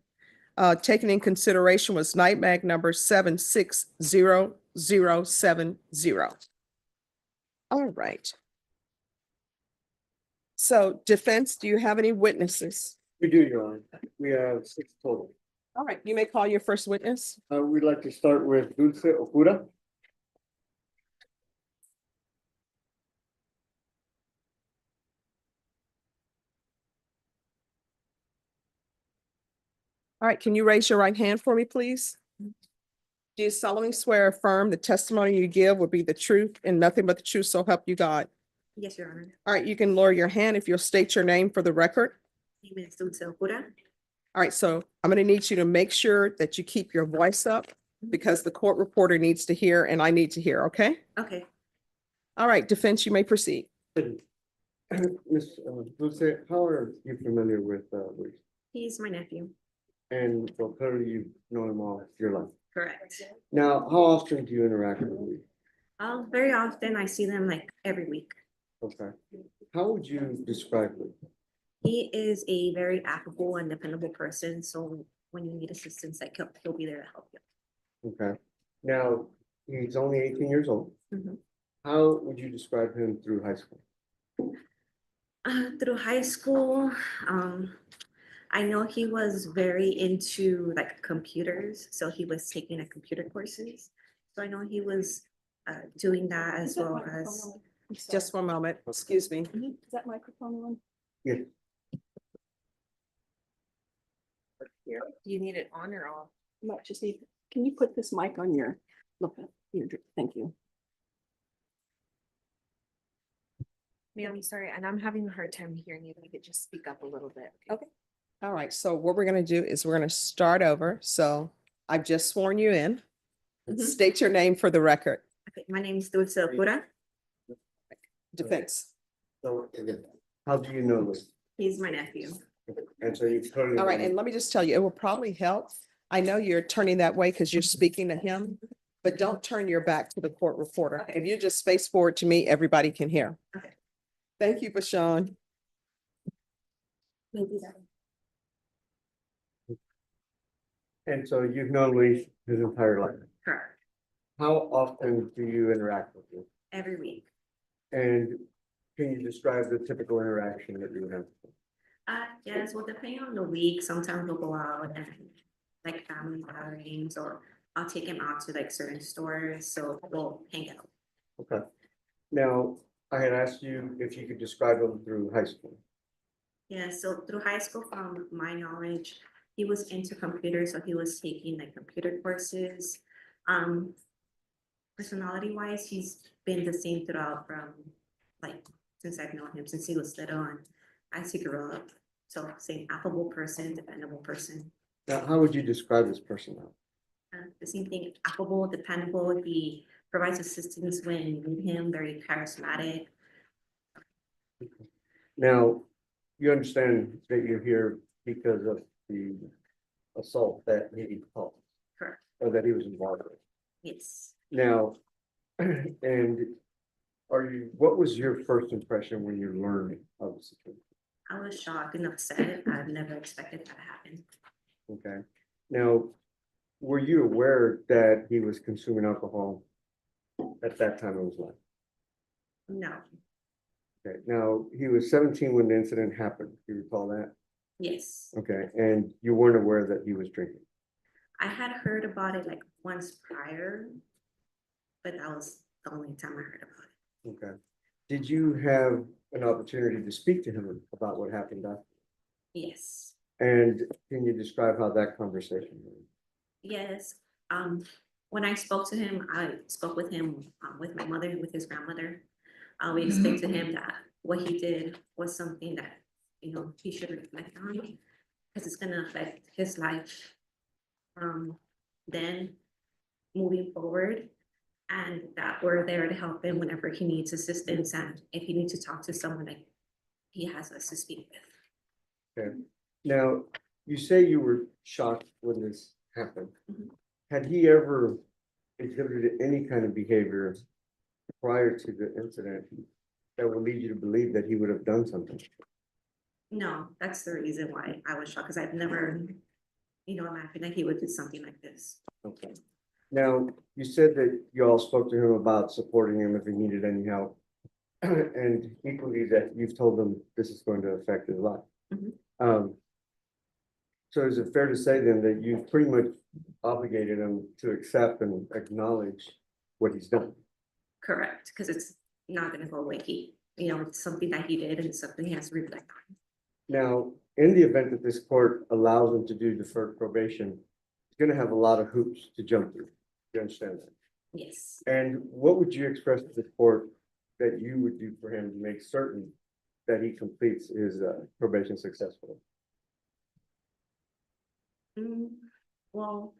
Speaker 1: Taken in consideration was NIMAG number 760070. All right. So defense, do you have any witnesses?
Speaker 3: We do, Your Honor. We have 6 total.
Speaker 1: All right, you may call your first witness.
Speaker 3: We'd like to start with Dulce Okura.
Speaker 1: All right, can you raise your right hand for me, please? Do you solemnly swear or affirm the testimony you give will be the truth and nothing but the truth, so help you God?
Speaker 14: Yes, Your Honor.
Speaker 1: All right, you can lower your hand if you'll state your name for the record.
Speaker 14: Name is Dulce Okura.
Speaker 1: All right, so I'm going to need you to make sure that you keep your voice up because the court reporter needs to hear and I need to hear, okay?
Speaker 14: Okay.
Speaker 1: All right, defense, you may proceed.
Speaker 3: Ms. Dulce, how are you familiar with Luis?
Speaker 14: He's my nephew.
Speaker 3: And well, clearly you've known him all your life.
Speaker 14: Correct.
Speaker 3: Now, how often do you interact with Luis?
Speaker 14: Very often I see them like every week.
Speaker 3: Okay. How would you describe Luis?
Speaker 14: He is a very affable and dependable person, so when you need assistance, like he'll be there to help you.
Speaker 3: Okay. Now, he's only 18 years old.
Speaker 14: Mhm.
Speaker 3: How would you describe him through high school?
Speaker 14: Through high school, I know he was very into like computers, so he was taking computer courses. So I know he was doing that as well as.
Speaker 1: Just one moment, excuse me.
Speaker 14: Is that microphone on?
Speaker 3: Yeah.
Speaker 14: Here, do you need it on or off?
Speaker 6: Might just need, can you put this mic on your, thank you.
Speaker 8: Ma'am, I'm sorry, and I'm having a hard time hearing you. If you could just speak up a little bit.
Speaker 1: Okay. All right, so what we're going to do is we're going to start over. So I've just sworn you in. State your name for the record.
Speaker 14: Okay, my name is Dulce Okura.
Speaker 1: Defense.
Speaker 3: So again, how do you know Luis?
Speaker 14: He's my nephew.
Speaker 5: And so you totally.
Speaker 1: All right, and let me just tell you, it will probably help. I know you're turning that way because you're speaking to him, but don't turn your back to the court reporter. If you just face forward to me, everybody can hear.
Speaker 14: Okay.
Speaker 1: Thank you, Bashan.
Speaker 5: And so you've known Lee his entire life.
Speaker 14: Correct,
Speaker 5: How often do you interact with him?
Speaker 14: every week.
Speaker 5: And can you describe the typical interaction that you have?
Speaker 14: Yes, well, depending on the week, sometimes we'll go out and like family gatherings, or I'll take him out to like certain stores, so we'll hang out.
Speaker 5: Okay. Now, I had asked you if you could describe him through high school.
Speaker 14: Yeah, so through high school, from my knowledge, he was into computers, so he was taking like computer courses. Personality wise, he's been the same throughout from like since I've known him, since he was little and as he grew up. So same affable person, dependable person.
Speaker 5: Now, how would you describe his personality?
Speaker 14: The same thing, affable, dependable. He provides assistance when you need him, very charismatic.
Speaker 5: Now, you understand that you're here because of the assault that he caused,
Speaker 14: Correct.
Speaker 5: or that he was involved with.
Speaker 14: Yes.
Speaker 5: Now, and what was your first impression when you learned of the situation?
Speaker 14: I was shocked and upset. I've never expected that to happen.
Speaker 5: Okay, now, were you aware that he was consuming alcohol at that time of his life?
Speaker 14: No.
Speaker 5: Okay, now, he was 17 when the incident happened. Do you recall that?
Speaker 14: Yes.
Speaker 5: Okay, and you weren't aware that he was drinking?
Speaker 14: I had heard about it like once prior, but that was the only time I heard about it.
Speaker 5: Okay. Did you have an opportunity to speak to him about what happened after?
Speaker 14: Yes.
Speaker 5: And can you describe how that conversation went?
Speaker 14: Yes. When I spoke to him, I spoke with him with my mother, with his grandmother. We explained to him that what he did was something that, you know, he should reflect on, because it's gonna affect his life then moving forward, and that we're there to help him whenever he needs assistance, and if he needs to talk to someone, like he has us to speak with.
Speaker 5: Okay. Now, you say you were shocked when this happened.
Speaker 14: Mhm.
Speaker 5: Had he ever exhibited any kind of behavior prior to the incident that would lead you to believe that he would have done something?
Speaker 14: No, that's the reason why I was shocked, because I've never, you know, imagined that he would do something like this.
Speaker 5: Okay. Now, you said that you all spoke to him about supporting him if he needed any help. And equally that you've told him this is going to affect his life.
Speaker 14: Mhm.
Speaker 5: So is it fair to say then that you've pretty much obligated him to accept and acknowledge what he's done?
Speaker 14: Correct, because it's not gonna go away. He, you know, it's something that he did and it's something he has to reflect on.
Speaker 5: Now, in the event that this court allows him to do deferred probation, he's gonna have a lot of hoops to jump through. You understand that?
Speaker 14: Yes.
Speaker 5: And what would you express to the court that you would do for him to make certain that he completes his probation successfully?
Speaker 14: Well,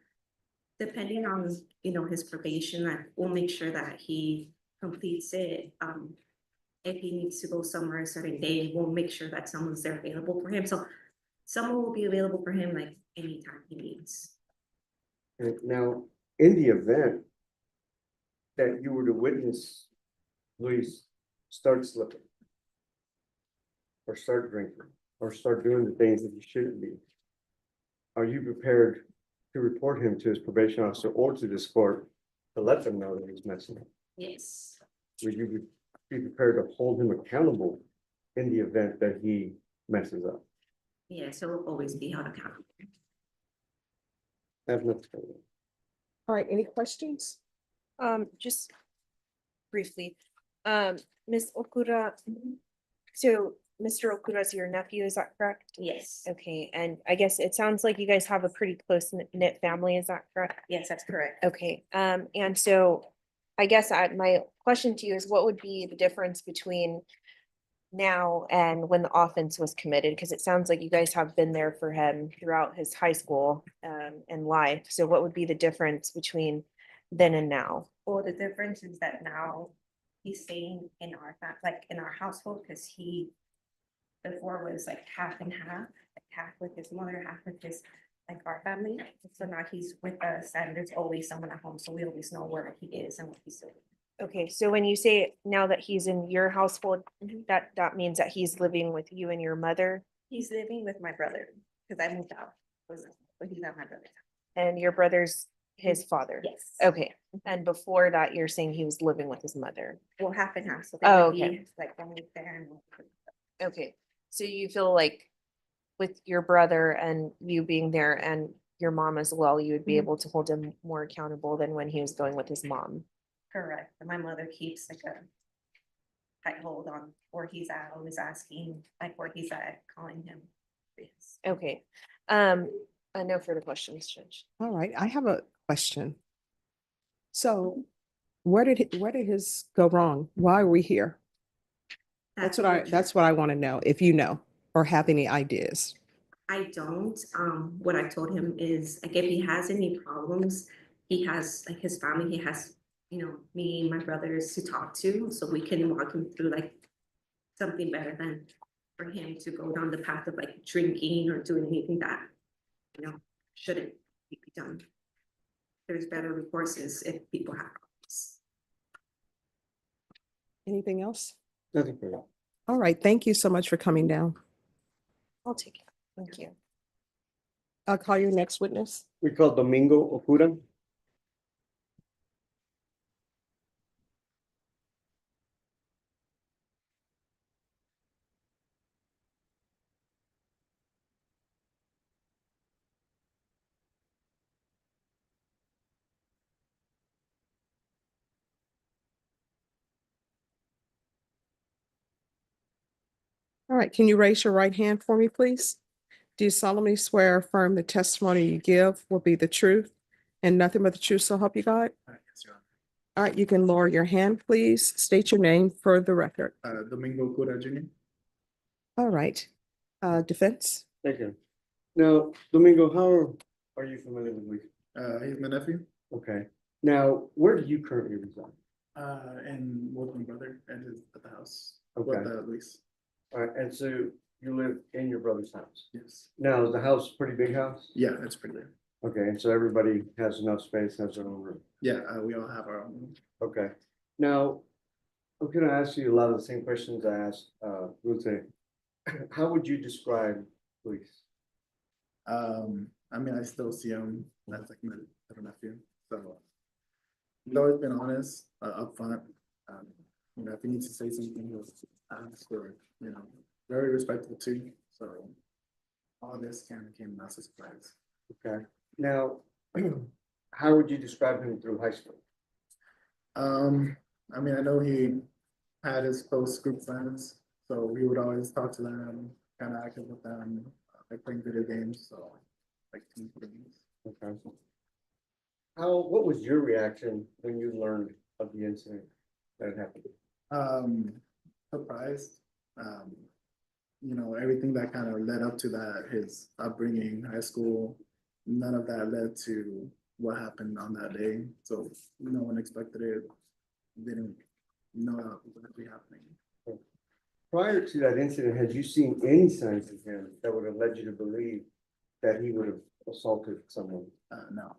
Speaker 14: depending on, you know, his probation, I will make sure that he completes it. If he needs to go somewhere a certain day, we'll make sure that someone's there available for him. So someone will be available for him like anytime he needs.
Speaker 5: And now, in the event that you were to witness Luis start slipping, or start drinking, or start doing the things that he shouldn't be, are you prepared to report him to his probation officer or to this court to let them know that he's messing up?
Speaker 14: Yes.
Speaker 5: Would you be prepared to hold him accountable in the event that he messes up?
Speaker 14: Yes, he'll always be held accountable.
Speaker 5: I have nothing.
Speaker 1: All right, any questions?
Speaker 19: Just briefly, Ms. Okura, so Mr. Okura is your nephew, is that correct?
Speaker 14: Yes.
Speaker 19: Okay, and I guess it sounds like you guys have a pretty close knit family, is that correct?
Speaker 14: Yes, that's correct.
Speaker 19: Okay, and so I guess my question to you is what would be the difference between now and when the offense was committed? Because it sounds like you guys have been there for him throughout his high school and life. So what would be the difference between then and now?
Speaker 14: Well, the difference is that now he's staying in our like in our household, because he before was like half and half with his mother, half with his, like our family. So now he's with us and there's always someone at home, so we always know where he is and what he's doing.
Speaker 19: Okay, so when you say now that he's in your household, that means that he's living with you and your mother
Speaker 14: He's living with my brother, because I moved out, but he's at my brother's.
Speaker 19: and your brother's his father?
Speaker 14: Yes.
Speaker 19: Okay, and before that, you're saying he was living with his mother?
Speaker 14: Well, half and half, so
Speaker 19: Oh,
Speaker 14: they would
Speaker 19: okay.
Speaker 14: be like one week there and one week
Speaker 19: Okay, so you feel like with your brother and you being there and your mom as well, you would be
Speaker 14: Mhm.
Speaker 19: able to hold him more accountable than when he was going with his mom?
Speaker 14: correct. And my mother keeps like a tight hold on where he's at, always asking like where he's at, calling him. Yes.
Speaker 19: Okay, no further questions, Judge.
Speaker 1: All right, I have a question. So where did his go wrong? Why are we here? That's what I want to know, if you know, or have any ideas.
Speaker 14: I don't, what I told him is, like, if he has any problems, he has, like, his family, he has, me, my brothers to talk to, so we can walk him through, like, something better than for him to go down the path of, like, drinking or doing anything that, shouldn't be done. There's better recourses if people have problems.
Speaker 1: Anything else?
Speaker 5: Nothing for that.
Speaker 1: All right, thank you so much for coming down.
Speaker 19: I'll take it. Thank you.
Speaker 1: I'll call your next witness.
Speaker 5: We call Domingo Okura.
Speaker 1: All right, can you raise your right hand for me, please? Do you solemnly swear or affirm the testimony you give will be the truth and nothing but the truth, so help you God? All right, you can lower your hand, please. State your name for the record.
Speaker 18: Domingo Cura Jr.
Speaker 1: All right, defense?
Speaker 5: Thank you. Now, Domingo, how are you familiar with Luis?
Speaker 18: He's my nephew,
Speaker 5: Okay. Now, where do you currently reside?
Speaker 18: and with my brother at the house.
Speaker 5: Okay.
Speaker 18: With Luis.
Speaker 5: All right, and so you live in your brother's house.
Speaker 18: Yes.
Speaker 5: Now, is the house a pretty big house?
Speaker 18: Yeah, it's pretty big.
Speaker 5: Okay, and so everybody has enough space, has their own room.
Speaker 18: Yeah, we all have our own.
Speaker 5: Okay. Now, I'm gonna ask you a lot of the same questions I asked Ruth. How would you describe Luis?
Speaker 18: I mean, I still see him as like my little nephew, so he's always been honest, upfront. If he needs to say something, he'll ask, or very respectful too. So all this kind of came as a surprise.
Speaker 5: Okay. Now, how would you describe him through high school?
Speaker 18: I mean, I know he had his close group friends, so we would always talk to them, kind of active with them, like playing video games, so like team games.
Speaker 5: Okay. What was your reaction when you learned of the incident that happened?
Speaker 18: Surprised. Everything that kind of led up to that, his upbringing, high school, none of that led to what happened on that day. So no one expected it, didn't know that was going to be happening.
Speaker 5: Prior to that incident, had you seen any signs of him that would have led you to believe that he would have assaulted someone?
Speaker 18: No.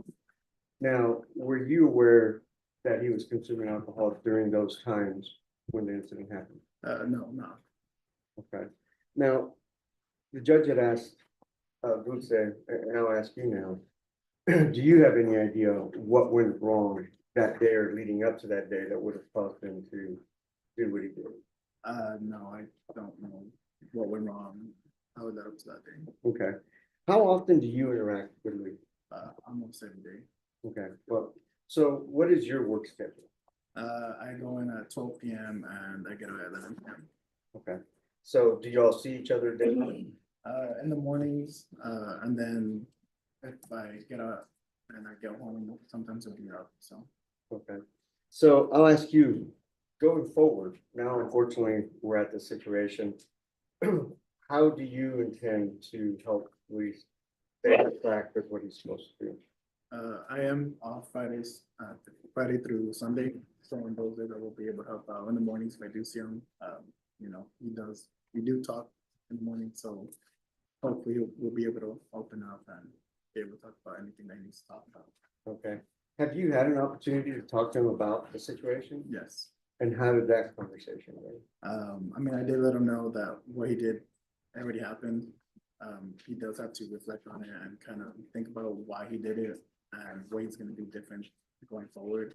Speaker 5: Now, were you aware that he was consuming alcohol during those times when the incident happened?
Speaker 18: No.
Speaker 5: Okay. Now, the judge had asked, Ruth, and I'll ask you now, do you have any idea what went wrong that day or leading up to that day that would have caused him to do what he did?
Speaker 18: No, I don't know what went wrong. How led up to that day.
Speaker 5: Okay. How often do you interact with Lee?
Speaker 18: Almost every day.
Speaker 5: Okay. Well, so what is your work schedule?
Speaker 18: I go in at 12 p.m. and I get out at 11 p.m.
Speaker 5: Okay. So do y'all see each other daily?
Speaker 18: In the mornings, and then if I get up and I get home, sometimes I'll be up. So
Speaker 5: Okay. So I'll ask you, going forward, now unfortunately, we're at this situation. How do you intend to help Luis stay on track with what he's supposed to do?
Speaker 18: I am off Fridays, Friday through Sunday. So on those days, I will be able to help out in the mornings if I do see him. We do talk in the morning, so hopefully we'll be able to open up and be able to talk about anything that he needs to talk about.
Speaker 5: Okay. Have you had an opportunity to talk to him about the situation?
Speaker 18: Yes.
Speaker 5: And how did that conversation go?
Speaker 18: I mean, I did let him know that what he did already happened. He does have to reflect on it and kind of think about why he did it and what he's gonna do different going forward.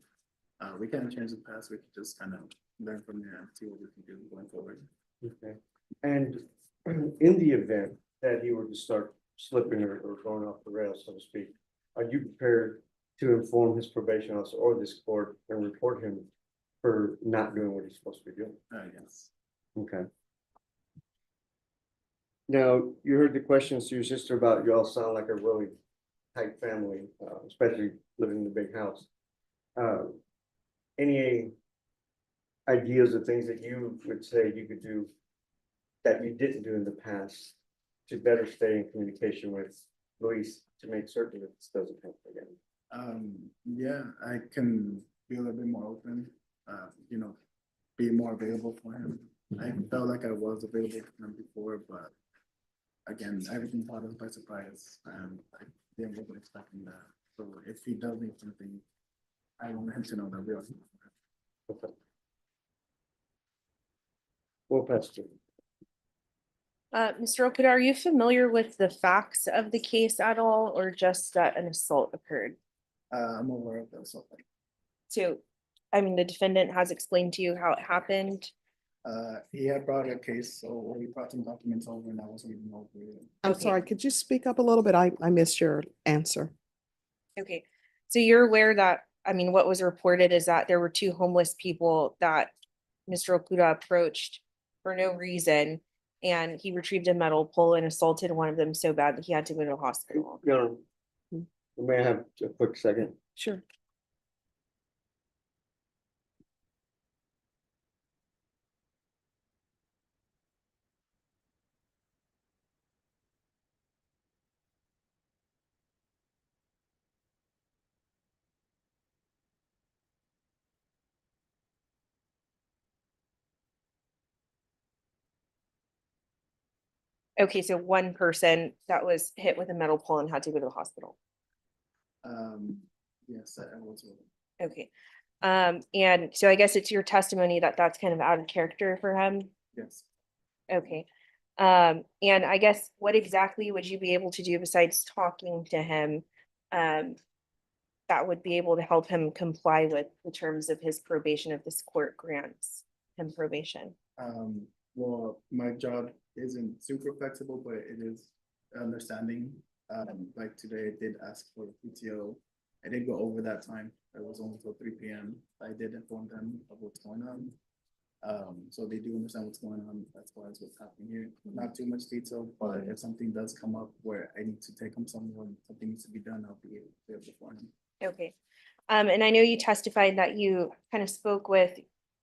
Speaker 18: We can't change the past, we can just kind of learn from there and see what we can do going forward.
Speaker 5: Okay. And in the event that he were to start slipping or going off the rails, so to speak, are you prepared to inform his probation officer or this court and report him for not doing what he's supposed to be doing?
Speaker 18: Yes.
Speaker 5: Okay. Now, you heard the questions to your sister about you all sound like a really tight family, especially living in the big house. Any ideas of things that you would say you could do that you didn't do in the past to better stay in communication with Luis to make certain that this doesn't happen again?
Speaker 18: Yeah, I can be a little bit more open, you know, be more available for him. I felt like I was available for him before, but again, everything caught us by surprise, and I didn't really expecting that. So if he does need something, I want him to know that we are.
Speaker 5: Okay. Well, Pastor.
Speaker 19: Mr. Okuda, are you familiar with the facts of the case at all, or just that an assault occurred?
Speaker 18: I'm aware of those.
Speaker 19: So, I mean, the defendant has explained to you how it happened.
Speaker 18: He had brought a case, so we brought some documents over and I was reading over it.
Speaker 1: I'm sorry, could you speak up a little bit? I missed your answer.
Speaker 19: Okay, so you're aware that, I mean, what was reported is that there were two homeless people that Mr. Okuda approached for no reason, and he retrieved a metal pole and assaulted one of them so bad that he had to go to the hospital.
Speaker 5: May I have a quick second?
Speaker 1: Sure.
Speaker 19: Okay, so one person that was hit with a metal pole and had to go to the hospital.
Speaker 18: Yes, I was.
Speaker 19: Okay. And so I guess it's your testimony that that's kind of out of character for him.
Speaker 18: Yes.
Speaker 19: Okay. And I guess what exactly would you be able to do besides talking to him? That would be able to help him comply with the terms of his probation if this court grants him probation.
Speaker 18: Well, my job isn't super flexible, but it is understanding. Like today, I did ask for PTO. I did go over that time. It was only until 3 p.m. I did inform them of what's going on. So they do understand what's going on. That's why it's what's happening here. Not too much detail, but if something does come up where I need to take them somewhere, something needs to be done, I'll be able to inform them.
Speaker 19: Okay. And I know you testified that you kind of spoke with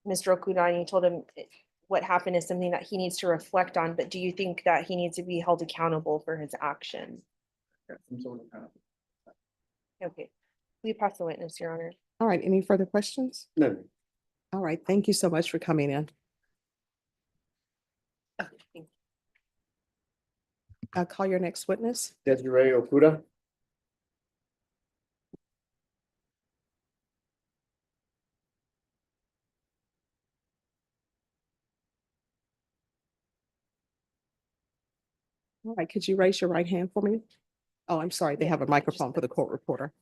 Speaker 19: Mr. Okuda and you told him what happened is something that he needs to reflect on, but do you think that he needs to be held accountable for his actions?
Speaker 18: Yeah, some sort of kind of.
Speaker 19: Okay. Will you pass the witness, Your Honor?
Speaker 1: All right, any further questions?
Speaker 5: No.
Speaker 1: All right, thank you so much for coming in.
Speaker 19: Okay, thank you.
Speaker 1: I'll call your next witness.
Speaker 5: Desiree Okuda.
Speaker 1: All right, could you raise your right hand for me? Oh, I'm sorry, they have a microphone for the court reporter.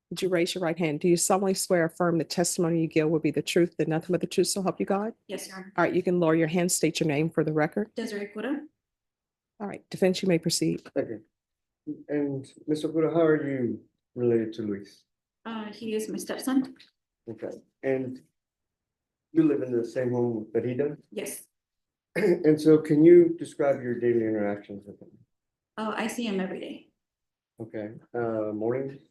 Speaker 1: Would you raise your right hand? Do you solemnly swear or affirm the testimony you give will be the truth and nothing but the truth, so help you God?
Speaker 20: Yes, Your Honor.
Speaker 1: All right, you can lower your hand, state your name for the record.
Speaker 20: Desiree Kuda.
Speaker 1: All right, defense, you may proceed.
Speaker 5: Okay. And Mr. Okuda, how are you related to Luis?
Speaker 20: He is my stepson.
Speaker 5: Okay, and you live in the same home that he does?
Speaker 20: Yes.
Speaker 5: And so can you describe your daily interactions with him?
Speaker 20: Oh, I see him every day.
Speaker 5: Okay, mornings?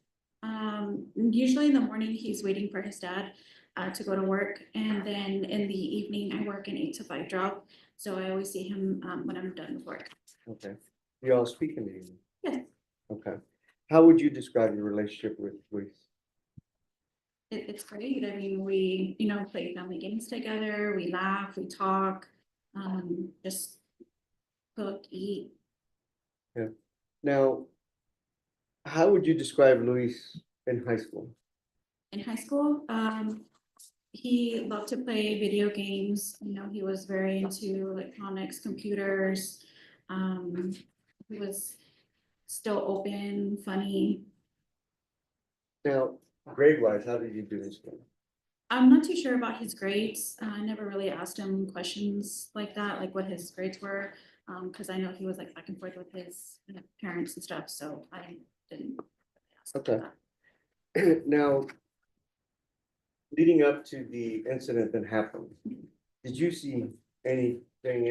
Speaker 20: Usually in the morning, he's waiting for his dad to go to work. And then in the evening, I work an 8 to 5 job. So I always see him when I'm done with work.
Speaker 5: Okay, you all speak in the evening?
Speaker 20: Yes.
Speaker 5: Okay, how would you describe your relationship with Luis?
Speaker 20: it's great. I mean, we, play family games together, we laugh, we talk, just cook, eat.
Speaker 5: Yeah. Now, how would you describe Luis in high school?
Speaker 20: In high school, he loved to play video games. He was very into electronics, computers. He was still open, funny.
Speaker 5: Now, grade-wise, how did you do in school?
Speaker 20: I'm not too sure about his grades. I never really asked him questions like that, like what his grades were. Because I know he was like back and forth with his parents and stuff, so I didn't ask him
Speaker 5: Okay.
Speaker 20: that.
Speaker 5: Now, leading up to the incident that happened, did you see anything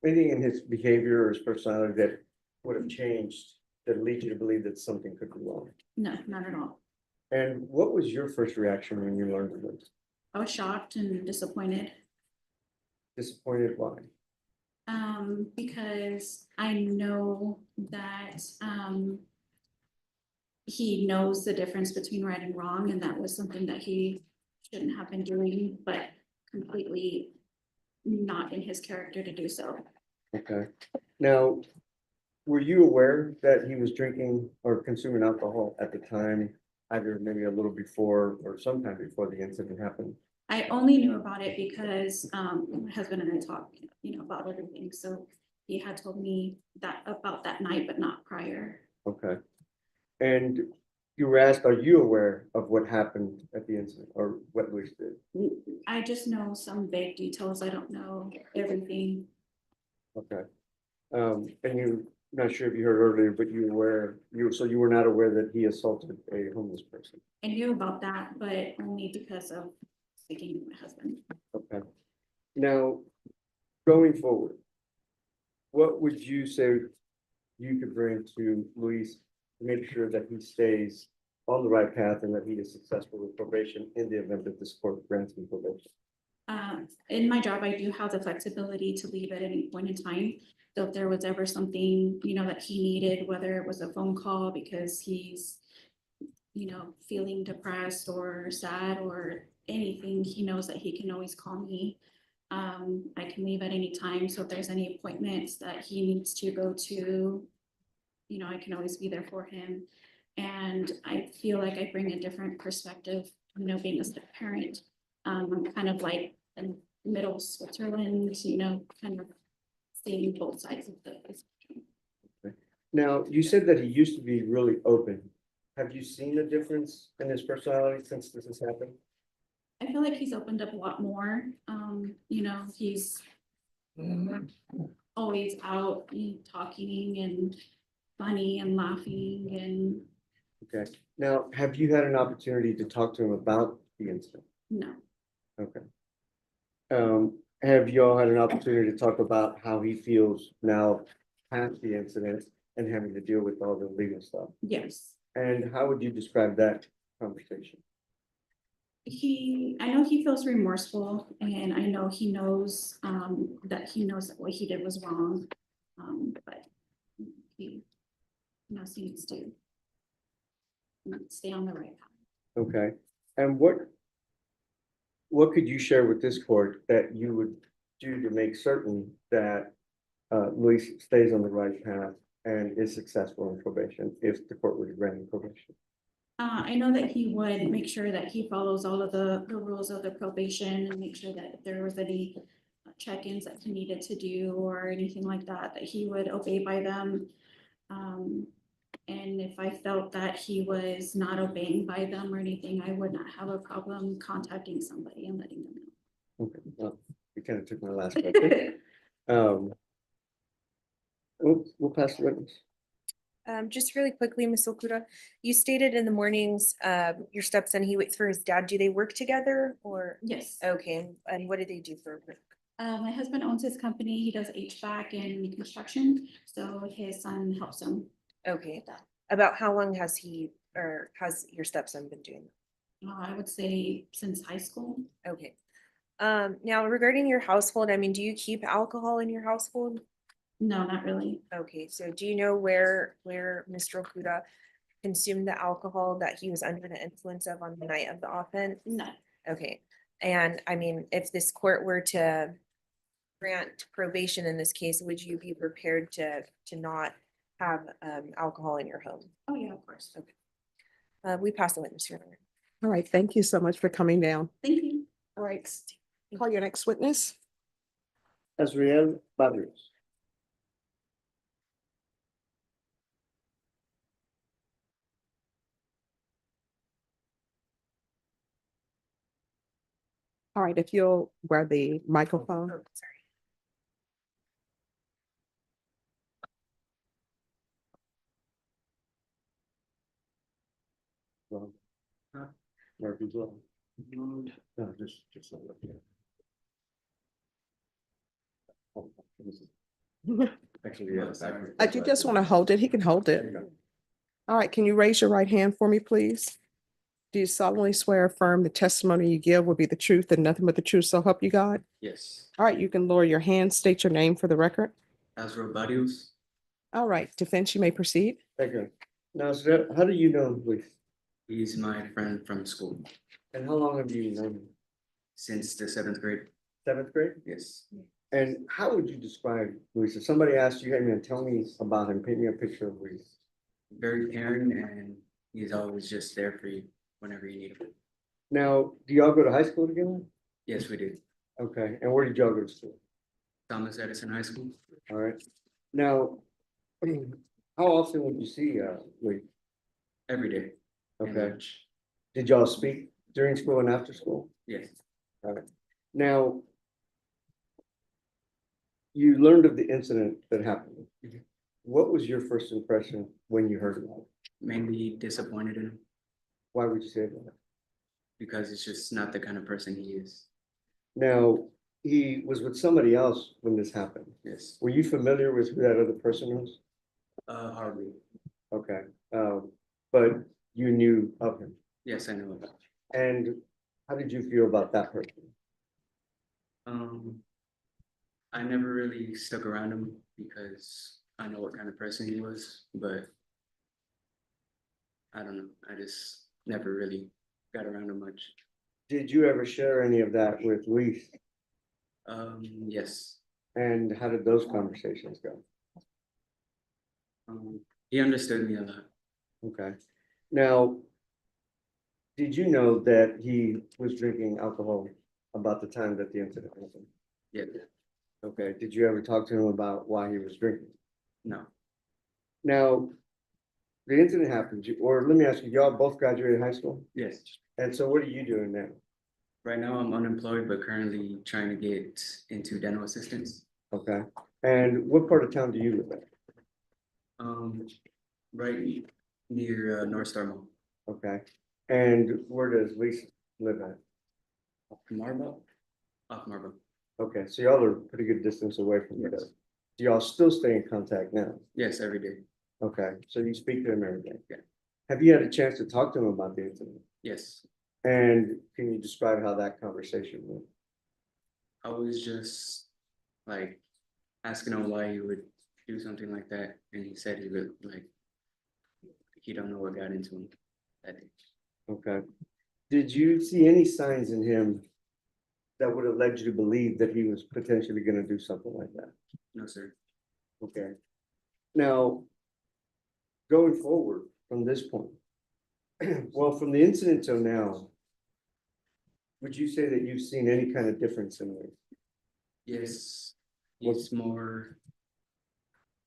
Speaker 5: in his behavior or his personality that would have changed that lead you to believe that something could be wrong?
Speaker 20: No, not at all.
Speaker 5: And what was your first reaction when you learned of this?
Speaker 20: I was shocked and disappointed.
Speaker 5: Disappointed, why?
Speaker 20: Because I know that he knows the difference between right and wrong, and that was something that he shouldn't have been doing, but completely not in his character to do so.
Speaker 5: Okay. Now, were you aware that he was drinking or consuming alcohol at the time, either maybe a little before or sometime before the incident happened?
Speaker 20: I only knew about it because my husband and I talked, about everything. So he had told me that about that night, but not prior.
Speaker 5: Okay. And you were asked, are you aware of what happened at the incident or what Luis did?
Speaker 20: I just know some vague details. I don't know everything.
Speaker 5: Okay. And you're not sure if you heard earlier, but so you were not aware that he assaulted a homeless person?
Speaker 20: I knew about that, but only because of speaking to my husband.
Speaker 5: Okay. Now, going forward, what would you say you could bring to Luis to make sure that he stays on the right path and that he is successful with probation in the event that this court grants him probation?
Speaker 20: In my job, I do have the flexibility to leave at any point in time. So if there was ever something, that he needed, whether it was a phone call because he's, feeling depressed or sad or anything, he knows that he can always call me. I can leave at any time. So if there's any appointments that he needs to go to, I can always be there for him. And I feel like I bring a different perspective, being a step parent. I'm kind of like in middle Switzerland, kind of seeing both sides of the spectrum.
Speaker 5: Okay. Now, you said that he used to be really open. Have you seen a difference in his personality since this has happened?
Speaker 20: I feel like he's opened up a lot more. He's always out talking and funny and laughing and.
Speaker 5: Okay. Now, have you had an opportunity to talk to him about the incident?
Speaker 20: No.
Speaker 5: Okay. Have you all had an opportunity to talk about how he feels now past the incident and having to deal with all the legal stuff?
Speaker 20: Yes.
Speaker 5: And how would you describe that conversation?
Speaker 20: I know he feels remorseful, and I know he knows that what he did was wrong. But he knows he needs to stay on the right path.
Speaker 5: Okay. And what could you share with this court that you would do to make certain that Luis stays on the right path and is successful in probation if the court would grant him probation?
Speaker 20: I know that he would make sure that he follows all of the rules of the probation and make sure that if there was any check-ins that he needed to do or anything like that, that he would obey by them. And if I felt that he was not obeying by them or anything, I would not have a problem contacting somebody and letting them know.
Speaker 5: Okay, well, you kind of took my last question. We'll pass the witness.
Speaker 19: Just really quickly, Ms. Okuda, you stated in the mornings, your stepson, he waits for his dad. Do they work together or?
Speaker 20: Yes.
Speaker 19: Okay, and what do they do for work?
Speaker 20: My husband owns his company. He does HVAC and construction, so his son helps him.
Speaker 19: Okay, about how long has your stepson been doing that?
Speaker 20: I would say since high school.
Speaker 19: Okay. Now regarding your household, do you keep alcohol in your household?
Speaker 20: No, not really.
Speaker 19: Okay, so do you know where Mr. Okuda consumed the alcohol that he was under the influence of on the night of the offense?
Speaker 20: No.
Speaker 19: Okay, and I mean, if this court were to grant probation in this case, would you be prepared to not have alcohol in your home?
Speaker 20: Oh, yeah, of course.
Speaker 19: We pass the witness, Your Honor.
Speaker 1: All right, thank you so much for coming down.
Speaker 20: Thank you.
Speaker 1: All right, call your next witness.
Speaker 5: Azriel Barrios.
Speaker 1: All right, if you'll wear the microphone.
Speaker 19: Oh, sorry.
Speaker 5: Murphy's Law. No, just. Look, yeah. Oh, this is- Actually, yeah.
Speaker 1: You just want to hold it? He can hold it. All right, can you raise your right hand for me, please? Do you solemnly swear or affirm the testimony you give will be the truth and nothing but the truth, so help you God?
Speaker 21: Yes,
Speaker 1: All right, you can lower your hand, state your name for the record.
Speaker 21: Azrael Barrios.
Speaker 1: All right, defense, you may proceed.
Speaker 5: Thank you. Now, Azriel, how do you know Luis?
Speaker 21: He's my friend from school
Speaker 5: And how long have you known him?
Speaker 21: since the 7th grade.
Speaker 5: 7th grade?
Speaker 21: Yes.
Speaker 5: And how would you describe Luis? If somebody asked you, hey man, tell me about him, paint me a picture of Luis.
Speaker 21: Very caring, and he's always just there for you whenever you need him.
Speaker 5: Now, do y'all go to high school together?
Speaker 21: Yes, we do.
Speaker 5: Okay, and where did y'all go to school?
Speaker 21: Thomas Edison High School.
Speaker 5: All right. Now, how often would you see Luis?
Speaker 21: Every day. and
Speaker 5: Okay.
Speaker 21: lunch.
Speaker 5: Did y'all speak during school and after school?
Speaker 21: Yes.
Speaker 5: All right. Now, you learned of the incident that happened.
Speaker 21: Mhm.
Speaker 5: What was your first impression when you heard about it?
Speaker 21: Mainly disappointed in him
Speaker 5: Why would you say that?
Speaker 21: because it's just not the kind of person he is.
Speaker 5: Now, he was with somebody else when this happened.
Speaker 21: Yes.
Speaker 5: Were you familiar with who that other person was?
Speaker 21: Hardly.
Speaker 5: Okay, but you knew of him.
Speaker 21: Yes, I know about.
Speaker 5: And how did you feel about that person?
Speaker 21: I never really stuck around him because I know what kind of person he was, but I don't know. I just never really got around him much.
Speaker 5: Did you ever share any of that with Luis?
Speaker 21: Yes.
Speaker 5: And how did those conversations go?
Speaker 21: He understood me a lot.
Speaker 5: Okay. Now, did you know that he was drinking alcohol about the time that the incident happened?
Speaker 21: Yeah.
Speaker 5: Okay, did you ever talk to him about why he was drinking?
Speaker 21: No.
Speaker 5: Now, the incident happened, or let me ask you, y'all both graduated high school?
Speaker 21: Yes.
Speaker 5: And so what are you doing now?
Speaker 21: Right now I'm unemployed, but currently trying to get into dental assistance.
Speaker 5: Okay, and what part of town do you live in?
Speaker 21: Right near North Star Mall.
Speaker 5: Okay, and where does Lisa live at?
Speaker 21: Marble? Off Marble.
Speaker 5: Okay, so y'all are a pretty good distance away from each other. Do y'all still stay in contact now?
Speaker 21: Yes, every day.
Speaker 5: Okay, so you speak to him every day?
Speaker 21: Yeah.
Speaker 5: Have you had a chance to talk to him about the incident?
Speaker 21: Yes.
Speaker 5: And can you describe how that conversation went?
Speaker 21: I was just like asking him why he would do something like that, and he said he would like he don't know what got into him that day.
Speaker 5: Okay. Did you see any signs in him that would have led you to believe that he was potentially gonna do something like that?
Speaker 21: No, sir.
Speaker 5: Okay. Now, going forward from this point, well, from the incident till now, would you say that you've seen any kind of difference in it?
Speaker 21: Yes, he's more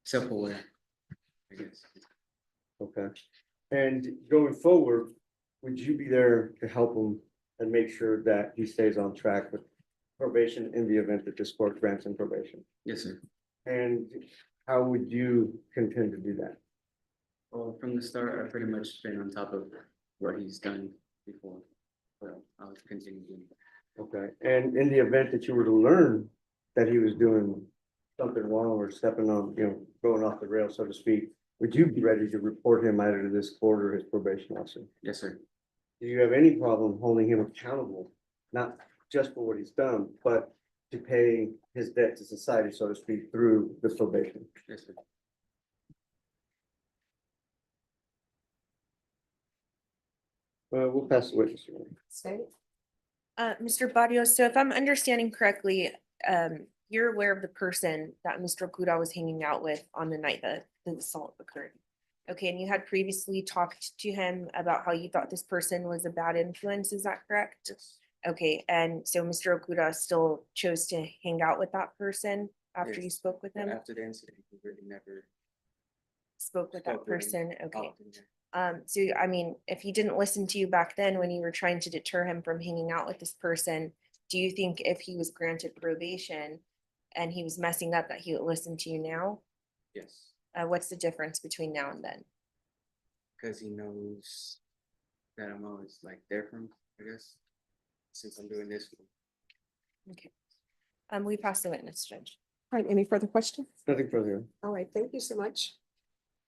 Speaker 21: self-aware, I guess.
Speaker 5: Okay. And going forward, would you be there to help him and make sure that he stays on track with probation in the event that this court grants him probation?
Speaker 21: Yes, sir.
Speaker 5: And how would you contend to do that?
Speaker 21: Well, from the start, I've pretty much been on top of what he's done before, but I'll continue doing that.
Speaker 5: Okay, and in the event that you were to learn that he was doing something wrong or stepping on, going off the rail, so to speak, would you be ready to report him either to this court or his probation officer?
Speaker 21: Yes, sir.
Speaker 5: Do you have any problem holding him accountable, not just for what he's done, but to pay his debt to society, so to speak, through the probation?
Speaker 21: Yes, sir.
Speaker 5: We'll pass the witness. around.
Speaker 19: Mr. Barrios, so if I'm understanding correctly, you're aware of the person that Mr. Okuda was hanging out with on the night that the assault occurred. Okay, and you had previously talked to him about how you thought this person was a bad influence, is that correct?
Speaker 5: Yes.
Speaker 19: Okay, and so Mr. Okuda still chose to hang out with that person after you
Speaker 21: Yes.
Speaker 19: spoke with him?
Speaker 21: After the incident, he really never.
Speaker 19: Spoke with that
Speaker 21: spoke with him.
Speaker 19: person, okay.
Speaker 21: Oh,
Speaker 19: So I mean, if he didn't listen to you back then when you were trying to deter him from hanging out with this person, do you think if he was granted probation and he was messing up that he would listen to you now?
Speaker 21: Yes,
Speaker 19: What's the difference between now and then?
Speaker 21: because he knows that I'm always like there for him, I guess, since I'm doing this.
Speaker 19: Okay. We pass the witness, Judge.
Speaker 1: All right, any further questions?
Speaker 5: Nothing further.
Speaker 1: All right, thank you so much.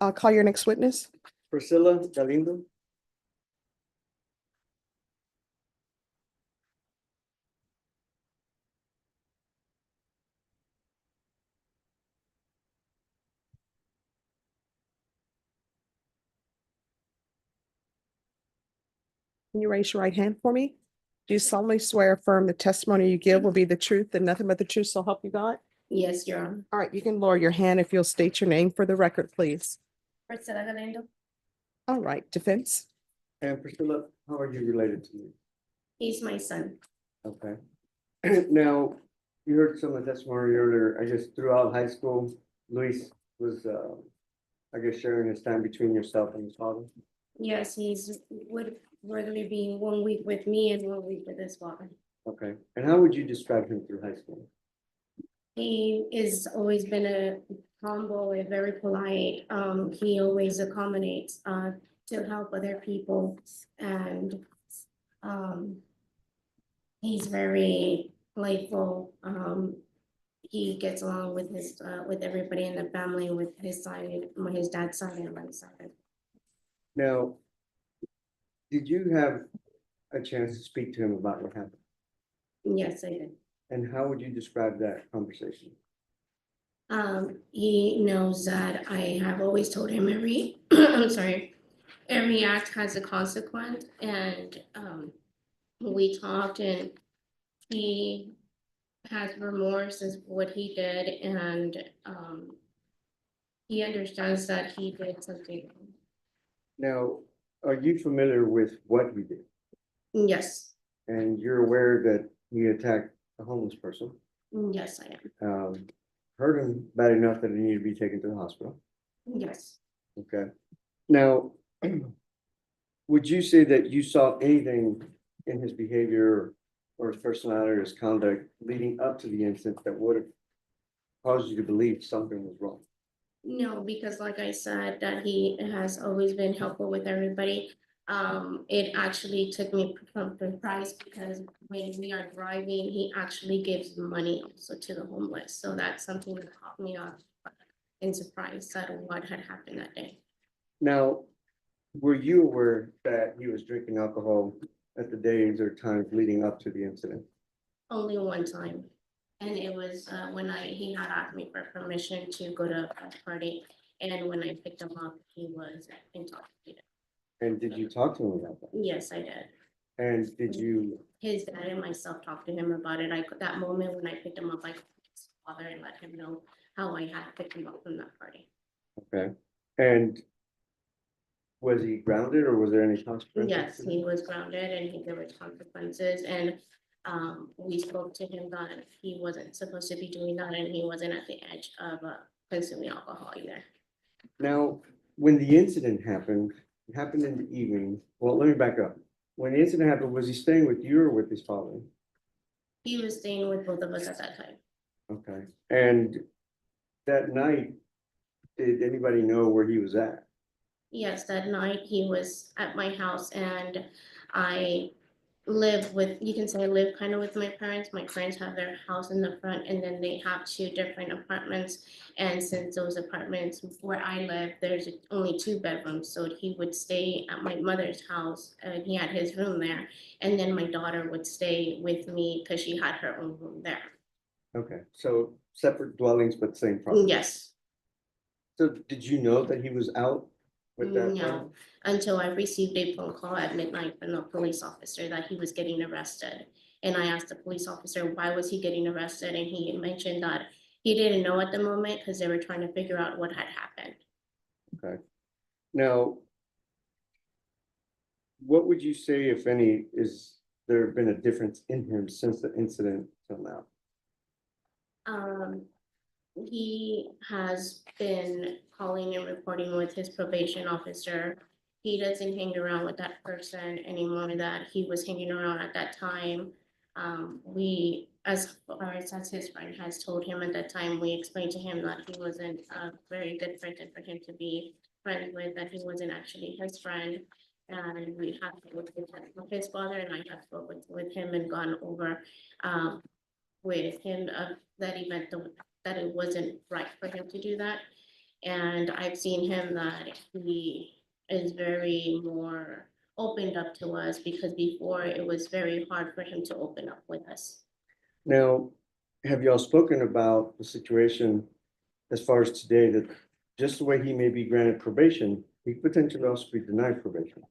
Speaker 1: I'll call your next witness.
Speaker 5: Priscilla Galindo.
Speaker 1: Can you raise your right hand for me? Do you solemnly swear affirm the testimony you give will be the truth and nothing but the truth, so help you God?
Speaker 4: Yes, Your Honor.
Speaker 1: All right, you can lower your hand if you'll state your name for the record, please.
Speaker 4: Priscilla Galindo,
Speaker 1: All right, defense.
Speaker 5: And Priscilla, how are you related to me?
Speaker 4: he's my son.
Speaker 5: Okay. Now, you heard some of the testimony earlier, I guess throughout high school, Luis was, I guess sharing his time between yourself and his father.
Speaker 4: Yes, he's would regularly be 1 week with me and 1 week with his father.
Speaker 5: Okay, and how would you describe him through high school?
Speaker 4: He is always been a calm boy, very polite. He always accommodates to help other people and he's very playful. He gets along with his with everybody in the family, with his side, his dad's side and my side.
Speaker 5: Now, did you have a chance to speak to him about what happened?
Speaker 4: Yes, I did.
Speaker 5: And how would you describe that conversation?
Speaker 4: He knows that I have always told him every, I'm sorry, every act has a consequence, and we talked, and he has remorse as what he did, and he understands that he did something.
Speaker 5: Now, are you familiar with what he did?
Speaker 4: Yes,
Speaker 5: And you're aware that he attacked a homeless person?
Speaker 4: yes, I am.
Speaker 5: Hurt him bad enough that he needed to be taken to the hospital?
Speaker 4: Yes.
Speaker 5: Okay. Now, would you say that you saw anything in his behavior or his personality or his conduct leading up to the incident that would have caused you to believe something was wrong?
Speaker 4: No, because like I said, that he has always been helpful with everybody. It actually took me from surprise because when we are driving, he actually gives money also to the homeless. So that's something that caught me off in surprise at what had happened that day.
Speaker 5: Now, were you aware that he was drinking alcohol at the days or times leading up to the incident?
Speaker 4: Only one time. And it was when he had asked me for permission to go to a party. And when I picked him up, he was intoxicated.
Speaker 5: And did you talk to him about that?
Speaker 4: Yes, I did.
Speaker 5: And did you,
Speaker 4: His dad and myself talked to him about it. That moment when I picked him up, I called his father and let him know how I had picked him up from that party.
Speaker 5: okay, and was he grounded or was there any consequences?
Speaker 4: Yes, he was grounded and there was consequences, and we spoke to him that he wasn't supposed to be doing that and he wasn't at the edge of consuming alcohol either.
Speaker 5: Now, when the incident happened, it happened in the evening. Well, let me back up. When the incident happened, was he staying with you or with his father?
Speaker 4: He was staying with both of us at that time.
Speaker 5: Okay, and that night, did anybody know where he was at?
Speaker 4: Yes, that night he was at my house and I live with, you can say I live kind of with my parents. My parents have their house in the front and then they have 2 different apartments. And since those apartments where I live, there's only 2 bedrooms. So he would stay at my mother's house and he had his room there. And then my daughter would stay with me because she had her own room there.
Speaker 5: Okay, so separate dwellings, but same property?
Speaker 4: Yes.
Speaker 5: So did you know that he was out with that?
Speaker 4: No, until I received a phone call at midnight from the police officer that he was getting arrested. And I asked the police officer, why was he getting arrested? And he mentioned that he didn't know at the moment because they were trying to figure out what had happened.
Speaker 5: Okay. Now, what would you say, if any, is there been a difference in him since the incident till now?
Speaker 4: He has been calling and reporting with his probation officer. He doesn't hang around with that person anymore that he was hanging around at that time. We, as far as his friend has told him at that time, we explained to him that he wasn't a very good person for him to be friends with, that he wasn't actually his friend. And we have with his father, and I have spoken with him and gone over with him of that event, that it wasn't right for him to do that. And I've seen him that he is very more opened up to us, because before it was very hard for him to open up with us.
Speaker 5: Now, have y'all spoken about the situation as far as today, that just the way he may be granted probation, he potentially also be denied probation?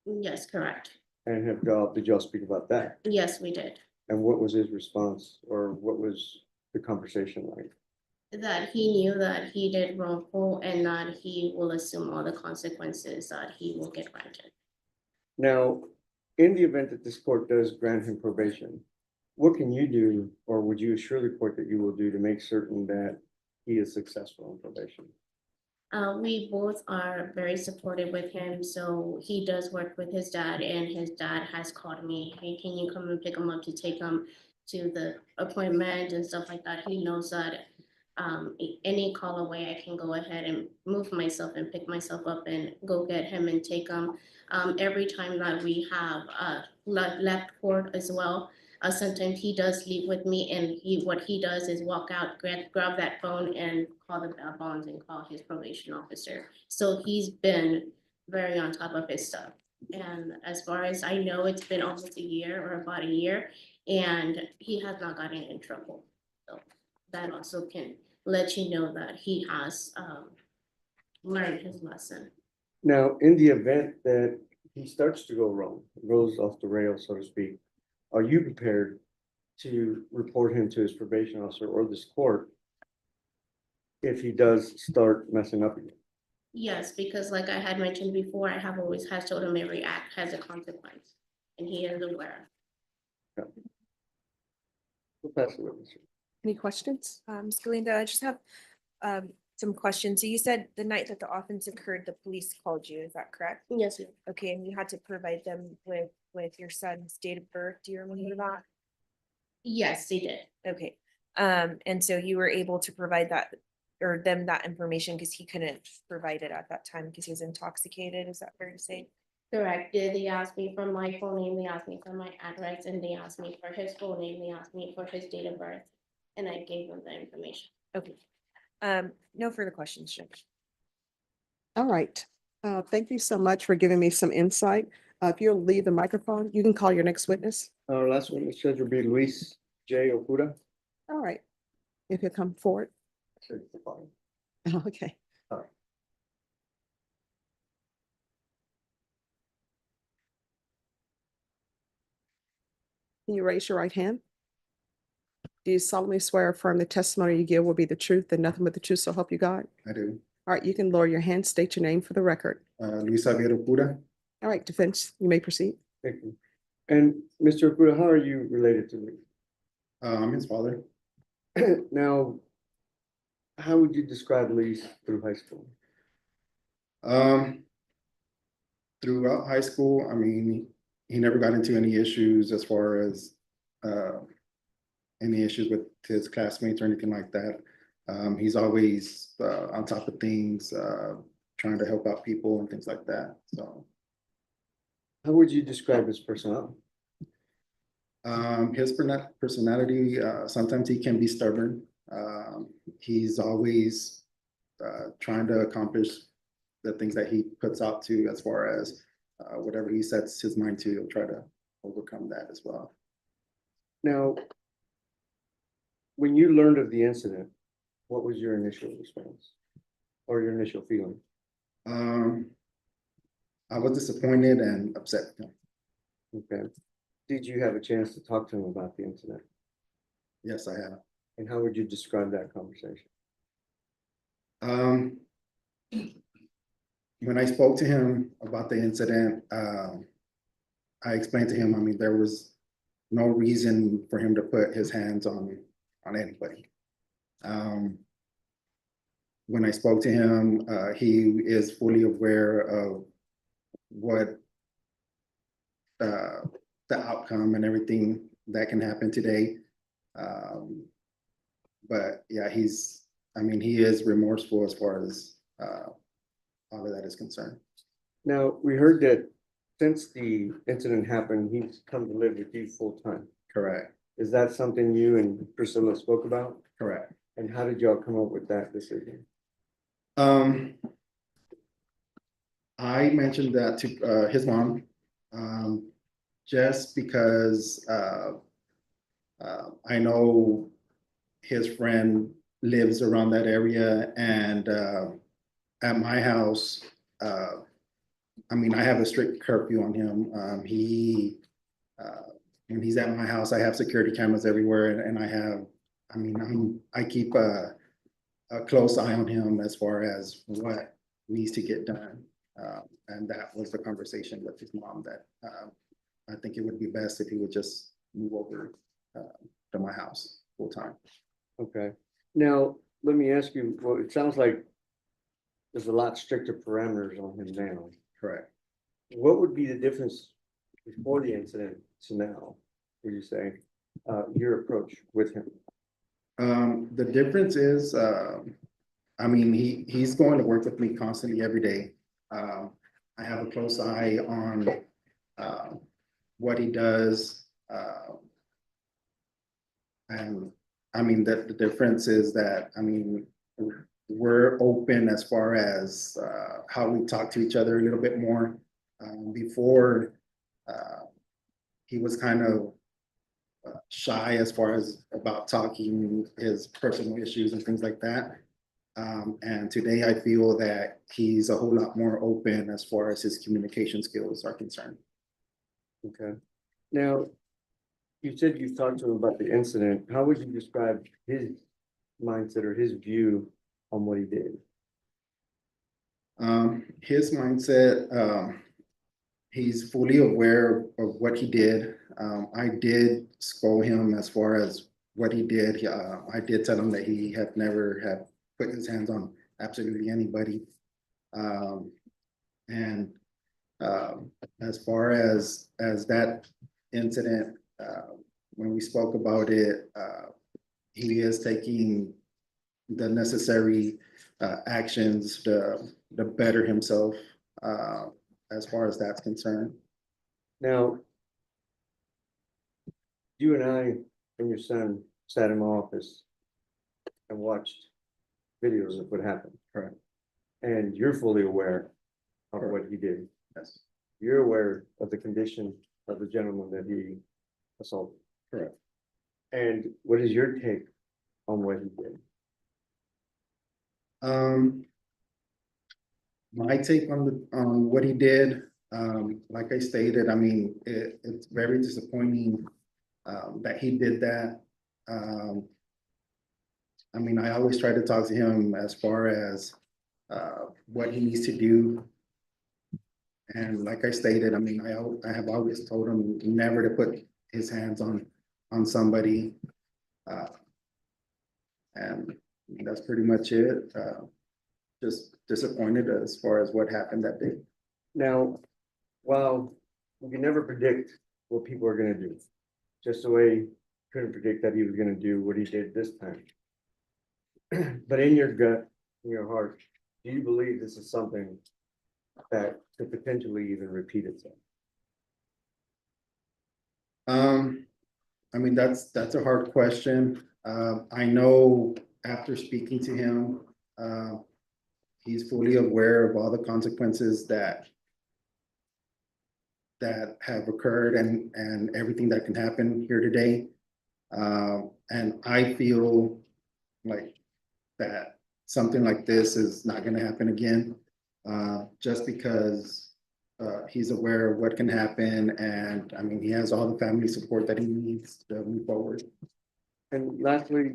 Speaker 4: Yes, correct.
Speaker 5: And did y'all speak about that?
Speaker 4: Yes, we did.
Speaker 5: And what was his response, or what was the conversation like?
Speaker 4: That he knew that he did wrongful and that he will assume all the consequences that he will get granted.
Speaker 5: Now, in the event that this court does grant him probation, what can you do, or would you assure the court that you will do to make certain that he is successful in probation?
Speaker 4: We both are very supportive with him, so he does work with his dad, and his dad has called me, hey, can you come and pick him up to take him to the appointment and stuff like that. He knows that any call away, I can go ahead and move myself and pick myself up and go get him and take him. Every time that we have left court as well, sometimes he does leave with me, and what he does is walk out, grab that phone and call the bail bonds and call his probation officer. So he's been very on top of his stuff. And as far as I know, it's been almost a year or about a year, and he has not gotten in trouble. So that also can let you know that he has learned his lesson.
Speaker 5: Now, in the event that he starts to go wrong, goes off the rails, so to speak, are you prepared to report him to his probation officer or this court if he does start messing up again?
Speaker 4: Yes, because like I had mentioned before, I have always has told him every act has a consequence, and he is aware.
Speaker 5: We'll pass it with you.
Speaker 1: Any questions?
Speaker 19: Ms. Galinda, I just have some questions. So you said the night that the offense occurred, the police called you, is that correct?
Speaker 4: Yes, ma'am.
Speaker 19: Okay, and you had to provide them with your son's date of birth. Do you remember that?
Speaker 4: Yes, they did.
Speaker 19: Okay, and so you were able to provide that or them that information because he couldn't provide it at that time because he was intoxicated. Is that fair to say?
Speaker 4: Correct. They asked me for my full name, they asked me for my address, and they asked me for his full name, they asked me for his date of birth, and I gave them the information.
Speaker 19: Okay. No further questions, Judge.
Speaker 1: All right. Thank you so much for giving me some insight. If you'll leave the microphone, you can call your next witness.
Speaker 5: Our last witness, Judge, will be Luis J. Okuda.
Speaker 1: All right. If you'll come forward. Okay.
Speaker 5: All right.
Speaker 1: Can you raise your right hand? Do you solemnly swear or affirm the testimony you give will be the truth and nothing but the truth, so help you God?
Speaker 18: I do.
Speaker 1: All right, you can lower your hand, state your name for the record.
Speaker 18: Luis Javier Okuda.
Speaker 1: All right, defense, you may proceed.
Speaker 5: Thank you. And Mr. Okuda, how are you related to Luis?
Speaker 18: I'm his father.
Speaker 5: Now, how would you describe Luis through high school?
Speaker 18: Throughout high school, I mean, he never got into any issues as far as any issues with his classmates or anything like that. He's always on top of things, trying to help out people and things like that. So,
Speaker 5: how would you describe his personality?
Speaker 18: His personality, sometimes he can be stubborn. He's always trying to accomplish the things that he puts out to, as far as whatever he sets his mind to, he'll try to overcome that as well.
Speaker 5: Now, when you learned of the incident, what was your initial response or your initial feeling?
Speaker 18: I was disappointed and upset.
Speaker 5: Okay. Did you have a chance to talk to him about the incident?
Speaker 18: Yes, I have.
Speaker 5: And how would you describe that conversation?
Speaker 18: When I spoke to him about the incident, I explained to him, I mean, there was no reason for him to put his hands on anybody. When I spoke to him, he is fully aware of what the outcome and everything that can happen today. But yeah, I mean, he is remorseful as far as all of that is concerned.
Speaker 5: Now, we heard that since the incident happened, he's come to live with you full time.
Speaker 18: Correct.
Speaker 5: Is that something you and Priscilla spoke about?
Speaker 18: Correct.
Speaker 5: And how did y'all come up with that decision?
Speaker 18: I mentioned that to his mom, just because I know his friend lives around that area, and at my house, I mean, I have a strict curfew on him. When he's at my house, I have security cameras everywhere, and I keep a close eye on him as far as what needs to get done. And that was the conversation with his mom, that I think it would be best if he would just move over to my house full time.
Speaker 5: Okay. Now, let me ask you, well, it sounds like there's a lot stricter parameters on him now.
Speaker 18: Correct.
Speaker 5: What would be the difference before the incident to now, would you say, your approach with him?
Speaker 18: The difference is, I mean, he's going to work with me constantly every day. I have a close eye on what he does. And I mean, the difference is that, I mean, we're open as far as how we talk to each other a little bit more. Before, he was kind of shy as far as about talking his personal issues and things like that. And today I feel that he's a whole lot more open as far as his communication skills are concerned.
Speaker 5: Okay. Now, you said you've talked to him about the incident. How would you describe his mindset or his view on what he did?
Speaker 18: His mindset, he's fully aware of what he did. I did scold him as far as what he did. I did tell him that he had never had put his hands on absolutely anybody. And as far as that incident, when we spoke about it, he is taking the necessary actions to better himself as far as that's concerned.
Speaker 5: Now, you and I and your son sat in my office and watched videos of what happened.
Speaker 18: Correct.
Speaker 5: And you're fully aware of what he did.
Speaker 18: Yes.
Speaker 5: You're aware of the condition of the gentleman that he assaulted.
Speaker 18: Correct.
Speaker 5: And what is your take on what he did?
Speaker 18: My take on what he did, like I stated, I mean, it's very disappointing that he did that. I mean, I always try to talk to him as far as what he needs to do. And like I stated, I mean, I have always told him never to put his hands on somebody. And that's pretty much it. Just disappointed as far as what happened that day.
Speaker 5: Now, while we can never predict what people are gonna do, just the way you couldn't predict that he was gonna do what he did this time. But in your gut, in your heart, do you believe this is something that could potentially even repeat itself?
Speaker 18: I mean, that's a hard question. I know after speaking to him, he's fully aware of all the consequences that have occurred and everything that can happen here today. And I feel like that something like this is not going to happen again, just because He's aware of what can happen, and I mean, he has all the family support that he needs to move forward.
Speaker 5: And lastly,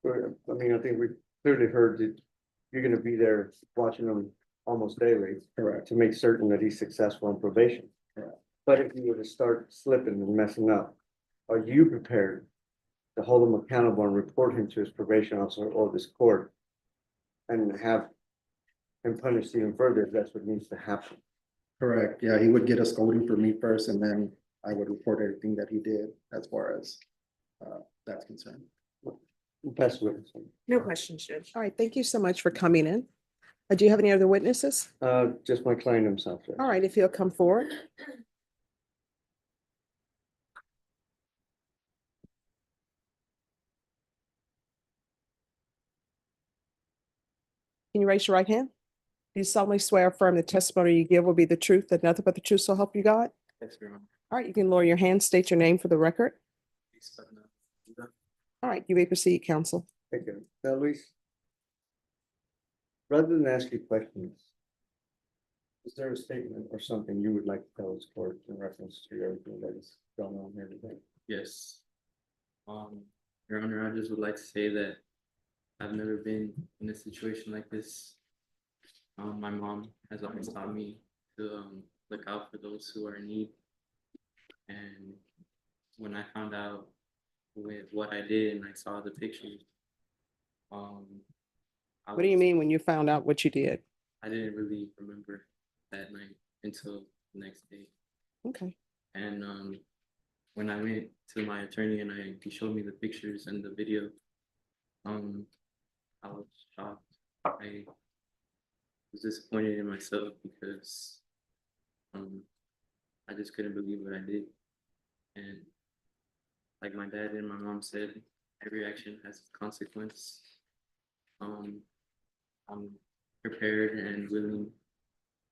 Speaker 5: I mean, I think we clearly heard that you're gonna be there watching him almost daily.
Speaker 18: Correct.
Speaker 5: To make certain that he's successful in probation.
Speaker 18: Correct.
Speaker 5: But if you were to start slipping and messing up, are you prepared to hold him accountable and report him to his probation officer or this court? And have him punished even further if that's what needs to happen?
Speaker 18: Correct, yeah, he would get a scolding for me first, and then I would report everything that he did as far as that's concerned.
Speaker 5: Best witness.
Speaker 19: No questions, Judge.
Speaker 1: All right, thank you so much for coming in. Do you have any other witnesses?
Speaker 5: Just my client himself, Judge.
Speaker 1: All right, if you'll come forward. Can you raise your right hand? Do you solemnly swear or affirm the testimony you give will be the truth, that nothing but the truth, so help you God?
Speaker 21: Yes, Your Honor.
Speaker 1: All right, you can lower your hand, state your name for the record. All right, you may proceed, counsel.
Speaker 5: Thank you. Now, Luis, rather than ask you questions, is there a statement or something you would like to tell this court in reference to everything that is going on here today?
Speaker 21: Yes. Your Honor, I just would like to say that I've never been in a situation like this. My mom has always taught me to look out for those who are in need. And when I found out with what I did and I saw the pictures,
Speaker 1: What do you mean when you found out what you did?
Speaker 21: I didn't really remember that night until the next day.
Speaker 1: Okay.
Speaker 21: And when I went to my attorney and he showed me the pictures and the video, I was shocked. I was disappointed in myself because I just couldn't believe what I did. And like my dad and my mom said, every action has a consequence. I'm prepared and willing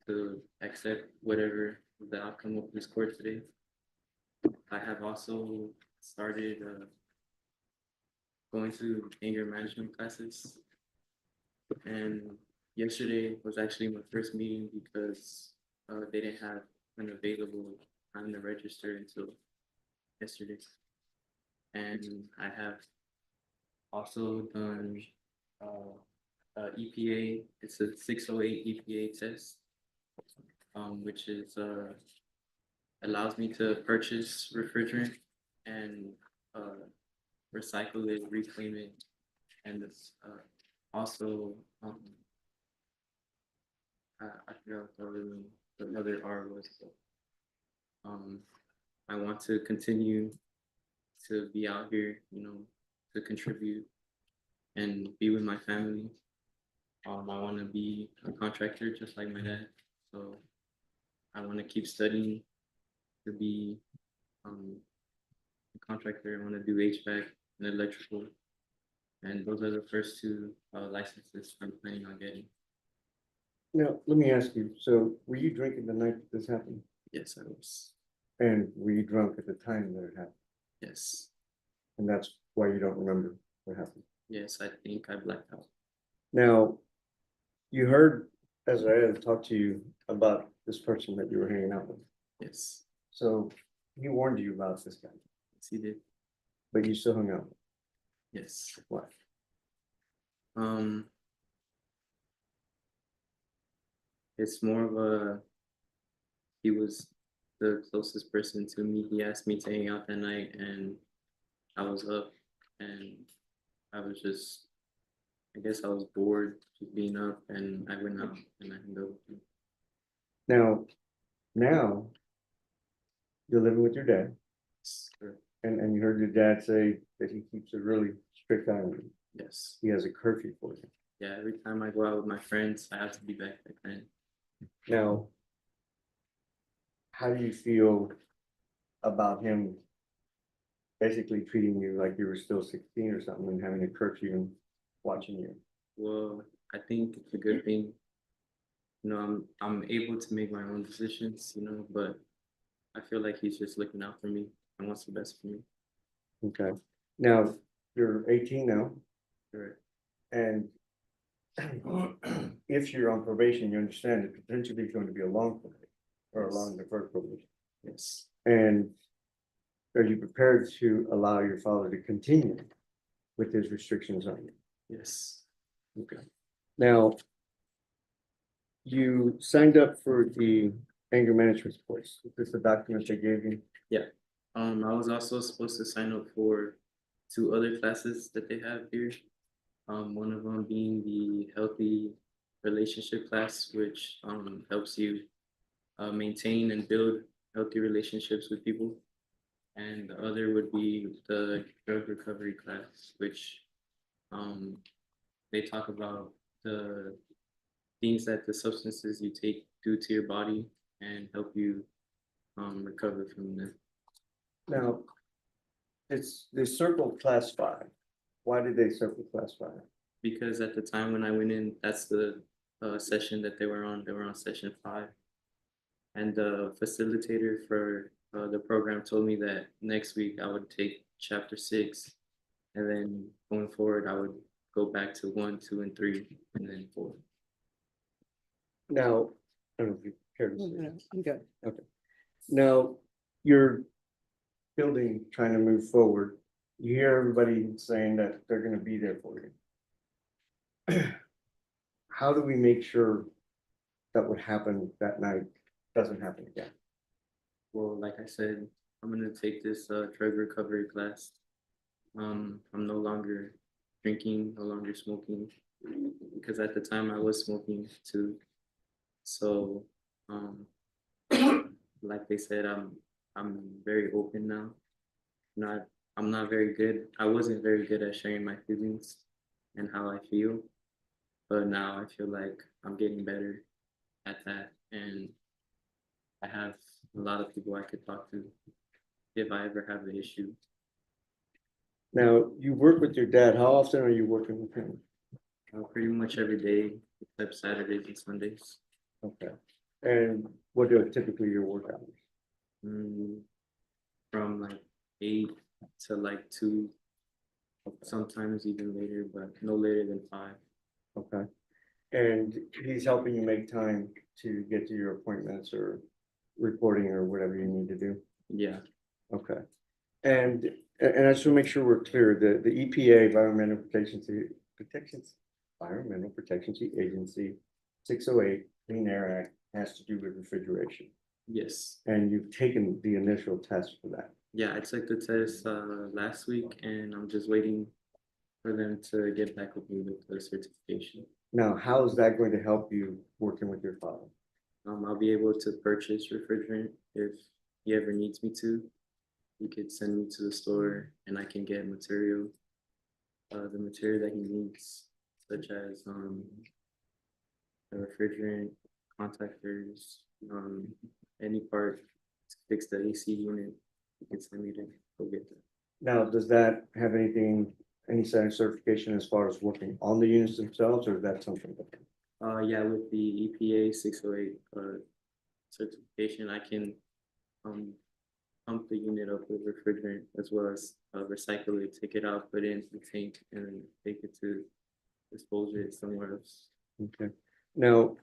Speaker 21: to accept whatever the outcome of this court today. I have also started going to anger management classes. And yesterday was actually my first meeting because they didn't have an available time to register until yesterday. And I have also done EPA. It's a 608 EPA test, which is allows me to purchase refrigerant and recycle it, reclaim it, and it's also I forgot what the other R was. I want to continue to be out here, you know, to contribute and be with my family. I want to be a contractor just like my dad, so I want to keep studying to be a contractor. I want to do HVAC and electrical, and those are the first two licenses I'm planning on getting.
Speaker 5: Now, let me ask you, so were you drinking the night that this happened?
Speaker 21: Yes, I was.
Speaker 5: And were you drunk at the time that it happened?
Speaker 21: Yes.
Speaker 5: And that's why you don't remember what happened?
Speaker 21: Yes, I think I blacked out.
Speaker 5: Now, you heard Azrael talk to you about this person that you were hanging out with.
Speaker 21: Yes.
Speaker 5: So he warned you about this guy.
Speaker 21: Yes, he did.
Speaker 5: But you still hung out with him.
Speaker 21: Yes.
Speaker 5: Why?
Speaker 21: It's more of a, he was the closest person to me. He asked me to hang out that night and I was up and I was just, I guess I was bored just being up and I went out and I hung out with him.
Speaker 5: Now, you're living with your dad.
Speaker 21: Sure.
Speaker 5: And you heard your dad say that he keeps a really strict eye on you.
Speaker 21: Yes.
Speaker 5: He has a curfew for you.
Speaker 21: Yeah, every time I go out with my friends, I have to be back then.
Speaker 5: Now, how do you feel about him basically treating you like you were still 16 or something and having a curfew and watching you?
Speaker 21: Well, I think it's a good thing. You know, I'm able to make my own decisions, you know, but I feel like he's just looking out for me and wants the best for me.
Speaker 5: Okay. Now, you're 18 now.
Speaker 21: Right.
Speaker 5: And if you're on probation, you understand that potentially it's going to be a long probation. or along deferred probation.
Speaker 21: Yes.
Speaker 5: And are you prepared to allow your father to continue with his restrictions on you?
Speaker 21: Yes.
Speaker 5: Okay. Now, you signed up for the anger management course. Is this the document they gave you?
Speaker 21: Yeah. I was also supposed to sign up for 2 other classes that they have here. One of them being the healthy relationship class, which helps you maintain and build healthy relationships with people. And the other would be the drug recovery class, which they talk about the things that the substances you take do to your body and help you recover from them.
Speaker 5: Now, they circled class 5. Why did they circle class 5?
Speaker 21: Because at the time when I went in, that's the session that they were on. They were on session 5. And the facilitator for the program told me that next week I would take chapter 6. And then going forward, I would go back to 1, 2, and 3, and then 4.
Speaker 5: Now, I don't know if you care to say.
Speaker 1: No, I'm good.
Speaker 5: Okay. Now, you're trying to move forward. You hear everybody saying that they're gonna be there for you. How do we make sure that what happened that night doesn't happen again?
Speaker 21: Well, like I said, I'm gonna take this drug recovery class. I'm no longer drinking, no longer smoking, because at the time I was smoking too. So, like they said, I'm very open now. I'm not very good. I wasn't very good at sharing my feelings and how I feel, but now I feel like I'm getting better at that, and I have a lot of people I could talk to if I ever have the issue.
Speaker 5: Now, you work with your dad. How often are you working with him?
Speaker 21: Pretty much every day except Saturdays and Sundays.
Speaker 5: Okay. And what are typically your work hours?
Speaker 21: From like 8 to like 2, sometimes even later, but no later than 5.
Speaker 5: Okay. And he's helping you make time to get to your appointments or reporting or whatever you need to do?
Speaker 21: Yeah.
Speaker 5: Okay. And I just want to make sure we're clear, the EPA, Environmental Protection Agency 608 Clean Air Act has to do with refrigeration.
Speaker 21: Yes.
Speaker 5: And you've taken the initial test for that.
Speaker 21: Yeah, I took the test last week, and I'm just waiting for them to get back with me with the certification.
Speaker 5: Now, how is that going to help you working with your father?
Speaker 21: I'll be able to purchase refrigerant if he ever needs me to. He could send me to the store, and I can get material, the material that he needs, such as the refrigerant, contactors, any part to fix the AC unit. He can send me to go get that.
Speaker 5: Now, does that have any kind of certification as far as working on the units themselves, or is that something different?
Speaker 21: Yeah, with the EPA 608 certification, I can pump the unit up with refrigerant as well as recycle it, take it out, put it into the tank, and then take it to dispose it somewhere else.
Speaker 5: Okay. Now,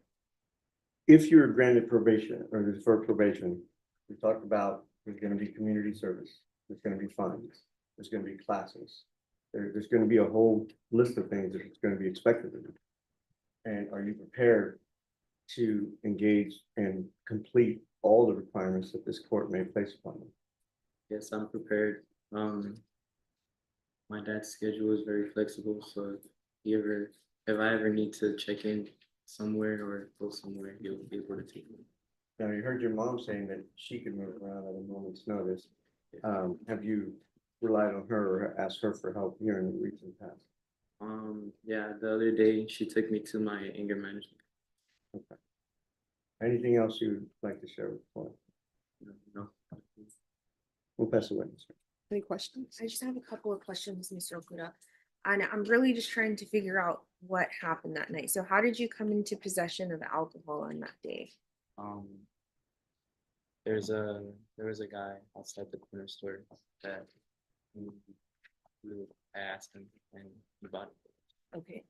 Speaker 5: if you're granted probation or deferred probation, we talked about there's going to be community service, there's going to be funds, there's going to be classes, there's going to be a whole list of things that it's going to be expected of you. And are you prepared to engage and complete all the requirements that this court may place upon you?
Speaker 21: Yes, I'm prepared. My dad's schedule is very flexible, so if I ever need to check in somewhere or go somewhere, he'll be able to take me.
Speaker 5: Now, you heard your mom saying that she could move around at a moment's notice. Have you relied on her or asked her for help here in the recent past?
Speaker 21: Yeah, the other day she took me to my anger management.
Speaker 5: Okay. Anything else you'd like to share with the court?
Speaker 21: No.
Speaker 5: We'll pass the witness.
Speaker 1: Any questions?
Speaker 19: I just have a couple of questions, Mr. Okuda. And I'm really just trying to figure out what happened that night. So how did you come into possession of alcohol on that day?
Speaker 21: There was a guy outside the corner store that I asked him, and he bought it.
Speaker 19: Okay.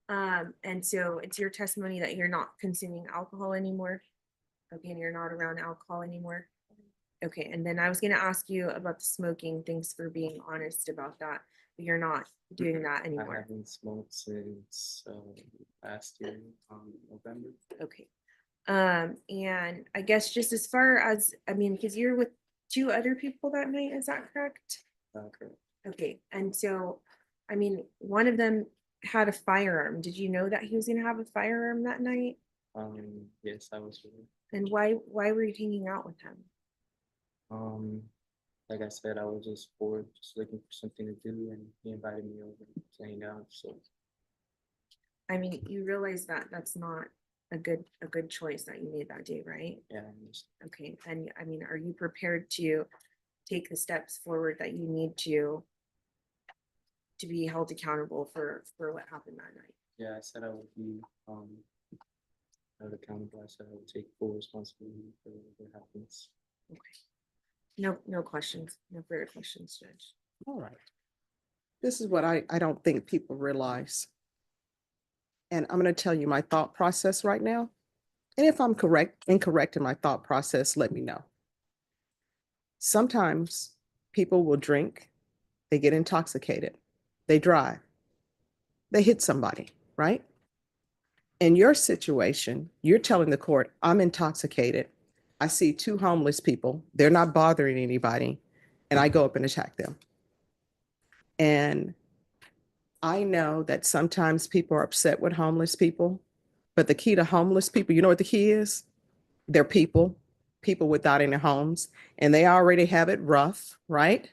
Speaker 19: And so it's your testimony that you're not consuming alcohol anymore? Okay, and you're not around alcohol anymore? Okay, and then I was gonna ask you about the smoking. Thanks for being honest about that. But you're not doing that
Speaker 21: I
Speaker 19: anymore.
Speaker 21: haven't smoked since last year, November.
Speaker 19: Okay. And I guess just as far as, I mean, because you're with two other people that night, is that correct?
Speaker 21: Correct.
Speaker 19: Okay, and so, I mean, one of them had a firearm. Did you know that he was gonna have a firearm that night?
Speaker 21: Yes, I was.
Speaker 19: And why were you hanging out with him?
Speaker 21: Like I said, I was just bored, just looking for something to do, and he invited me over to hang out. So
Speaker 19: I mean, you realize that that's not a good choice that you made that day, right?
Speaker 21: yeah, I understand.
Speaker 19: Okay, and I mean, are you prepared to take the steps forward that you need to be held accountable for what happened that night?
Speaker 21: Yeah, I said I would be held accountable. I said I would take full responsibility for what happens.
Speaker 19: Okay. No questions, no further questions, Judge.
Speaker 1: All right. This is what I don't think people realize. And I'm going to tell you my thought process right now. And if I'm incorrect in my thought process, let me know. Sometimes people will drink, they get intoxicated, they drive, they hit somebody, right? In your situation, you're telling the court, I'm intoxicated. I see two homeless people, they're not bothering anybody, and I go up and attack them. And I know that sometimes people are upset with homeless people, but the key to homeless people, you know what the key is? They're people without any homes, and they already have it rough, right?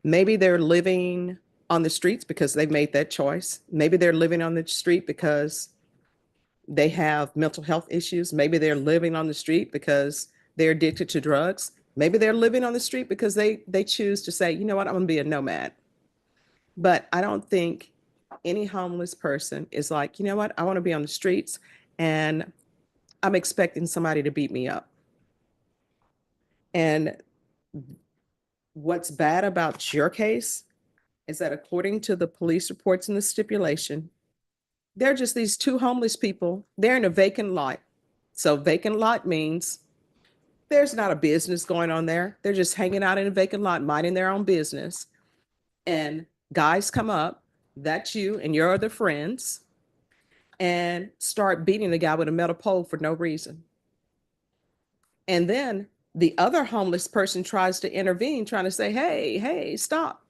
Speaker 1: Maybe they're living on the streets because they've made that choice. Maybe they're living on the street because they have mental health issues. Maybe they're living on the street because they're addicted to drugs. Maybe they're living on the street because they choose to say, you know what, I'm gonna be a nomad. But I don't think any homeless person is like, you know what, I want to be on the streets and I'm expecting somebody to beat me up. And what's bad about your case is that according to the police reports and the stipulation, they're just these two homeless people. They're in a vacant lot. So vacant lot means there's not a business going on there. They're just hanging out in a vacant lot, minding their own business. And guys come up, that's you and your other friends, and start beating the guy with a metal pole for no reason. And then the other homeless person tries to intervene, trying to say, hey, stop.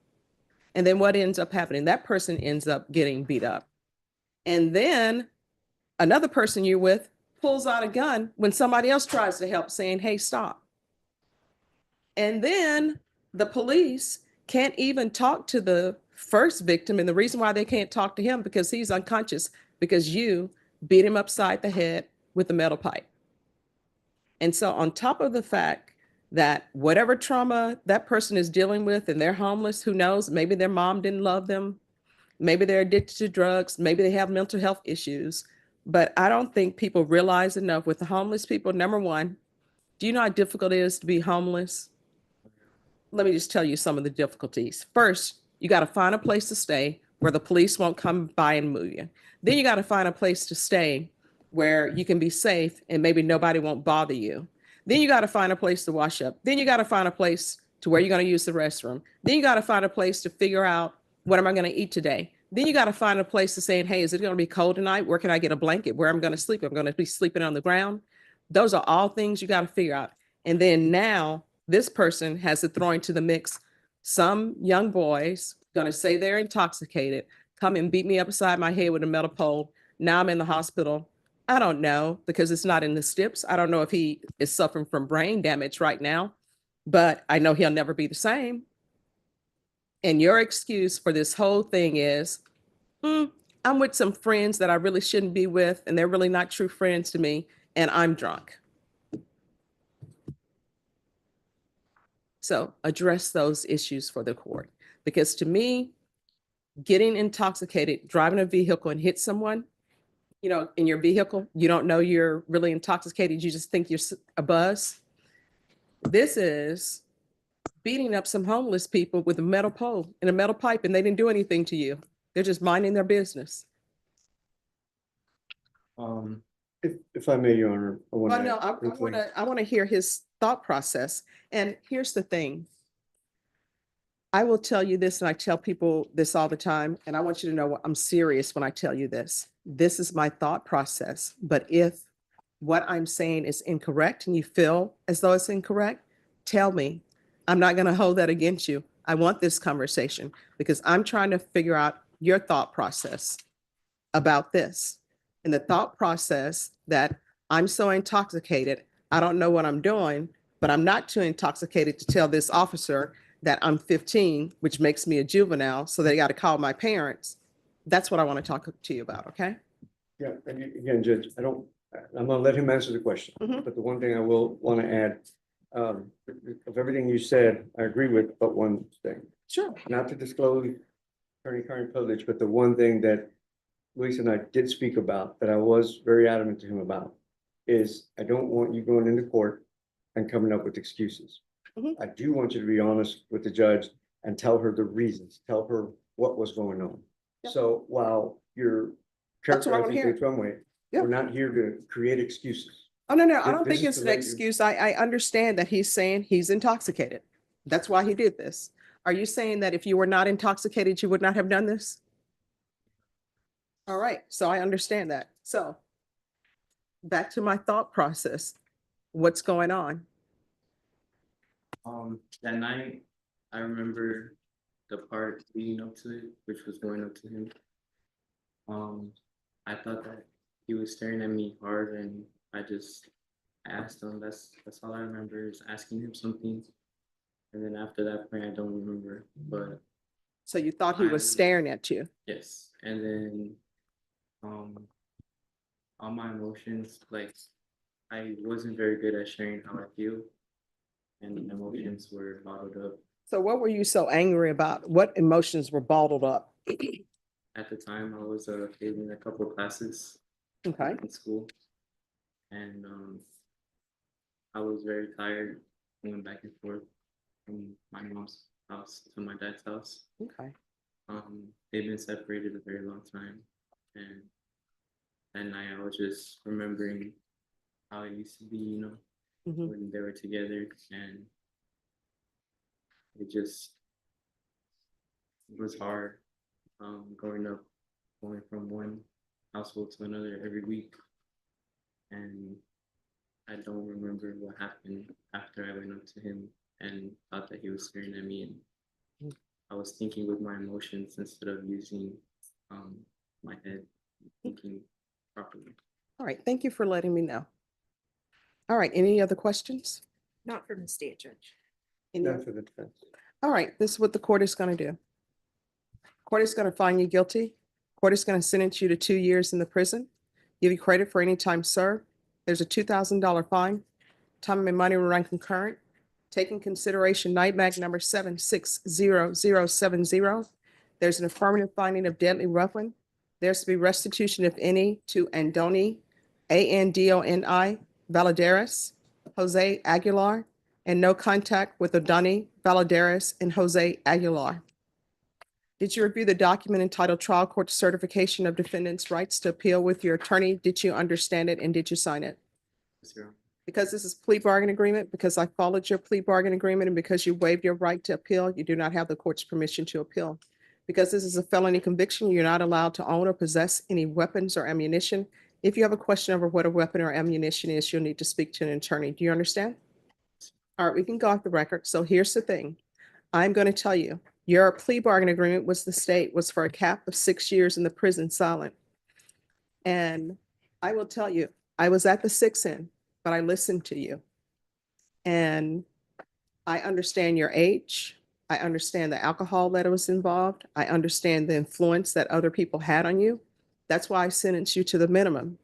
Speaker 1: And then what ends up happening? That person ends up getting beat up. And then another person you're with pulls out a gun when somebody else tries to help, saying, hey, stop. And then the police can't even talk to the first victim. And the reason why they can't talk to him because he's unconscious, because you beat him upside the head with a metal pipe. And so on top of the fact that whatever trauma that person is dealing with and they're homeless, who knows, maybe their mom didn't love them, maybe they're addicted to drugs, maybe they have mental health issues. But I don't think people realize enough with the homeless people. Number one, do you know how difficult it is to be homeless? Let me just tell you some of the difficulties. First, you got to find a place to stay where the police won't come by and move you. Then you got to find a place to stay where you can be safe and maybe nobody won't bother you. Then you got to find a place to wash up. Then you got to find a place to where you're going to use the restroom. Then you got to find a place to figure out, what am I going to eat today? Then you got to find a place to say, hey, is it going to be cold tonight? Where can I get a blanket? Where I'm going to sleep? I'm going to be sleeping on the ground. Those are all things you got to figure out. And then now this person has to throw into the mix some young boys going to say they're intoxicated, come and beat me upside my head with a metal pole. Now I'm in the hospital. I don't know because it's not in the steps. I don't know if he is suffering from brain damage right now, but I know he'll never be the same. And your excuse for this whole thing is, I'm with some friends that I really shouldn't be with, and they're really not true friends to me, and I'm drunk. So address those issues for the court. Because to me, getting intoxicated, driving a vehicle and hit someone, you know, in your vehicle, you don't know you're really intoxicated. You just think you're a buzz. This is beating up some homeless people with a metal pole and a metal pipe, and they didn't do anything to you. They're just minding their business.
Speaker 5: If I may, Your Honor. I wanna
Speaker 1: Well, no,
Speaker 5: add
Speaker 1: I
Speaker 5: briefly.
Speaker 1: want to hear his thought process. And here's the thing. I will tell you this, and I tell people this all the time, and I want you to know I'm serious when I tell you this. This is my thought process. But if what I'm saying is incorrect and you feel as though it's incorrect, tell me. I'm not going to hold that against you. I want this conversation because I'm trying to figure out your thought process about this. And the thought process that I'm so intoxicated, I don't know what I'm doing, but I'm not too intoxicated to tell this officer that I'm 15, which makes me a juvenile, so they got to call my parents. That's what I want to talk to you about, okay?
Speaker 5: Yeah, and again, Judge, I'm gonna let him answer the question,
Speaker 1: Mhm.
Speaker 5: but the one thing I will want to add, of everything you said, I agree with, but one thing.
Speaker 1: Sure.
Speaker 5: Not to disclose attorney privilege, but the one thing that Luis and I did speak about, that I was very adamant to him about, is I don't want you going into court and coming up with excuses.
Speaker 1: Mhm.
Speaker 5: I do want you to be honest with the judge and tell her the reasons, tell her what was going on.
Speaker 1: Yep.
Speaker 5: So while you're
Speaker 1: That's what I wanna
Speaker 5: characterizing
Speaker 1: hear.
Speaker 5: things one way,
Speaker 1: Yep.
Speaker 5: we're not here to create excuses.
Speaker 1: Oh, no, I don't
Speaker 5: This
Speaker 1: think
Speaker 5: is
Speaker 1: it's
Speaker 5: to
Speaker 1: an
Speaker 5: let you-
Speaker 1: excuse. I understand that he's saying he's intoxicated. That's why he did this. Are you saying that if you were not intoxicated, you would not have done this? All right, so I understand that. So back to my thought process. What's going on?
Speaker 21: That night, I remember the part leading up to it, which was going up to him. I thought that he was staring at me hard, and I just asked him. That's all I remember is asking him something. And then after that point, I don't remember. But
Speaker 1: So you thought he was staring at you?
Speaker 21: yes, and then all my emotions, like I wasn't very good at sharing how I feel, and emotions were bottled up.
Speaker 1: So what were you so angry about? What emotions were bottled up?
Speaker 21: At the time, I was failing a couple of classes
Speaker 1: Okay.
Speaker 21: in school, and I was very tired going back and forth from my mom's house to my dad's house.
Speaker 1: Okay.
Speaker 21: They've been separated a very long time, and that night I was just remembering how it used to be,
Speaker 1: Mhm.
Speaker 21: when they were together, and it just was hard, growing up, going from one household to another every week, and I don't remember what happened after I went up to him and thought that he was staring at me, and I was thinking with my emotions instead of using my head, thinking properly.
Speaker 1: All right, thank you for letting me know. All right, any other questions?
Speaker 19: Not from the state judge.
Speaker 1: Any
Speaker 5: None
Speaker 1: other-
Speaker 5: for the defense.
Speaker 1: All right, this is what the court is going to do. Court is going to find you guilty. Court is going to sentence you to 2 years in the prison, give you credit for any time served. There's a $2,000 fine. Time and money will run concurrent. Taking consideration NIMAG number 760070. There's an affirmative finding of deadly weapon. There's to be restitution, if any, to Andoni, Andoni Valadares, Jose Aguilar, and no contact with Adani Valadares and Jose Aguilar. Did you review the document entitled Trial Court Certification of Defendant's Rights to Appeal with your attorney? Did you understand it and did you sign it?
Speaker 21: Yes, Your Honor.
Speaker 1: Because this is plea bargain agreement, because I followed your plea bargain agreement, and because you waived your right to appeal, you do not have the court's permission to appeal. Because this is a felony conviction, you're not allowed to own or possess any weapons or ammunition. If you have a question over what a weapon or ammunition is, you'll need to speak to an attorney. Do you understand? All right, we can go off the record. So here's the thing. I'm going to tell you, your plea bargain agreement was the state was for a cap of 6 years in the prison silent. And I will tell you, I was at the 6 end, but I listened to you. And I understand your age. I understand the alcohol that was involved. I understand the influence that other people had on you. That's why I sentenced you to the minimum.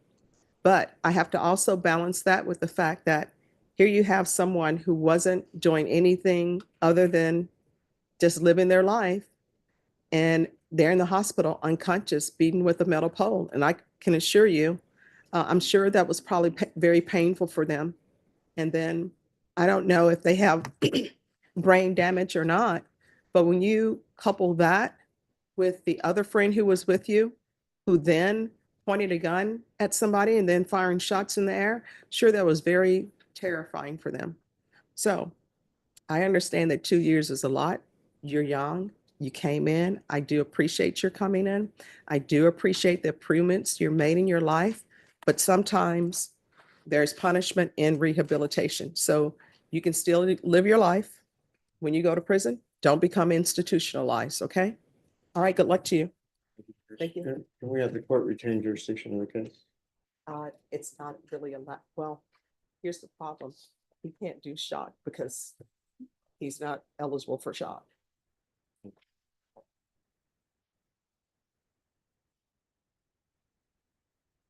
Speaker 1: But I have to also balance that with the fact that here you have someone who wasn't doing anything other than just living their life, and they're in the hospital unconscious, beaten with a metal pole. And I can assure you, I'm sure that was probably very painful for them. And then I don't know if they have brain damage or not, but when you couple that with the other friend who was with you, who then pointing a gun at somebody and then firing shots in the air. Sure, that was very terrifying for them. So I understand that 2 years is a lot. You're young. You came in. I do appreciate your coming in. I do appreciate the improvements you're made in your life, but sometimes there's punishment in rehabilitation. So you can still live your life when you go to prison. Don't become institutionalized, okay? All right, good luck to you. Thank you.
Speaker 5: Can we have the court retain jurisdiction of the case?
Speaker 1: It's not really a lot. Well, here's the problem. He can't do shot because he's not eligible for shot.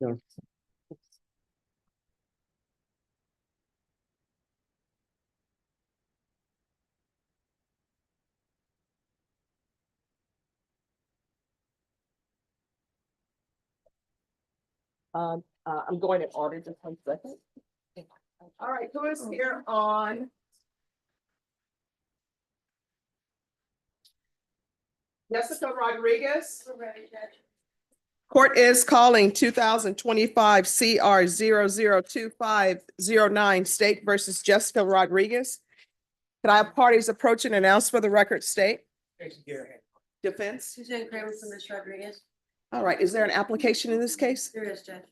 Speaker 5: Yeah.
Speaker 1: I'm going in order, just 1 second. All right, who is here on? Jessica Rodriguez. Court is calling 2025 CR 002509 State versus Jessica Rodriguez. Can I have parties approach and announce for the record, State? Defense?
Speaker 10: Suzanne Kramer from Ms. Rodriguez.
Speaker 1: All right, is there an application in this case?
Speaker 10: There is, Judge.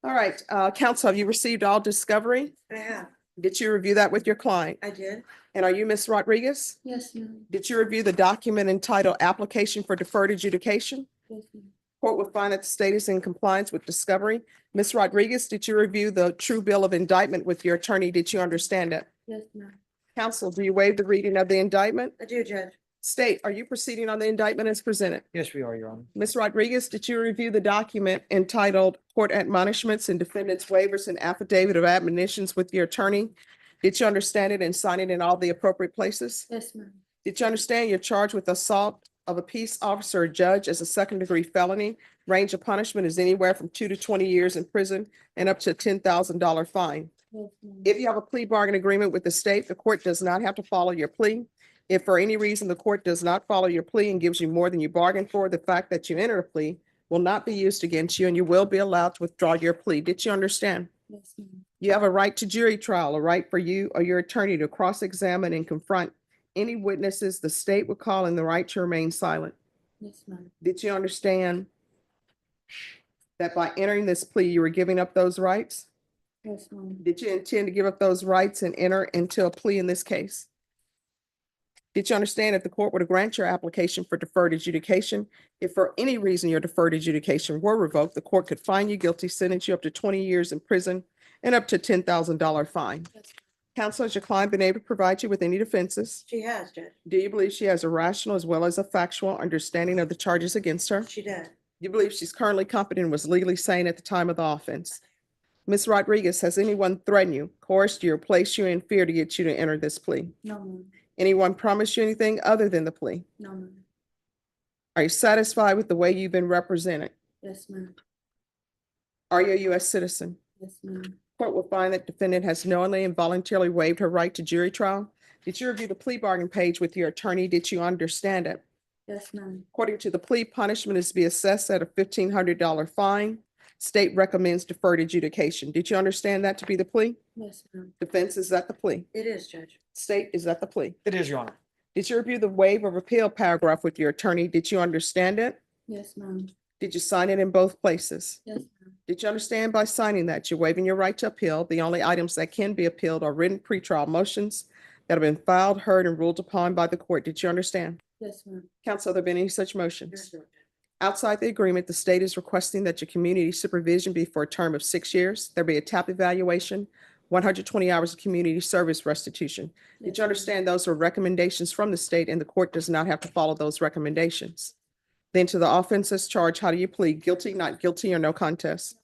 Speaker 1: All right, counsel, have you received all discovery?
Speaker 10: I have.
Speaker 1: Did you review that with your client?
Speaker 10: I did.
Speaker 1: And are you Ms. Rodriguez?
Speaker 10: Yes, ma'am.
Speaker 1: Did you review the document entitled Application for Deferred Adjudication?
Speaker 10: Yes, ma'am.
Speaker 1: Court will find that the state is in compliance with discovery. Ms. Rodriguez, did you review the true bill of indictment with your attorney? Did you understand it?
Speaker 10: Yes, ma'am.
Speaker 1: Counsel, do you waive the reading of the indictment?
Speaker 10: I do, Judge.
Speaker 1: State, are you proceeding on the indictment as presented?
Speaker 7: Yes, we are, Your Honor.
Speaker 1: Ms. Rodriguez, did you review the document entitled Court Admonishments and Defendants Waivers and Affidavit of Admonitions with your attorney? Did you understand it and sign it in all the appropriate places?
Speaker 10: Yes, ma'am.
Speaker 1: Did you understand you're charged with assault of a peace officer or judge as a second-degree felony? Range of punishment is anywhere from 2 to 20 years in prison and up to a $10,000 fine.
Speaker 10: Yes, ma'am.
Speaker 1: If you have a plea bargain agreement with the state, the court does not have to follow your plea. If for any reason the court does not follow your plea and gives you more than you bargained for, the fact that you enter a plea will not be used against you and you will be allowed to withdraw your plea. Did you understand?
Speaker 10: Yes, ma'am.
Speaker 1: You have a right to jury trial, a right for you or your attorney to cross-examine and confront any witnesses the state would call, and the right to remain silent.
Speaker 10: Yes, ma'am.
Speaker 1: Did you understand that by entering this plea, you were giving up those rights?
Speaker 10: Yes, ma'am.
Speaker 1: Did you intend to give up those rights and enter into a plea in this case? Did you understand that the court would grant your application for deferred adjudication? If for any reason your deferred adjudication were revoked, the court could find you guilty, sentence you up to 20 years in prison and up to $10,000 fine.
Speaker 10: Yes.
Speaker 1: Counsel, has your client been able to provide you with any defenses?
Speaker 10: She has, Judge.
Speaker 1: Do you believe she has a rational as well as a factual understanding of the charges against her?
Speaker 10: She does.
Speaker 1: You believe she's currently competent and was legally sane at the time of the offense? Ms. Rodriguez, has anyone threatened you, coerced you, or placed you in fear to get you to enter this plea?
Speaker 10: No, ma'am.
Speaker 1: Anyone promised you anything other than the plea?
Speaker 10: No, ma'am.
Speaker 1: Are you satisfied with the way you've been represented?
Speaker 10: Yes, ma'am.
Speaker 1: Are you a U.S. citizen?
Speaker 10: Yes, ma'am.
Speaker 1: Court will find that defendant has knowingly and voluntarily waived her right to jury trial. Did you review the plea bargain page with your attorney? Did you understand it?
Speaker 10: Yes, ma'am.
Speaker 1: According to the plea, punishment is to be assessed at a $1,500 fine. State recommends deferred adjudication. Did you understand that to be the plea?
Speaker 10: Yes, ma'am.
Speaker 1: Defense, is that the plea?
Speaker 10: It is, Judge.
Speaker 1: State, is that the plea?
Speaker 7: It is, Your Honor.
Speaker 1: Did you review the waiver of appeal paragraph with your attorney? Did you understand it?
Speaker 10: Yes, ma'am.
Speaker 1: Did you sign it in both places?
Speaker 10: Yes, ma'am.
Speaker 1: Did you understand by signing that you're waiving your right to appeal? The only items that can be appealed are written pretrial motions that have been filed, heard, and ruled upon by the court. Did you understand?
Speaker 10: Yes, ma'am.
Speaker 1: Counsel, have there been any such motions?
Speaker 10: Yes, Judge.
Speaker 1: Outside the agreement, the state is requesting that your community supervision be for a term of 6 years. There be a TAP evaluation, 120 hours of community service restitution. Did you understand those are recommendations from the state and the court does not have to follow those recommendations? Then to the offenses charged, how do you plead? Guilty, not guilty, or no contest?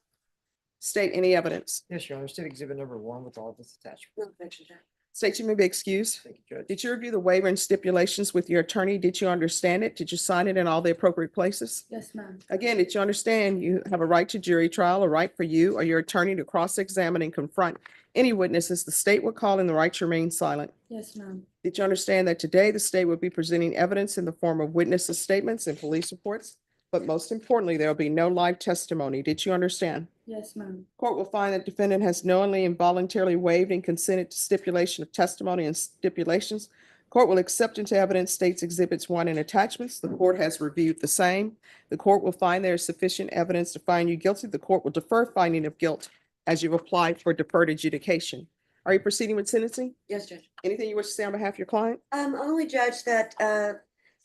Speaker 1: State any evidence.
Speaker 7: Yes, Your Honor. State Exhibit number 1 with all of its attachments.
Speaker 10: No objection, Judge.
Speaker 1: State, you may be excused.
Speaker 7: Thank you, Judge.
Speaker 1: Did you review the waiver and stipulations with your attorney? Did you understand it? Did you sign it in all the appropriate places?
Speaker 10: Yes, ma'am.
Speaker 1: Again, did you understand you have a right to jury trial, a right for you or your attorney to cross-examine and confront any witnesses the state would call, and the right to remain silent?
Speaker 10: Yes, ma'am.
Speaker 1: Did you understand that today the state would be presenting evidence in the form of witnesses' statements and police reports but most importantly, there will be no live testimony. Did you understand?
Speaker 10: Yes, ma'am.
Speaker 1: Court will find that defendant has knowingly and voluntarily waived and consented to stipulation of testimony and stipulations. Court will accept into evidence states exhibits 1 and attachments. The court has reviewed the same. The court will find there is sufficient evidence to find you guilty. The court will defer finding of guilt as you apply for deferred adjudication. Are you proceeding with sentencing?
Speaker 13: Yes, Judge.
Speaker 1: Anything you wish to say on behalf of your client?
Speaker 13: Only judge that,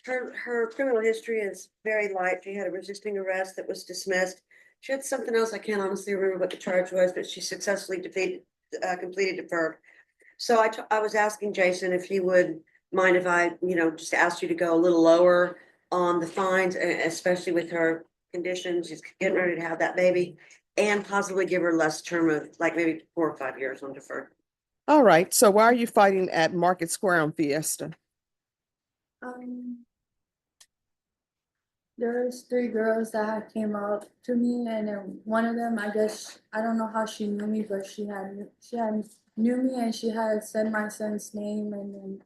Speaker 13: her criminal history is very light. She had a resisting arrest that was dismissed. She had something else. I can't honestly remember what the charge was, but she successfully completed deferred. So I was asking Jason if he would mind if I, just asked you to go a little lower on the fines, especially with her condition. She's getting ready to have that baby, and possibly give her less term of like maybe 4 or 5 years on deferred.
Speaker 1: All right, so why are you fighting at Market Square on Fiesta?
Speaker 10: There's 3 girls that came up to me, and then one of them, I guess, I don't know how she knew me, but she knew me, and she had said my son's name, and then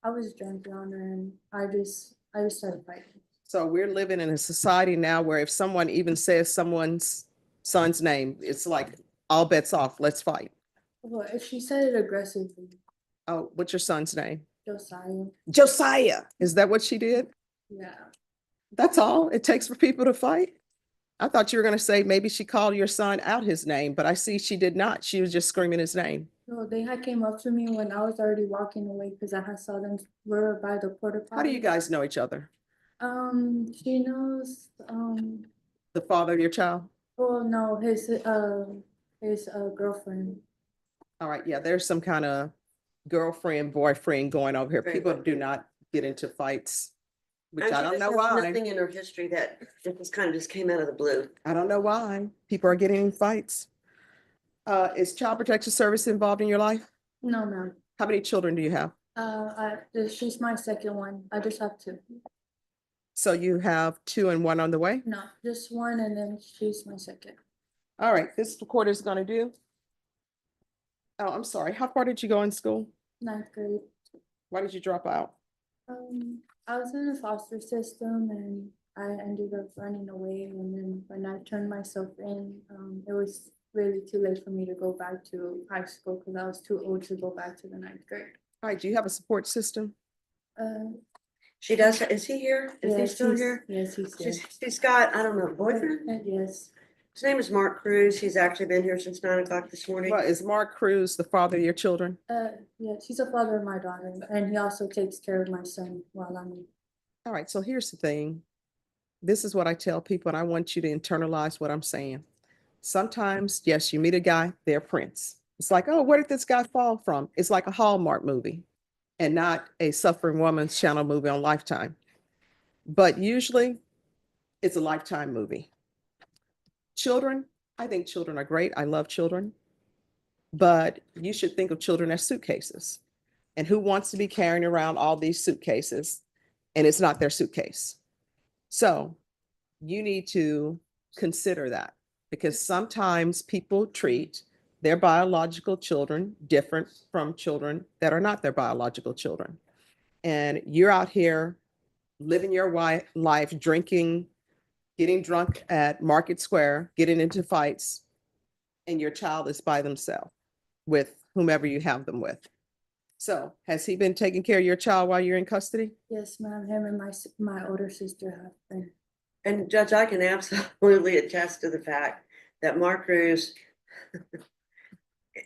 Speaker 10: I was drunk on her, and I just started fighting.
Speaker 1: So we're living in a society now where if someone even says someone's son's name, it's like all bets off, let's fight.
Speaker 10: Well, if she said it aggressively,
Speaker 1: Oh, what's your son's name?
Speaker 10: Josiah,
Speaker 1: Josiah. Is that what she did?
Speaker 10: yeah.
Speaker 1: That's all it takes for people to fight? I thought you were going to say maybe she called your son out his name, but I see she did not. She was just screaming his name.
Speaker 10: No, they had came up to me when I was already walking away because I had saw them were by the porta potty.
Speaker 1: How do you guys know each other?
Speaker 10: She knows,
Speaker 1: The father of your child?
Speaker 10: well, no, his girlfriend.
Speaker 1: All right, yeah, there's some kind of girlfriend, boyfriend going over here. People do not get into fights, which I don't know why.
Speaker 13: Nothing in her history that just came out of the blue.
Speaker 1: I don't know why people are getting in fights. Is Child Protection Service involved in your life?
Speaker 10: No, ma'am.
Speaker 1: How many children do you have?
Speaker 10: She's my second one. I just have 2.
Speaker 1: So you have 2 and 1 on the way?
Speaker 10: No, just 1, and then she's my second.
Speaker 1: All right, this recorder is going to do. Oh, I'm sorry. How far did you go in school?
Speaker 10: 9th grade.
Speaker 1: Why did you drop out?
Speaker 10: I was in a foster system, and I ended up running away, and then when I turned myself in, it was really too late for me to go back to high school because I was too old to go back to the 9th grade.
Speaker 1: All right, do you have a support system?
Speaker 13: She does. Is he here? Is he
Speaker 10: Yes,
Speaker 13: still
Speaker 10: he's-
Speaker 13: here?
Speaker 10: Yes, he's here.
Speaker 13: She's got, I don't know, boyfriend?
Speaker 10: Yes.
Speaker 13: His name is Mark Cruz. He's actually been here since 9 o'clock this morning.
Speaker 1: Well, is Mark Cruz the father of your children?
Speaker 10: Yeah, he's a father of my daughter, and he also takes care of my son while I'm.
Speaker 1: All right, so here's the thing. This is what I tell people, and I want you to internalize what I'm saying. Sometimes, yes, you meet a guy, they're a prince. It's like, oh, where did this guy fall from? It's like a Hallmark movie and not a suffering woman's channel movie on Lifetime. But usually it's a Lifetime movie. Children, I think children are great. I love children. But you should think of children as suitcases. And who wants to be carrying around all these suitcases and it's not their suitcase? So you need to consider that, because sometimes people treat their biological children different from children that are not their biological children. And you're out here living your life, drinking, getting drunk at Market Square, getting into fights, and your child is by themselves with whomever you have them with. So has he been taking care of your child while you're in custody?
Speaker 10: Yes, ma'am. Him and my older sister have been.
Speaker 13: And Judge, I can absolutely attest to the fact that Mark Cruz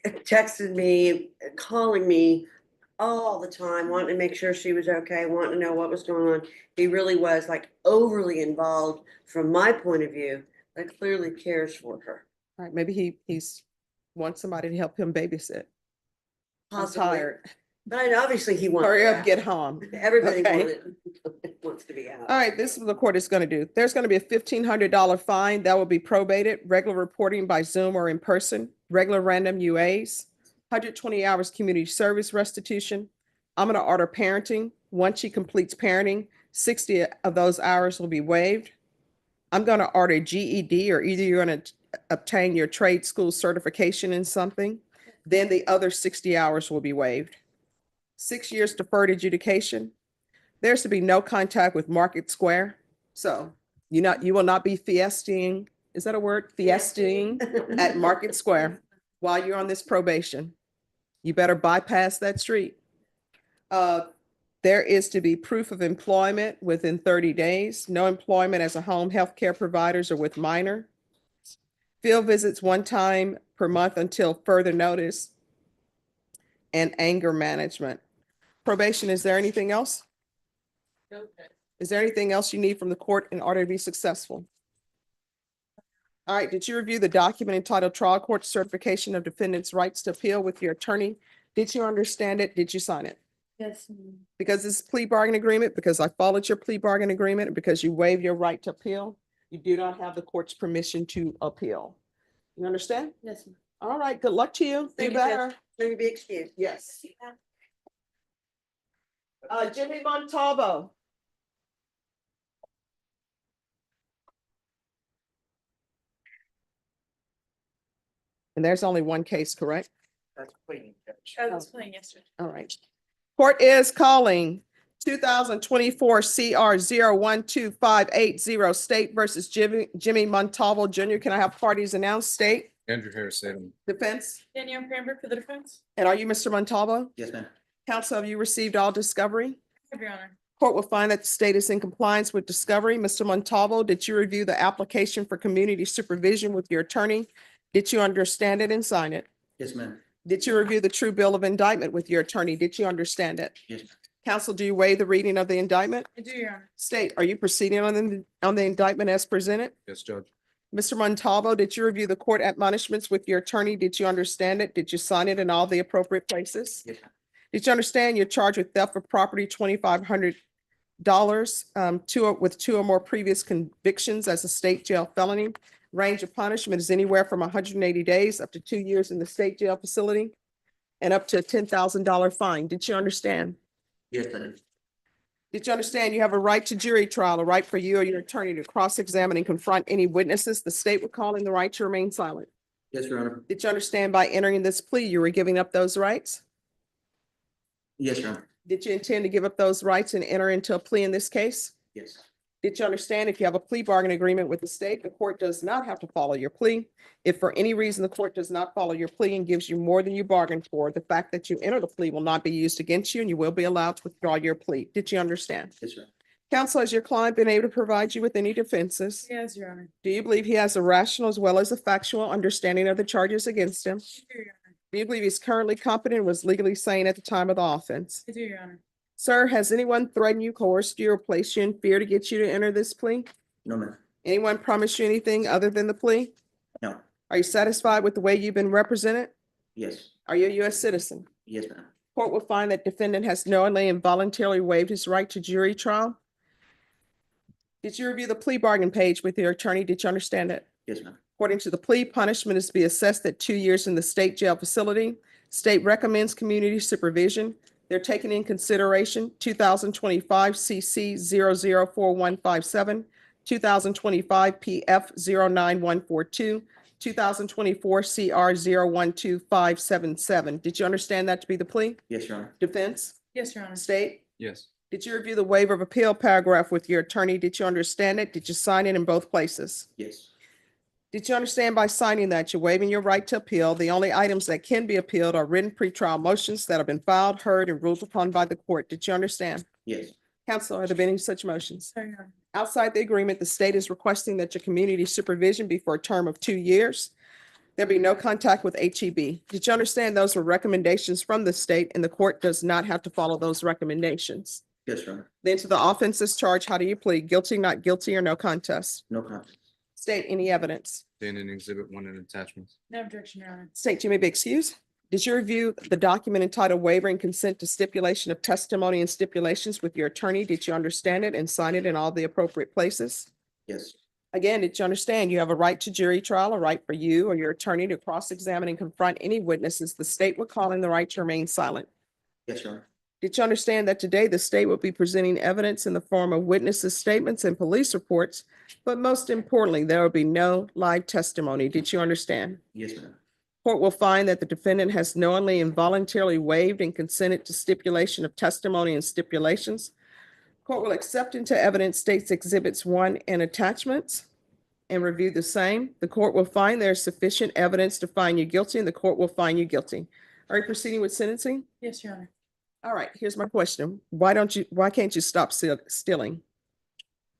Speaker 13: texted me, calling me all the time, wanting to make sure she was okay, wanting to know what was going on. He really was like overly involved from my point of view, but clearly cares for her.
Speaker 1: All right, maybe he's wants somebody to help him babysit. I'm
Speaker 13: Possibly.
Speaker 1: tired.
Speaker 13: But obviously he wants.
Speaker 1: Hurry
Speaker 13: to
Speaker 1: up,
Speaker 13: out.
Speaker 1: get home.
Speaker 13: Everybody
Speaker 1: Okay.
Speaker 13: wants to be out.
Speaker 1: All right, this is what the court is going to do. There's going to be a $1,500 fine that will be probated, regular reporting by Zoom or in person, regular random UAs, 120 hours community service restitution. I'm going to order parenting. Once she completes parenting, 60 of those hours will be waived. I'm going to order GED, or either you're going to obtain your trade school certification in something, then the other 60 hours will be waived. 6 years deferred adjudication. There's to be no contact with Market Square. So You will not be fiesting, is that a word? Fiesting at Market Square while you're on this probation. You better bypass that street. There is to be proof of employment within 30 days, no employment as a home health care providers or with minor. Field visits 1 time per month until further notice. And anger management. Probation, is there anything else? Is there anything else you need from the court in order to be successful? All right, did you review the document entitled Trial Court Certification of Defendant's Rights to Appeal with your attorney? Did you understand it? Did you sign it?
Speaker 10: Yes, ma'am.
Speaker 1: Because this plea bargain agreement, because I followed your plea bargain agreement, and because you waived your right to appeal, you do not have the court's permission to appeal. You understand?
Speaker 10: Yes, ma'am.
Speaker 1: All right, good luck to you. Do
Speaker 13: Thank you,
Speaker 1: better.
Speaker 13: Judge. Let me be excused.
Speaker 1: Yes. Jimmy Montalvo. And there's only one case, correct?
Speaker 7: That's clean, Judge.
Speaker 8: I was playing yesterday.
Speaker 1: All right. Court is calling 2024 CR 012580 State versus Jimmy Montalvo Jr. Can I have parties announced? State,
Speaker 17: Andrew Harris, Salem.
Speaker 1: defense,
Speaker 8: Danielle Cranbrook for the defense.
Speaker 1: and are you Mr. Montalvo?
Speaker 15: Yes, ma'am.
Speaker 1: Counsel, have you received all discovery?
Speaker 8: Your Honor.
Speaker 1: Court will find that the state is in compliance with discovery. Mr. Montalvo, did you review the application for community supervision with your attorney? Did you understand it and sign it?
Speaker 15: Yes, ma'am.
Speaker 1: Did you review the true bill of indictment with your attorney? Did you understand it?
Speaker 15: Yes, ma'am.
Speaker 1: Counsel, do you waive the reading of the indictment?
Speaker 8: I do, Your Honor.
Speaker 1: State, are you proceeding on the indictment as presented?
Speaker 17: Yes, Judge.
Speaker 1: Mr. Montalvo, did you review the court admonishments with your attorney? Did you understand it? Did you sign it in all the appropriate places?
Speaker 15: Yes, ma'am.
Speaker 1: Did you understand you're charged with theft of property, $2,500, with 2 or more previous convictions as a state jail felony? Range of punishment is anywhere from 180 days up to 2 years in the state jail facility and up to a $10,000 fine. Did you understand?
Speaker 15: Yes, ma'am.
Speaker 1: Did you understand you have a right to jury trial, a right for you or your attorney to cross-examine and confront any witnesses? The state would call in the right to remain silent.
Speaker 15: Yes, Your Honor.
Speaker 1: Did you understand by entering this plea, you were giving up those rights?
Speaker 15: Yes, Your Honor.
Speaker 1: Did you intend to give up those rights and enter into a plea in this case?
Speaker 15: Yes.
Speaker 1: Did you understand if you have a plea bargain agreement with the state, the court does not have to follow your plea? If for any reason the court does not follow your plea and gives you more than you bargained for, the fact that you entered a plea will not be used against you and you will be allowed to withdraw your plea. Did you understand?
Speaker 15: Yes, Your Honor.
Speaker 1: Counsel, has your client been able to provide you with any defenses?
Speaker 8: Yes, Your Honor.
Speaker 1: Do you believe he has a rational as well as a factual understanding of the charges against him?
Speaker 8: I do, Your Honor.
Speaker 1: Do you believe he's currently competent and was legally sane at the time of the offense?
Speaker 8: I do, Your Honor.
Speaker 1: Sir, has anyone threatened you, coerced you, or placed you in fear to get you to enter this plea?
Speaker 15: No, ma'am.
Speaker 1: Anyone promised you anything other than the plea?
Speaker 15: No.
Speaker 1: Are you satisfied with the way you've been represented?
Speaker 15: Yes.
Speaker 1: Are you a U.S. citizen?
Speaker 15: Yes, ma'am.
Speaker 1: Court will find that defendant has knowingly and voluntarily waived his right to jury trial. Did you review the plea bargain page with your attorney? Did you understand it?
Speaker 15: Yes, ma'am.
Speaker 1: According to the plea, punishment is to be assessed at 2 years in the state jail facility. State recommends community supervision. They're taking in consideration 2025 CC 004157, 2025 PF 09142, 2024 CR 012577. Did you understand that to be the plea?
Speaker 15: Yes, Your Honor.
Speaker 1: Defense?
Speaker 8: Yes, Your Honor.
Speaker 1: State?
Speaker 17: Yes.
Speaker 1: Did you review the waiver of appeal paragraph with your attorney? Did you understand it? Did you sign it in both places?
Speaker 15: Yes.
Speaker 1: Did you understand by signing that you're waiving your right to appeal? The only items that can be appealed are written pretrial motions that have been filed, heard, and ruled upon by the court. Did you understand?
Speaker 15: Yes.
Speaker 1: Counsel, are there been any such motions?
Speaker 8: Sorry, Your Honor.
Speaker 1: Outside the agreement, the state is requesting that your community supervision be for a term of 2 years. There be no contact with HEB. Did you understand those were recommendations from the state and the court does not have to follow those recommendations?
Speaker 15: Yes, Your Honor.
Speaker 1: Then to the offenses charged, how do you plead? Guilty, not guilty, or no contest?
Speaker 15: No contest.
Speaker 1: State any evidence.
Speaker 17: Stand in Exhibit 1 and attachments.
Speaker 8: No objection, Your Honor.
Speaker 1: State, you may be excused. Did you review the document entitled Waiver and Consent to Stipulation of Testimony and Stipulations with your attorney? Did you understand it and sign it in all the appropriate places?
Speaker 15: Yes.
Speaker 1: Again, did you understand you have a right to jury trial, a right for you or your attorney to cross-examine and confront any witnesses? The state would call in the right to remain silent.
Speaker 15: Yes, Your Honor.
Speaker 1: Did you understand that today the state will be presenting evidence in the form of witnesses' statements and police reports? But most importantly, there will be no live testimony. Did you understand?
Speaker 15: Yes, ma'am.
Speaker 1: Court will find that the defendant has knowingly and voluntarily waived and consented to stipulation of testimony and stipulations. Court will accept into evidence state's exhibits 1 and attachments and review the same. The court will find there is sufficient evidence to find you guilty, and the court will find you guilty. Are you proceeding with sentencing?
Speaker 6: Yes, Your Honor.
Speaker 1: All right, here's my question. Why can't you stop stealing?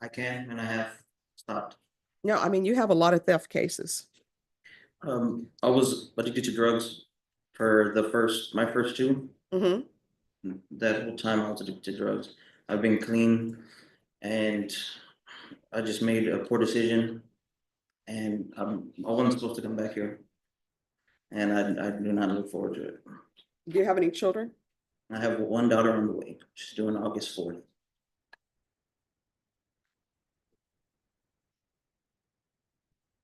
Speaker 9: I can, and I have stopped.
Speaker 1: No, I mean, you have a lot of theft cases.
Speaker 9: I was addicted to drugs for my first two.
Speaker 1: Mm-hmm.
Speaker 9: That whole time I was addicted to drugs. I've been clean, and I just made a poor decision, and I wasn't supposed to come back here. And I do not look forward to it.
Speaker 1: Do you have any children?
Speaker 9: I have one daughter on the way. She's due on August 4th.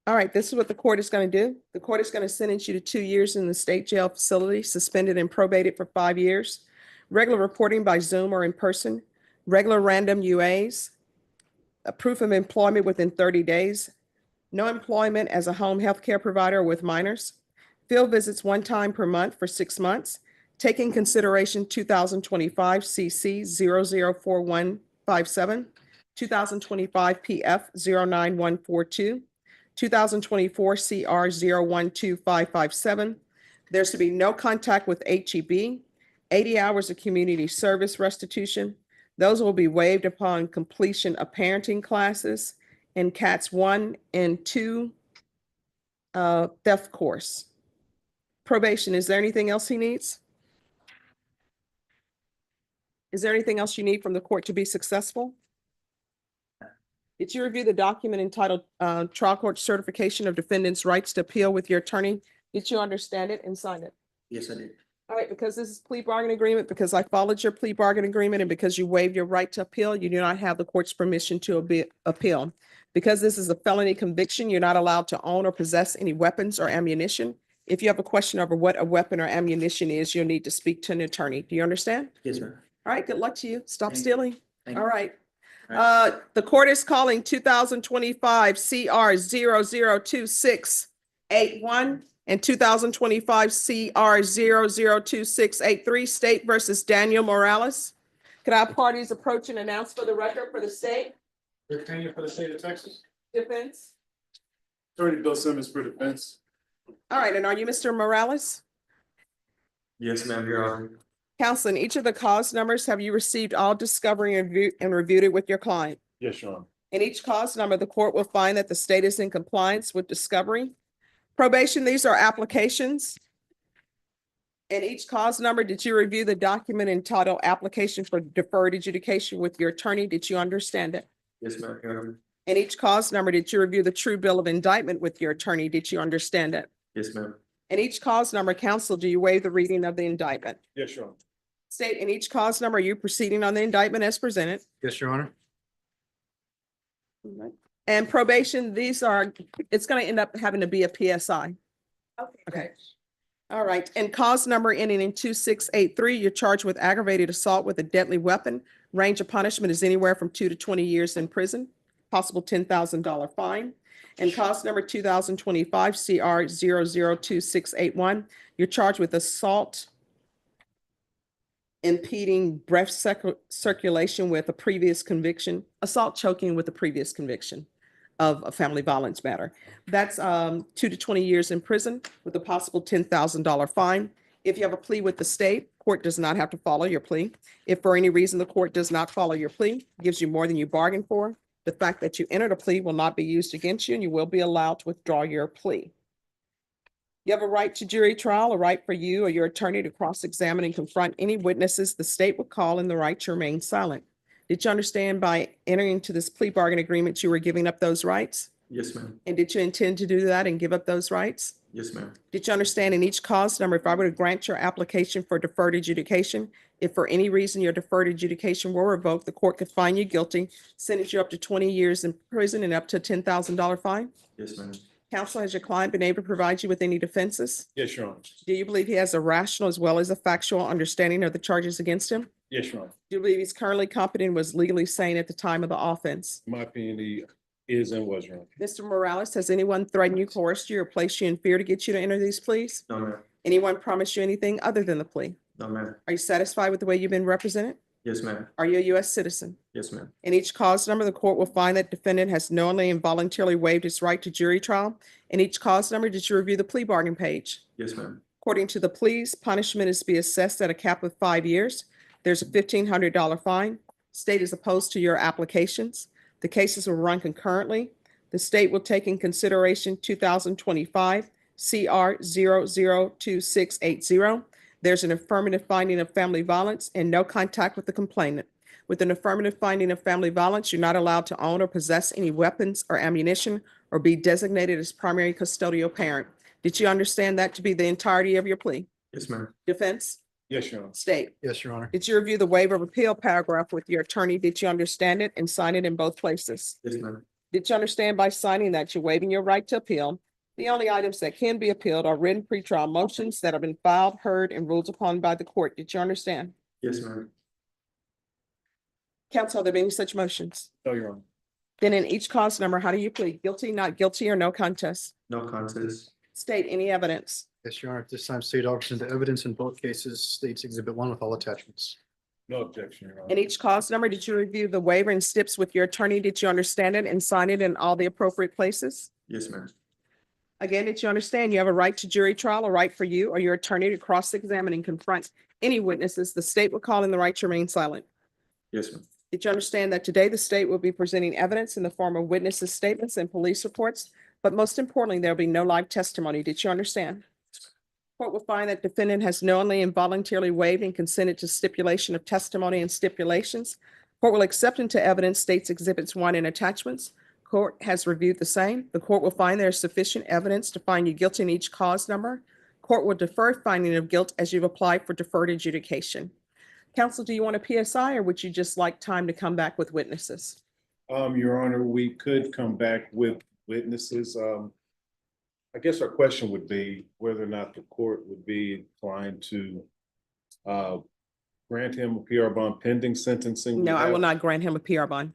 Speaker 1: All right, this is what the court is going to do. The court is going to sentence you to 2 years in the state jail facility, suspended and probated for 5 years, regular reporting by Zoom or in person, regular random UAs, a proof of employment within 30 days, no employment as a home health care provider with minors, field visits 1 time per month for 6 months, taking consideration 2025 CC 004157, 2025 PF 09142, 2024 CR 012557. There's to be no contact with HEB, 80 hours of community service restitution. Those will be waived upon completion of parenting classes and CATS 1 and 2 theft course. Probation, is there anything else he needs? Is there anything else you need from the court to be successful? Did you review the document entitled Trial Court Certification of Defendant's Rights to Appeal with your attorney? Did you understand it and sign it?
Speaker 9: Yes, I did.
Speaker 1: All right, because this is plea bargain agreement, because I followed your plea bargain agreement, and because you waived your right to appeal, you do not have the court's permission to appeal. Because this is a felony conviction, you're not allowed to own or possess any weapons or ammunition. If you have a question over what a weapon or ammunition is, you'll need to speak to an attorney. Do you understand?
Speaker 9: Yes, ma'am.
Speaker 1: All right, good luck to you. Stop
Speaker 9: Thank you.
Speaker 1: stealing.
Speaker 9: Thank
Speaker 1: All
Speaker 9: you.
Speaker 1: right. The court is calling 2025 CR 002681 and 2025 CR 002683, State versus Daniel Morales. Could our parties approach and announce for the record for the state?
Speaker 22: Rick Tanya for the state of Texas.
Speaker 1: Defense.
Speaker 22: Attorney Bill Simmons for defense.
Speaker 1: All right, and are you Mr. Morales?
Speaker 22: Yes, ma'am, Your Honor.
Speaker 1: Counsel, in each of the cause numbers, have you received all discovery and reviewed it with your client?
Speaker 22: Yes, Your Honor.
Speaker 1: In each cause number, the court will find that the state is in compliance with discovery. Probation, these are applications. In each cause number, did you review the document entitled Application for Deferred Adjudication with your attorney? Did you understand it?
Speaker 22: Yes, ma'am, Your Honor.
Speaker 1: In each cause number, did you review the true bill of indictment with your attorney? Did you understand it?
Speaker 22: Yes, ma'am.
Speaker 1: In each cause number, counsel, do you waive the reading of the indictment?
Speaker 22: Yes, Your Honor.
Speaker 1: State, in each cause number, are you proceeding on the indictment as presented?
Speaker 3: Yes, Your Honor.
Speaker 1: And probation, it's going to end up having to be a PSI. Okay. All right. And cause number ending in 2683, you're charged with aggravated assault with a deadly weapon. Range of punishment is anywhere from 2 to 20 years in prison, possible $10,000 fine. And cause number 2025 CR 002681, you're charged with assault impeding breath circulation with a previous conviction, assault choking with a previous conviction of a family violence matter. That's 2 to 20 years in prison with a possible $10,000 fine. If you have a plea with the state, court does not have to follow your plea. If for any reason the court does not follow your plea, gives you more than you bargained for, the fact that you entered a plea will not be used against you, and you will be allowed to withdraw your plea. You have a right to jury trial, a right for you or your attorney to cross-examine and confront any witnesses the state would call, and the right to remain silent. Did you understand by entering into this plea bargain agreement, you were giving up those rights?
Speaker 22: Yes, ma'am.
Speaker 1: And did you intend to do that and give up those rights?
Speaker 22: Yes, ma'am.
Speaker 1: Did you understand in each cause number, if I were to grant your application for deferred adjudication, if for any reason your deferred adjudication were revoked, the court could find you guilty, sentence you up to 20 years in prison and up to a $10,000 fine?
Speaker 22: Yes, ma'am.
Speaker 1: Counsel, has your client been able to provide you with any defenses?
Speaker 22: Yes, Your Honor.
Speaker 1: Do you believe he has a rational as well as a factual understanding of the charges against him?
Speaker 22: Yes, Your Honor.
Speaker 1: Do you believe he's currently competent and was legally sane at the time of the offense?
Speaker 22: In my opinion, he is and was, Your Honor.
Speaker 1: Mr. Morales, has anyone threatened you, coerced you, or placed you in fear to get you to enter these pleas?
Speaker 22: No, ma'am.
Speaker 1: Anyone promised you anything other than the plea?
Speaker 22: No, ma'am.
Speaker 1: Are you satisfied with the way you've been represented?
Speaker 21: Yes, ma'am.
Speaker 1: Are you a U.S. citizen?
Speaker 21: Yes, ma'am.
Speaker 1: In each cause number, the court will find that defendant has knowingly and voluntarily waived his right to jury trial. In each cause number, did you review the plea bargain page?
Speaker 21: Yes, ma'am.
Speaker 1: According to the pleas, punishment is to be assessed at a cap of 5 years. There's a $1,500 fine. State is opposed to your applications. The cases will run concurrently. The state will take in consideration 2025 CR 002680. There's an affirmative finding of family violence and no contact with the complainant. With an affirmative finding of family violence, you're not allowed to own or possess any weapons or ammunition or be designated as primary custodial parent. Did you understand that to be the entirety of your plea?
Speaker 21: Yes, ma'am.
Speaker 1: Defense?
Speaker 22: Yes, Your Honor.
Speaker 1: State?
Speaker 3: Yes, Your Honor.
Speaker 1: Did you review the waiver of appeal paragraph with your attorney? Did you understand it and sign it in both places?
Speaker 21: Yes, ma'am.
Speaker 1: Did you understand by signing that you're waiving your right to appeal? The only items that can be appealed are written pretrial motions that have been filed, heard, and ruled upon by the court. Did you understand?
Speaker 21: Yes, ma'am.
Speaker 1: Counsel, are there any such motions?
Speaker 22: No, Your Honor.
Speaker 1: Then in each cause number, how do you plead? Guilty, not guilty, or no contest?
Speaker 21: No contest.
Speaker 1: State any evidence.
Speaker 3: Yes, Your Honor. At this time, state offers into evidence in both cases, states Exhibit 1 with all attachments.
Speaker 22: No objection, Your Honor.
Speaker 1: In each cause number, did you review the waiver and steps with your attorney? Did you understand it and sign it in all the appropriate places?
Speaker 21: Yes, ma'am.
Speaker 1: Again, did you understand you have a right to jury trial, a right for you or your attorney to cross-examine and confront any witnesses the state will call in the right to remain silent?
Speaker 21: Yes, ma'am.
Speaker 1: Did you understand that today the state will be presenting evidence in the form of witnesses' statements and police reports? But most importantly, there'll be no live testimony. Did you understand? Court will find that defendant has knowingly and voluntarily waived and consented to stipulation of testimony and stipulations. Court will accept into evidence states Exhibits 1 and attachments. Court has reviewed the same. The court will find there is sufficient evidence to find you guilty in each cause number. Court will defer finding of guilt as you've applied for deferred adjudication. Counsel, do you want a PSI or would you just like time to come back with witnesses?
Speaker 22: Your Honor, we could come back with witnesses. I guess our question would be whether or not the court would be inclined to grant him a PR bond pending sentencing.
Speaker 1: No, I will not grant him a PR bond.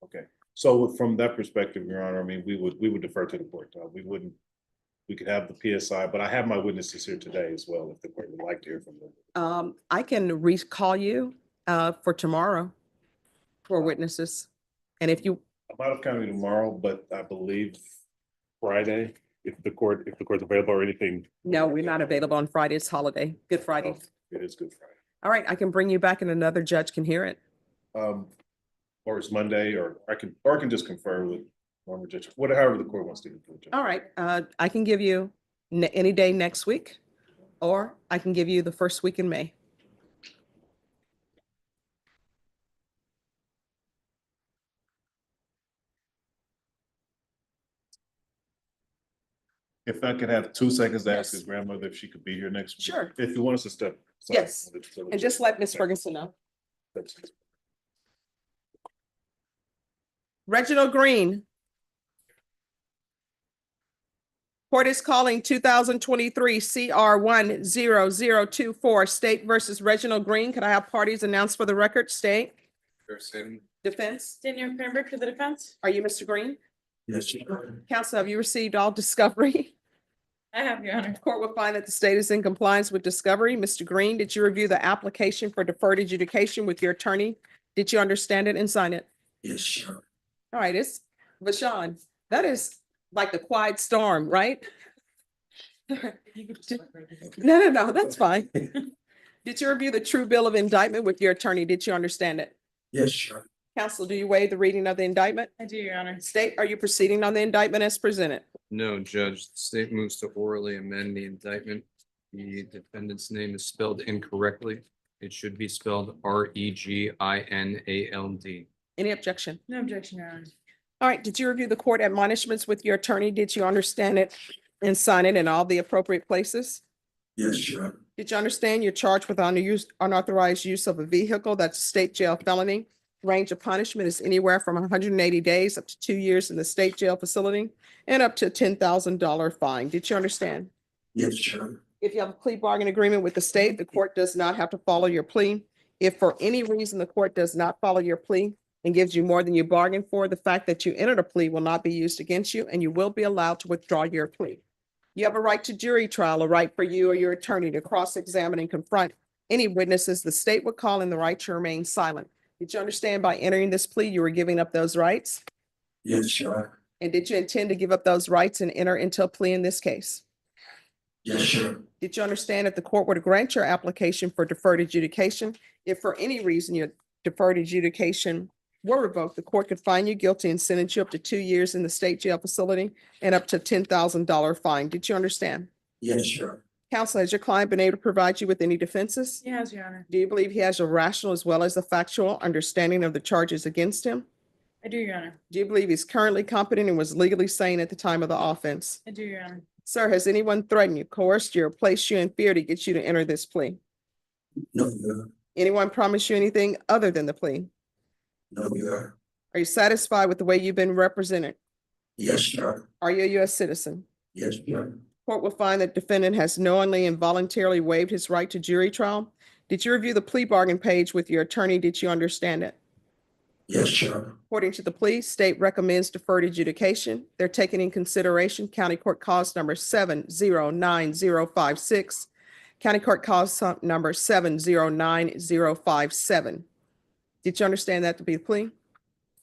Speaker 22: Okay, so from that perspective, Your Honor, I mean, we would defer to the court. We could have the PSI, but I have my witnesses here today as well, if the court would like to hear from them.
Speaker 1: I can recall you for tomorrow for witnesses. And if you,
Speaker 22: I'm out of county tomorrow, but I believe Friday, if the court's available or anything.
Speaker 1: no, we're not available on Friday. It's holiday, Good Friday.
Speaker 22: It is Good Friday.
Speaker 1: All right, I can bring you back and another judge can hear it.
Speaker 22: Or it's Monday, or I can just confer with former judge, whatever the court wants to do.
Speaker 1: All right, I can give you any day next week, or I can give you the first week in May.
Speaker 22: If I could have 2 seconds to ask
Speaker 1: Yes.
Speaker 22: his grandmother if she could be here next week.
Speaker 1: Sure.
Speaker 22: If you want us to step. aside.
Speaker 1: Yes, and just let Ms. Ferguson know. Reginald Green. Court is calling 2023 CR 10024, State versus Reginald Green. Could I have parties announced for the record? State, defense?
Speaker 2: Daniel Cranbrook for the defense.
Speaker 1: Are you Mr. Green?
Speaker 22: Yes.
Speaker 1: Counsel, have you received all discovery?
Speaker 2: I have, Your Honor.
Speaker 1: Court will find that the state is in compliance with discovery. Mr. Green, did you review the application for deferred adjudication with your attorney? Did you understand it and sign it?
Speaker 9: Yes, sure.
Speaker 1: All right, it's Vashawn. That is like a quiet storm, right? No, that's fine. Did you review the true bill of indictment with your attorney? Did you understand it?
Speaker 9: Yes, sure.
Speaker 1: Counsel, do you waive the reading of the indictment?
Speaker 2: I do, Your Honor.
Speaker 1: State, are you proceeding on the indictment as presented?
Speaker 17: No, Judge, the state moves to orally amend the indictment. The defendant's name is spelled incorrectly. It should be spelled Reginald.
Speaker 1: Any objection?
Speaker 2: No objection, Your Honor.
Speaker 1: All right, did you review the court admonishments with your attorney? Did you understand it and sign it in all the appropriate places?
Speaker 9: Yes, sure.
Speaker 1: Did you understand you're charged with unauthorized use of a vehicle? That's a state jail felony. Range of punishment is anywhere from 180 days up to 2 years in the state jail facility and up to a $10,000 fine. Did you understand?
Speaker 9: Yes, sure.
Speaker 1: If you have a plea bargain agreement with the state, the court does not have to follow your plea. If for any reason the court does not follow your plea and gives you more than you bargained for, the fact that you entered a plea will not be used against you and you will be allowed to withdraw your plea. You have a right to jury trial, a right for you or your attorney to cross-examine and confront Any witnesses the state would call in the right to remain silent. Did you understand by entering this plea, you were giving up those rights?
Speaker 11: Yes, Your Honor.
Speaker 1: And did you intend to give up those rights and enter into a plea in this case?
Speaker 11: Yes, Your Honor.
Speaker 1: Did you understand if the court were to grant your application for deferred adjudication, if for any reason your deferred adjudication were revoked, the court could find you guilty and sentence you up to 2 years in the state jail facility and up to $10,000 fine? Did you understand?
Speaker 11: Yes, Your Honor.
Speaker 1: Counsel, has your client been able to provide you with any defenses?
Speaker 2: Yes, Your Honor.
Speaker 1: Do you believe he has a rational as well as a factual understanding of the charges against him?
Speaker 2: I do, Your Honor.
Speaker 1: Do you believe he's currently competent and was legally sane at the time of the offense?
Speaker 2: I do, Your Honor.
Speaker 1: Sir, has anyone threatened you, coerced you, or placed you in fear to get you to enter this plea?
Speaker 11: No, Your Honor.
Speaker 1: Anyone promise you anything other than the plea?
Speaker 11: No, Your Honor.
Speaker 1: Are you satisfied with the way you've been represented?
Speaker 11: Yes, Your Honor.
Speaker 1: Are you a U.S. citizen?
Speaker 11: Yes, Your Honor.
Speaker 1: Court will find that defendant has knowingly and voluntarily waived his right to jury trial. Did you review the plea bargain page with your attorney? Did you understand it?
Speaker 11: Yes, Your Honor.
Speaker 1: According to the plea, state recommends deferred adjudication. They're taking in consideration County Court Cause number 709056, County Court Cause number 709057. Did you understand that to be the plea?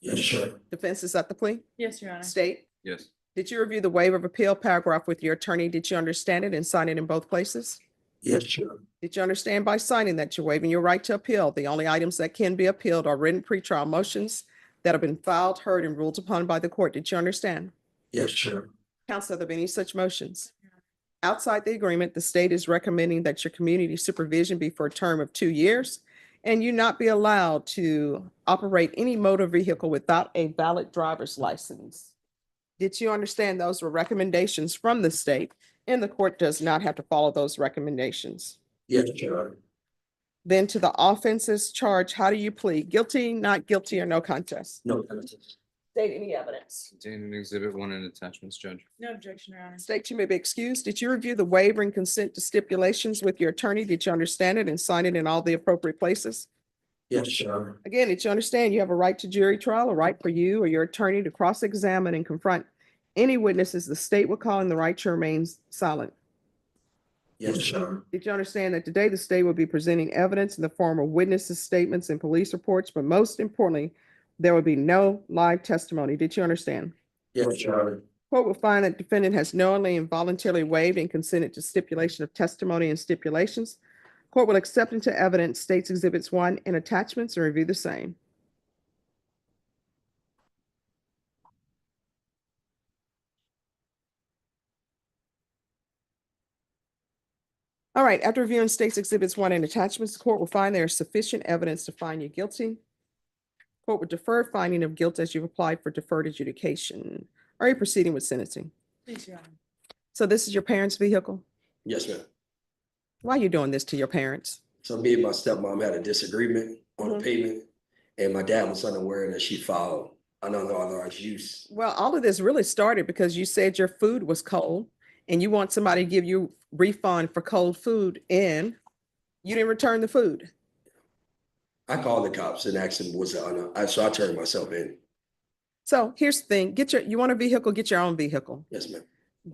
Speaker 11: Yes, Your Honor.
Speaker 1: Defense is at the plea?
Speaker 2: Yes, Your Honor.
Speaker 1: State?
Speaker 17: Yes.
Speaker 1: Did you review the waiver of appeal paragraph with your attorney? Did you understand it and sign it in both places?
Speaker 11: Yes, Your Honor.
Speaker 1: Did you understand by signing that you're waiving your right to appeal? The only items that can be appealed are written pretrial motions that have been filed, heard, and ruled upon by the court. Did you understand?
Speaker 11: Yes, Your Honor.
Speaker 1: Counsel, have there been any such motions? Outside the agreement, the state is recommending that your community supervision be for a term of 2 years and you not be allowed to operate any motor vehicle without a valid driver's license. Did you understand those were recommendations from the state and the court does not have to follow those recommendations?
Speaker 11: Yes, Your Honor.
Speaker 1: Then to the offenses charged, how do you plead? Guilty, not guilty, or no contest?
Speaker 11: No contest.
Speaker 1: State any evidence.
Speaker 17: Contained in Exhibit 1 and attachments, Judge.
Speaker 2: No objection, Your Honor.
Speaker 1: State you may be excused. Did you review the waiver and consent to stipulations with your attorney? Did you understand it and sign it in all the appropriate places?
Speaker 11: Yes, Your Honor.
Speaker 1: Again, did you understand you have a right to jury trial, a right for you or your attorney to cross-examine and confront any witnesses the state will call in the right to remain silent?
Speaker 11: Yes, Your Honor.
Speaker 1: Did you understand that today the state will be presenting evidence in the form of witnesses' statements and police reports, but most importantly, there will be no live testimony? Did you understand?
Speaker 11: Yes, Your Honor.
Speaker 1: Court will find that defendant has knowingly and voluntarily waived and consented to stipulation of testimony and stipulations. Court will accept into evidence states exhibits 1 and attachments and review the same. All right, after reviewing states exhibits 1 and attachments, the court will find there is sufficient evidence to find you guilty. Court will defer finding of guilt as you've applied for deferred adjudication. Are you proceeding with sentencing?
Speaker 2: Please, Your Honor.
Speaker 1: So this is your parents' vehicle?
Speaker 11: Yes, ma'am.
Speaker 1: Why are you doing this to your parents?
Speaker 11: So me and my stepmom had a disagreement on the
Speaker 1: Mhm.
Speaker 11: payment, and my dad was unaware that she filed unauthorized use.
Speaker 1: Well, all of this really started because you said your food was cold and you want somebody to give you refund for cold food and you didn't return the food.
Speaker 11: I called the cops and asked them, so I turned myself in.
Speaker 1: So here's the thing, you want a vehicle, get your own vehicle.
Speaker 11: Yes, ma'am.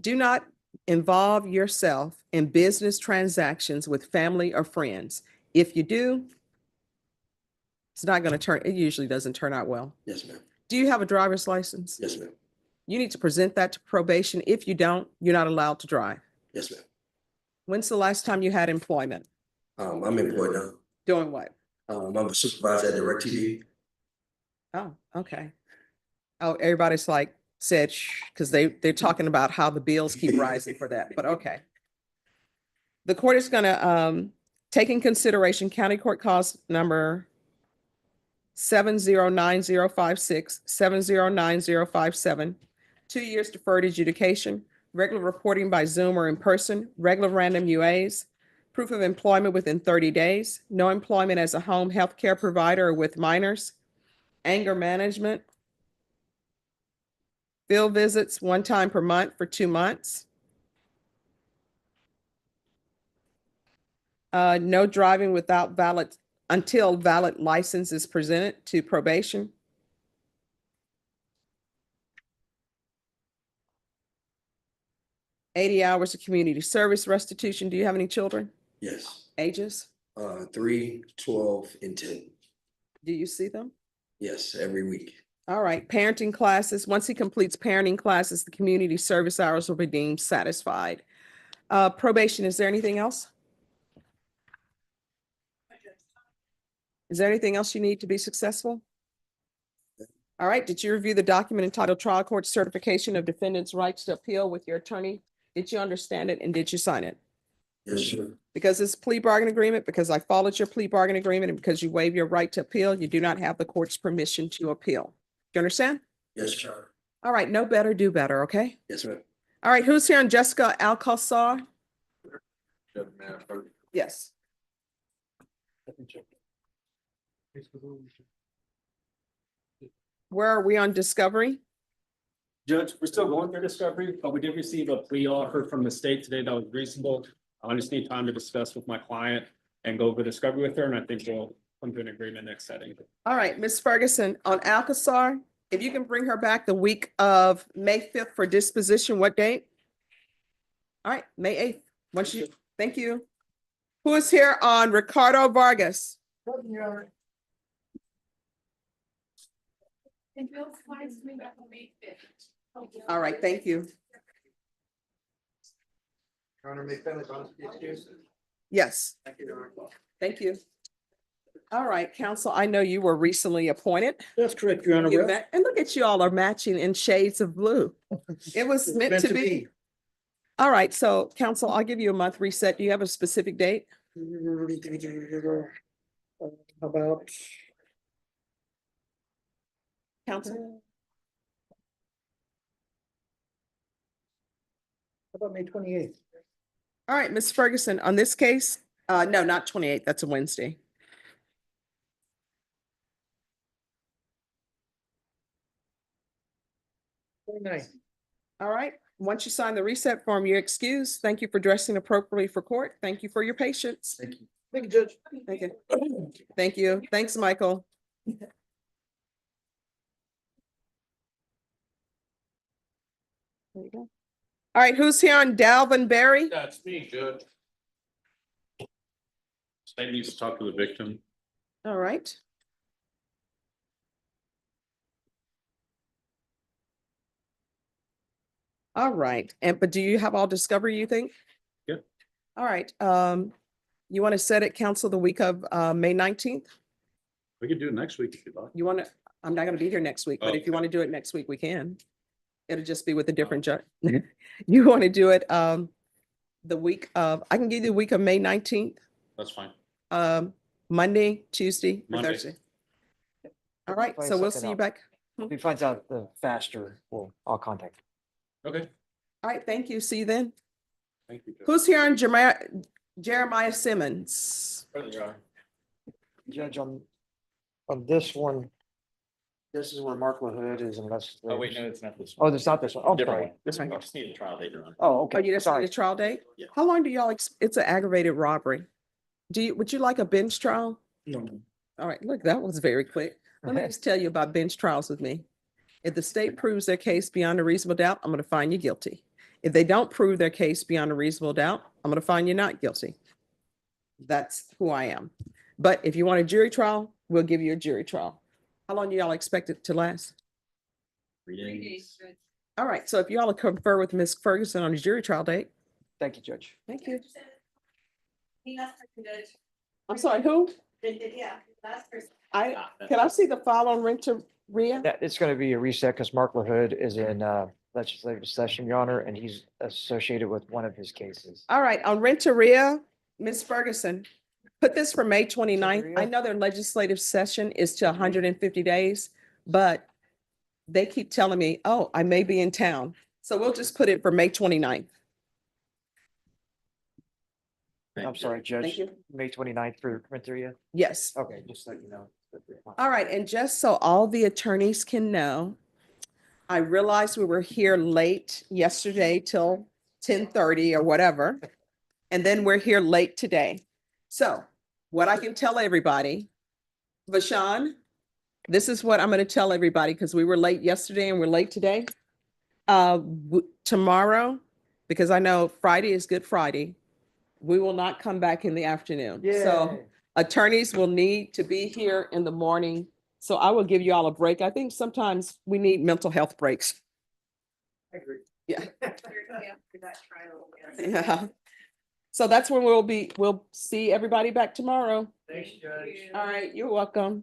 Speaker 1: Do not involve yourself in business transactions with family or friends. If you do, it's not going to turn, it usually doesn't turn out well.
Speaker 11: Yes, ma'am.
Speaker 1: Do you have a driver's license?
Speaker 11: Yes, ma'am.
Speaker 1: You need to present that to probation. If you don't, you're not allowed to drive.
Speaker 11: Yes, ma'am.
Speaker 1: When's the last time you had employment?
Speaker 11: I'm employed now.
Speaker 1: Doing what?
Speaker 11: I'm a supervisor at DirecTV.
Speaker 1: Oh, okay. Oh, everybody's like said, shh, because they're talking about how the bills keep rising for that, but okay. The court is gonna take in consideration County Court Cause number 709056, 709057, 2 years deferred adjudication, regular reporting by Zoom or in person, regular random UAs, proof of employment within 30 days, no employment as a home health care provider or with minors, anger management, field visits 1 time per month for 2 months, no driving without valid, until valid license is presented to probation. $80 of community service restitution. Do you have any children?
Speaker 11: Yes.
Speaker 1: Ages?
Speaker 11: 3, 12, and 10.
Speaker 1: Do you see them?
Speaker 11: Yes, every week.
Speaker 1: All right, parenting classes. Once he completes parenting classes, the community service hours will be deemed satisfied. Probation, is there anything else? Is there anything else you need to be successful? All right, did you review the document entitled Trial Court Certification of Defendant's Rights to Appeal with your attorney? Did you understand it and did you sign it?
Speaker 11: Yes, sir.
Speaker 1: Because it's plea bargain agreement, because I followed your plea bargain agreement, and because you waive your right to appeal, you do not have the court's permission to appeal. Do you understand?
Speaker 11: Yes, sir.
Speaker 1: All right, know better, do better, okay?
Speaker 11: Yes, ma'am.
Speaker 1: All right, who's here on Jessica Alcazar? Yes. Where are we on discovery?
Speaker 12: Judge, we're still going through discovery, but we did receive a plea offer from the state today that was reasonable. I just need time to discuss with my client and go over discovery with her, and I think we'll come to an agreement next setting.
Speaker 1: All right, Ms. Ferguson, on Alcazar, if you can bring her back the week of May 5th for disposition, what date? All right, May 8th. Once you, thank you. Who is here on Ricardo Vargas? All right, thank you.
Speaker 3: Your Honor, may family bonds be excused?
Speaker 1: Yes,
Speaker 3: Thank you, Your Honor.
Speaker 1: thank you. All right, counsel, I know you were recently appointed.
Speaker 5: That's correct, Your Honor.
Speaker 1: You met- And look at you all are matching in shades of blue. It was meant to be. All right, so counsel, I'll give you a month reset. Do you have a specific date?
Speaker 5: About
Speaker 1: Counsel?
Speaker 5: May 28th.
Speaker 1: All right, Ms. Ferguson, on this case, no, not 28th, that's a Wednesday. All right, once you sign the reset form, you're excused. Thank you for dressing appropriately for court. Thank you for your patience.
Speaker 5: Thank you. Thank you, Judge.
Speaker 1: Thank you. Thank you. Thanks, Michael. There you go. All right, who's here on Dalvin Berry?
Speaker 22: That's me, Judge. State needs to talk to the victim.
Speaker 1: All right. All right, and but do you have all discovery, you think?
Speaker 22: Yep.
Speaker 1: All right, you want to set it council the week of May 19th?
Speaker 22: We can do it next week if you'd like.
Speaker 1: You want to, I'm not gonna be here next week, but if you
Speaker 22: Okay.
Speaker 1: want to do it next week, we can. It'll just be with a different judge. You want to do it the week of, I can give you the week of May 19th,
Speaker 22: That's fine.
Speaker 1: Monday, Tuesday, or
Speaker 22: Monday.
Speaker 1: Thursday. All right,
Speaker 7: Find
Speaker 1: so we'll
Speaker 7: something
Speaker 1: see you
Speaker 7: out.
Speaker 1: back.
Speaker 7: If he finds out the faster, I'll contact him.
Speaker 22: Okay.
Speaker 1: All right, thank you. See you then.
Speaker 22: Thank you. Judge.
Speaker 1: Who's here on Jeremiah Simmons?
Speaker 7: Judge, on this one, this is where Mark LaHood is unless.
Speaker 22: Oh, wait, no, it's not this
Speaker 7: Oh,
Speaker 22: one.
Speaker 7: it's not this one. Oh,
Speaker 22: Different
Speaker 7: sorry.
Speaker 22: one. This one, I just need a trial date on.
Speaker 7: Oh,
Speaker 1: Oh,
Speaker 7: okay.
Speaker 1: you just
Speaker 7: Sorry.
Speaker 1: need a trial date?
Speaker 22: Yeah.
Speaker 1: How long do y'all, it's an aggravated robbery. Would you like a bench trial?
Speaker 5: No.
Speaker 1: All right, look, that was very quick. Let me just tell you about bench trials with me. If the state proves their case beyond a reasonable doubt, I'm gonna find you guilty. If they don't prove their case beyond a reasonable doubt, I'm gonna find you not guilty. That's who I am. But if you want a jury trial, we'll give you a jury trial. How long do y'all expect it to last?
Speaker 22: 3 days.
Speaker 1: All right, so if y'all confer with Ms. Ferguson on a jury trial date.
Speaker 7: Thank you, Judge.
Speaker 1: Thank you. I'm sorry, who?
Speaker 8: Yeah, last person.
Speaker 1: Can I see the file on Renteria?
Speaker 7: That, it's gonna be a reset because Mark LaHood is in legislative session, Your Honor, and he's associated with one of his cases.
Speaker 1: All right, on Renteria, Ms. Ferguson, put this for May 29th. I know their legislative session is to 150 days, but they keep telling me, oh, I may be in town. So we'll just put it for May 29th.
Speaker 7: I'm sorry, Judge.
Speaker 1: Thank you.
Speaker 7: May 29th for Renteria?
Speaker 1: Yes.
Speaker 7: Okay, just let you know.
Speaker 1: All right, and just so all the attorneys can know, I realized we were here late yesterday till 10:30 or whatever, and then we're here late today. So what I can tell everybody, Vashan, this is what I'm going to tell everybody because we were late yesterday and we're late today. Tomorrow, because I know Friday is Good Friday, we will not come back in the afternoon. So attorneys will need to be here in the morning. So I will give you all a break. I think sometimes we need mental health breaks.
Speaker 7: I agree.
Speaker 1: Yeah. Yeah. So that's when we'll see everybody back tomorrow.
Speaker 7: Thanks, Judge.
Speaker 1: All right, you're welcome.